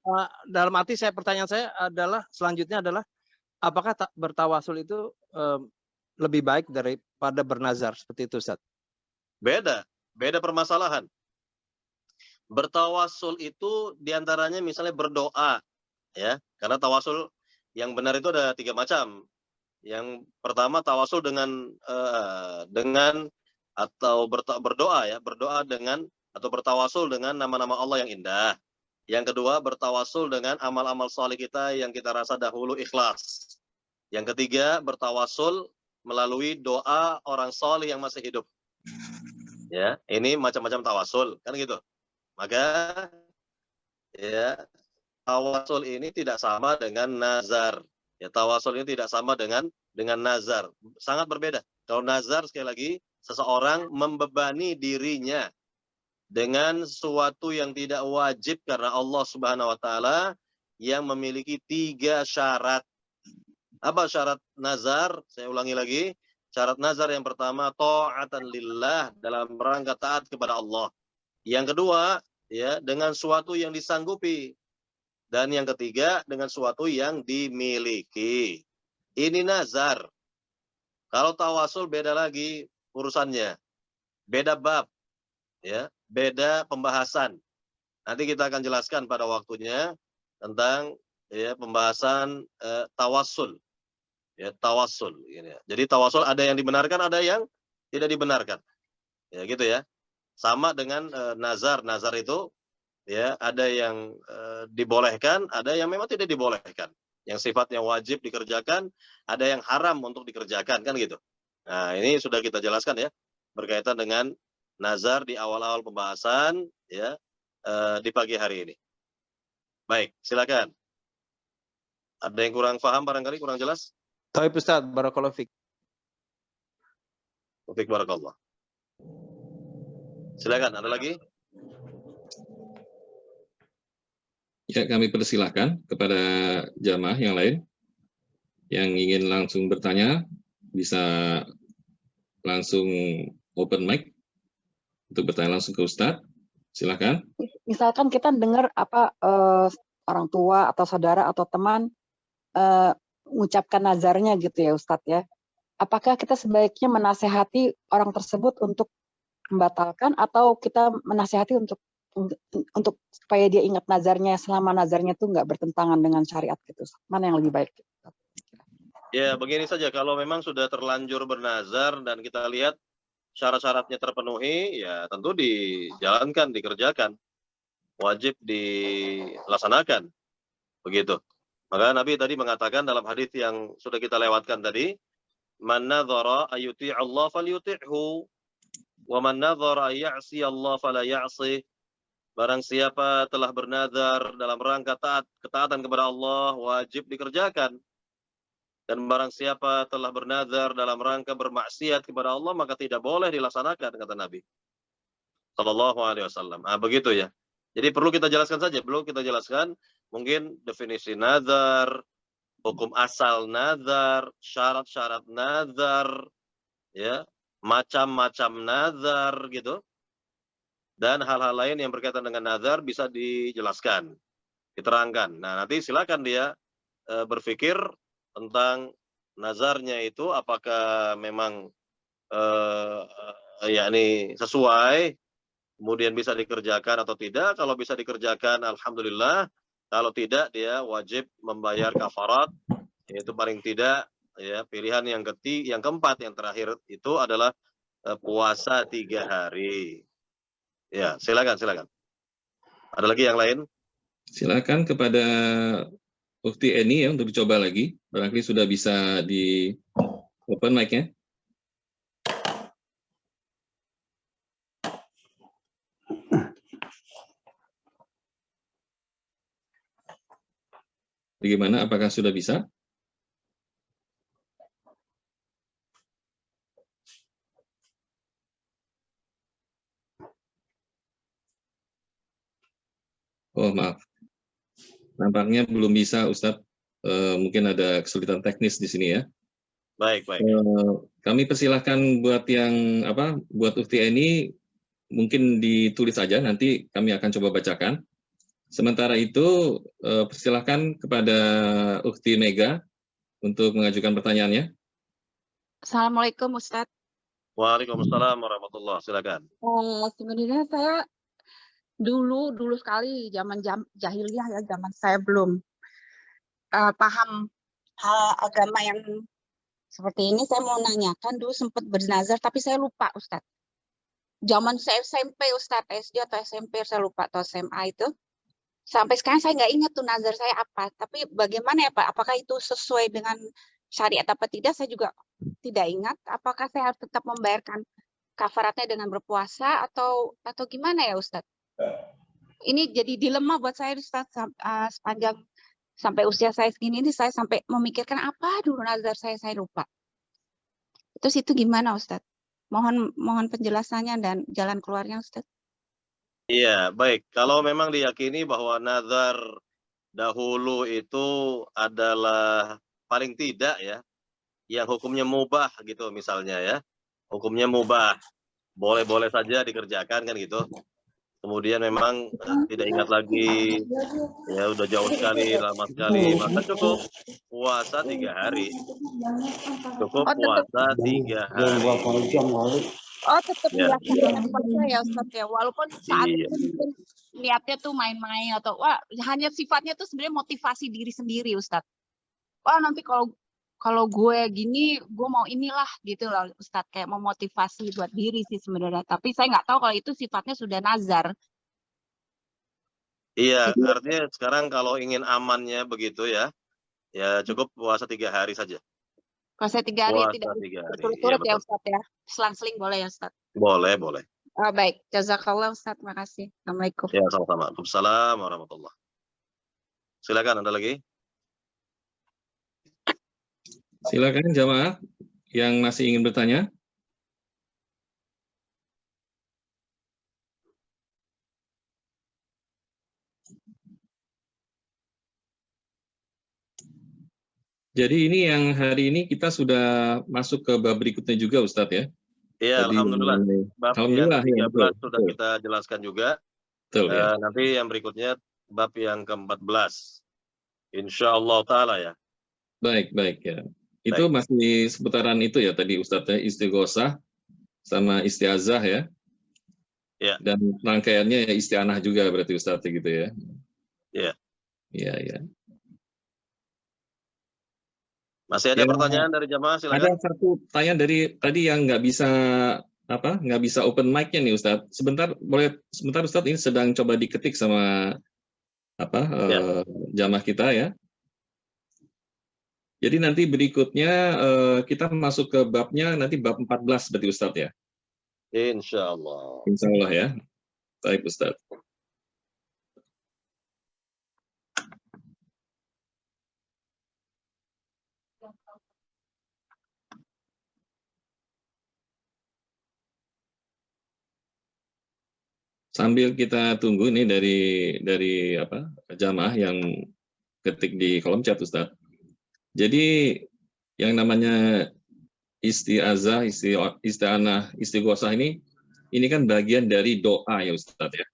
dalam arti pertanyaan saya adalah selanjutnya adalah apakah bertawasul itu lebih baik daripada bernazar seperti itu Ustaz? Beda permasalahan. Bertawasul itu diantaranya misalnya berdoa, ya. Karena tawasul yang benar itu ada 3 macam. Yang pertama tawasul dengan atau berdoa ya, berdoa dengan atau bertawasul dengan nama-nama Allah yang indah. Yang kedua bertawasul dengan amal-amal saleh kita yang kita rasa dahulu ikhlas. Yang ketiga bertawasul melalui doa orang saleh yang masih hidup. Ya, ini macam-macam tawasul, kan gitu. Maka ya tawasul ini tidak sama dengan nazar. Ya, tawasul ini tidak sama dengan nazar. Sangat berbeda. Kalau nazar sekali lagi seseorang membebani dirinya dengan sesuatu yang tidak wajib karena Allah Subhanahu wa taala yang memiliki 3 syarat. Apa syarat nazar? Saya ulangi lagi. Syarat nazar yang pertama ta'atan lillah, dalam rangka taat kepada Allah. Yang kedua, ya, dengan suatu yang disanggupi. Dan yang ketiga, dengan suatu yang dimiliki. Ini nazar. Kalau tawasul beda lagi urusannya. Beda bab, ya, beda pembahasan. Nanti kita akan jelaskan pada waktunya tentang ya pembahasan tawasul. Ya, tawasul ini. Jadi tawasul ada yang dibenarkan, ada yang tidak dibenarkan. Ya, gitu ya. Sama dengan nazar. Nazar itu ya ada yang dibolehkan, ada yang memang tidak dibolehkan. Yang sifatnya wajib dikerjakan, ada yang haram untuk dikerjakan, kan gitu. Nah, ini sudah kita jelaskan ya berkaitan dengan nazar di awal-awal pembahasan ya di pagi hari ini. Baik, silakan. Ada yang kurang paham barangkali, kurang jelas? Tapi Ustaz, barakallahu fiik. Wafik barakallah. Silakan, ada lagi? Ya, kami persilahkan kepada jamaah yang lain yang ingin langsung bertanya, bisa langsung open mic untuk bertanya langsung ke Ustadz. Silakan. Misalkan kita dengar orang tua atau saudara atau teman mengucapkan nazarnya gitu ya Ustadz ya. Apakah kita sebaiknya menasehati orang tersebut untuk membatalkan atau kita menasehati untuk supaya dia ingat nazarnya selama nazarnya itu nggak bertentangan dengan syariat gitu. Mana yang lebih baik? Ya, begini saja, kalau memang sudah terlanjur bernazar dan kita lihat syarat-syaratnya terpenuhi, ya tentu dijalankan, dikerjakan. Wajib dilaksanakan. Begitu. Maka Nabi tadi mengatakan dalam hadis yang sudah kita lewatkan tadi, man nadhara ayyuti' Allah falyuti'hu wa man nadhara ayya'si Allah fala ya'si. Barang siapa telah bernazar dalam rangka ketaatan kepada Allah, wajib dikerjakan. Dan barang siapa telah bernazar dalam rangka bermaksiat kepada Allah, maka tidak boleh dilaksanakan, kata Nabi Sallallahu Alaihi Wasallam. Begitu ya. Jadi perlu kita jelaskan saja, mungkin definisi nazar, hukum asal nazar, syarat-syarat nazar, ya, macam-macam nazar gitu. Dan hal-hal lain yang berkaitan dengan nazar bisa dijelaskan, diterangkan. Nah, nanti silakan dia berpikir tentang nazarnya itu apakah memang yakni sesuai, kemudian bisa dikerjakan atau tidak. Kalau bisa dikerjakan, alhamdulillah. Kalau tidak, dia wajib membayar kafarat, yaitu paling tidak ya pilihan yang keempat, yang terakhir itu adalah puasa 3 hari. Ya, silakan. Ada lagi yang lain? Silakan kepada Ukti Eni ya untuk dicoba lagi. Barangkali sudah bisa di open mic-nya. Bagaimana? Apakah sudah bisa? Oh, maaf. Nampaknya belum bisa, Ustadz. Mungkin ada kesulitan teknis di sini ya. Baik. Kami persilahkan buat buat Ukti ini mungkin ditulis saja, nanti kami akan coba bacakan. Sementara itu, persilahkan kepada Ukti Mega untuk mengajukan pertanyaannya. Assalamualaikum Ustadz. Waalaikumsalam warahmatullahi wabarakatuh. Silakan. Sebenarnya saya dulu sekali zaman jahiliyah ya, zaman saya belum paham hal agama yang seperti ini. Saya mau nanyakan, dulu sempat bernazar tapi saya lupa Ustadz. Zaman saya SMP Ustadz, SD atau SMP saya lupa, atau SMA itu. Sampai sekarang saya nggak ingat tuh nazar saya apa. Tapi bagaimana ya Pak, apakah itu sesuai dengan syariat apa tidak, saya juga tidak ingat. Apakah saya harus tetap membayarkan kafaratnya dengan berpuasa atau gimana ya Ustadz? Ini jadi dilema buat saya Ustadz, sepanjang sampai usia saya segini ini, saya sampai memikirkan apa dulu nazar saya lupa. Terus itu gimana Ustadz? Mohon penjelasannya dan jalan keluarnya Ustadz. Iya, baik. Kalau memang diyakini bahwa nazar dahulu itu adalah paling tidak ya, yang hukumnya mubah gitu misalnya ya. Hukumnya mubah. Boleh-boleh saja dikerjakan kan gitu. Kemudian memang tidak ingat lagi, ya udah jauh sekali, lama sekali, maka cukup puasa 3 hari. Cukup puasa 3 hari. Tetap dilaksanakan puasa ya Ustadz ya, walaupun saat itu mungkin niatnya tuh main-main atau hanya sifatnya tuh sebenarnya motivasi diri sendiri Ustadz. Nanti kalau gue gini, gue mau inilah gitu loh Ustadz, kayak memotivasi buat diri sih sebenarnya. Tapi saya nggak tahu kalau itu sifatnya sudah nazar. Iya, artinya sekarang kalau ingin amannya begitu ya, ya cukup puasa 3 hari saja. Puasa 3 hari Puasa tidak 3 hari. berturut-turut Iya, ya Ustadz ya. Selang-seling boleh ya Ustadz. Boleh. Baik, jazakallah Ustadz, makasih. Assalamualaikum. Ya, sama-sama. Waalaikumsalam warahmatullahi. Silakan, ada lagi? Silakan jamaah yang masih ingin bertanya. Jadi ini yang hari ini kita sudah masuk ke bab berikutnya juga Ustadz ya. Iya, Tadi alhamdulillah. Bab yang alhamdulillah ya, ke-13 betul, sudah betul, kita jelaskan juga. betul ya. Nanti yang berikutnya bab yang ke-14. Insyaallah taala ya. Baik, baik ya. Itu Baik. masih seputaran itu ya tadi Ustadz ya, istighosah sama istiazah ya. Ya. Dan rangkaiannya ya isti'anah juga berarti Ustadz gitu ya. Iya. Iya, iya. Masih ada Ya, pertanyaan dari jamaah, ada silakan. satu pertanyaan dari tadi yang nggak bisa open mic-nya nih Ustadz. Sebentar Ustadz, ini sedang coba diketik sama Ya. jamaah kita ya. Jadi nanti berikutnya kita masuk ke babnya nanti bab 14 berarti Ustadz ya. Insyaallah. Insya Allah ya. Baik Ustadz. Sambil kita tunggu ini dari jamaah yang ketik di kolom chat Ustadz. Jadi yang namanya isti'azah, isti'anah, istighosah ini kan bagian dari doa ya Ustadz ya.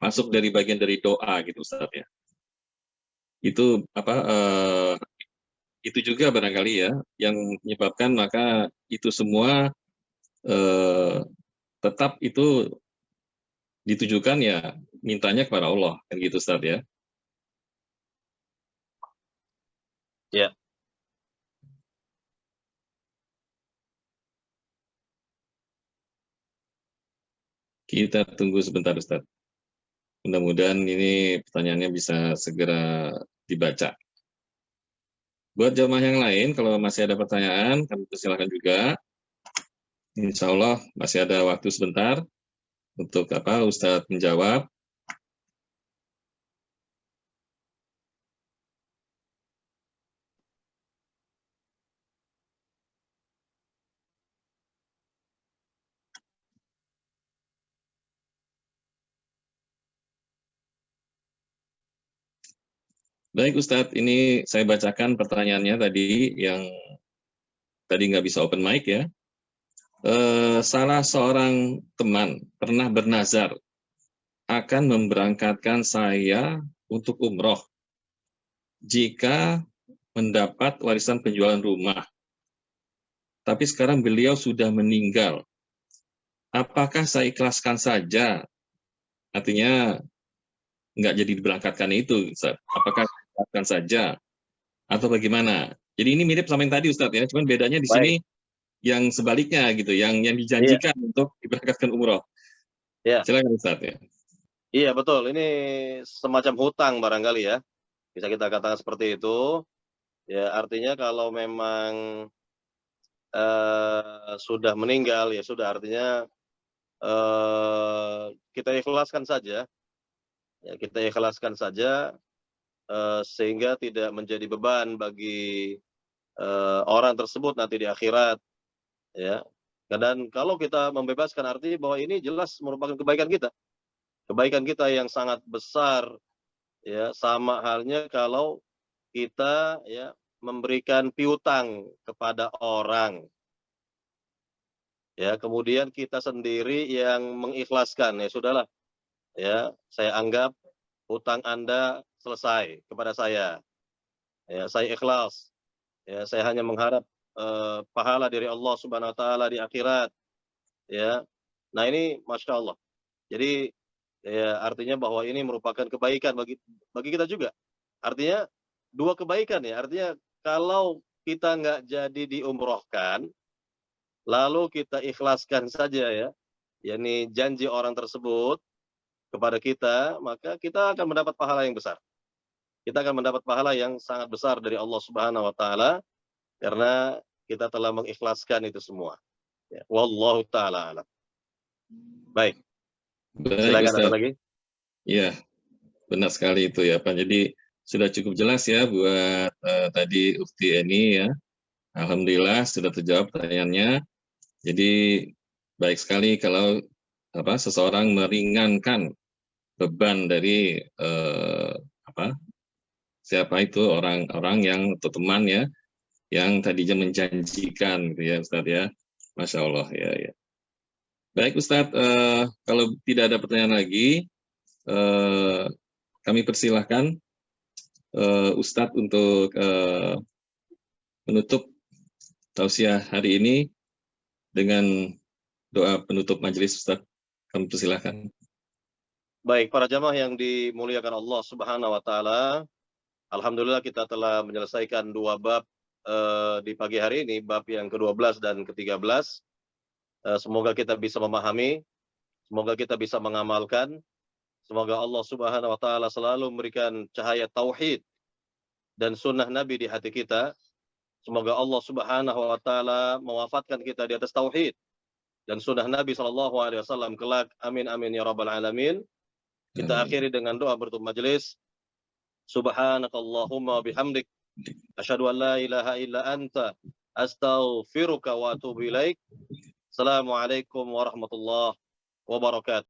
Masuk dari bagian dari doa gitu Ustadz ya. Itu itu juga barangkali ya yang menyebabkan maka itu semua tetap itu ditujukan ya mintanya kepada Allah kan gitu Ustaz ya. Ya. Kita tunggu sebentar Ustaz. Mudah-mudahan ini pertanyaannya bisa segera dibaca. Buat jamaah yang lain kalau masih ada pertanyaan kami persilahkan juga. Insya Allah masih ada waktu sebentar untuk Ustadz menjawab. Baik Ustadz, ini saya bacakan pertanyaannya tadi yang tadi nggak bisa open mic ya. Salah seorang teman pernah bernazar akan memberangkatkan saya untuk umroh jika mendapat warisan penjualan rumah. Tapi sekarang beliau sudah meninggal. Apakah saya ikhlaskan saja? Artinya nggak jadi diberangkatkan itu, Ustaz. Apakah saya ikhlaskan saja? Atau bagaimana? Jadi ini mirip sama yang tadi, Ustaz ya. Cuman bedanya di sini yang sebaliknya gitu, yang dijanjikan untuk diberangkatkan umroh. Ya. Silakan Ustaz ya. Iya betul, ini semacam hutang barangkali ya. Bisa kita katakan seperti itu. Ya artinya kalau memang sudah meninggal ya sudah, artinya kita ikhlaskan saja. Ya, kita ikhlaskan saja sehingga tidak menjadi beban bagi orang tersebut nanti di akhirat. Ya. Dan kalau kita membebaskan artinya bahwa ini jelas merupakan kebaikan kita. Kebaikan kita yang sangat besar ya, sama halnya kalau kita ya memberikan piutang kepada orang. Ya, kemudian kita sendiri yang mengikhlaskan, ya sudahlah. Ya, saya anggap hutang Anda selesai kepada saya. Ya, saya ikhlas. Ya, saya hanya mengharap pahala dari Allah Subhanahu wa taala di akhirat. Ya. Nah, ini Masya Allah. Jadi ya artinya bahwa ini merupakan kebaikan bagi kita juga. Artinya dua kebaikan ya. Artinya kalau kita nggak jadi diumrohkan, lalu kita ikhlaskan saja ya, yakni janji orang tersebut kepada kita, maka kita akan mendapat pahala yang besar. Kita akan mendapat pahala yang sangat besar dari Allah Subhanahu wa taala karena kita telah mengikhlaskan itu semua. Ya, wallahu taala alam. Baik. Silakan ada lagi. Iya, benar sekali itu ya Pak. Jadi sudah cukup jelas ya buat tadi Ukti Eni ya. Alhamdulillah sudah terjawab pertanyaannya. Jadi baik sekali kalau seseorang meringankan beban dari siapa itu orang-orang yang atau teman ya yang tadinya menjanjikan gitu ya Ustadz ya. Masya Allah ya. Ya. Baik Ustadz, kalau tidak ada pertanyaan lagi, kami persilahkan Ustadz untuk menutup tausiah hari ini dengan doa penutup majelis Ustadz. Kami persilahkan. Baik, para jamaah yang dimuliakan Allah Subhanahu wa taala, alhamdulillah kita telah menyelesaikan 2 bab di pagi hari ini, bab yang ke-12 dan ke-13. Semoga kita bisa memahami, semoga kita bisa mengamalkan. Semoga Allah Subhanahu wa taala selalu memberikan cahaya tauhid dan sunnah Nabi di hati kita. Semoga Allah Subhanahu wa taala mewafatkan kita di atas tauhid dan sunnah Nabi SAW kelak. Amin amin ya rabbal alamin. Kita akhiri dengan doa bertutup majelis. Subhanakallahumma bihamdik asyhadu an la ilaha illa anta astaghfiruka wa atubu ilaik. Assalamualaikum warahmatullahi wabarakatuh.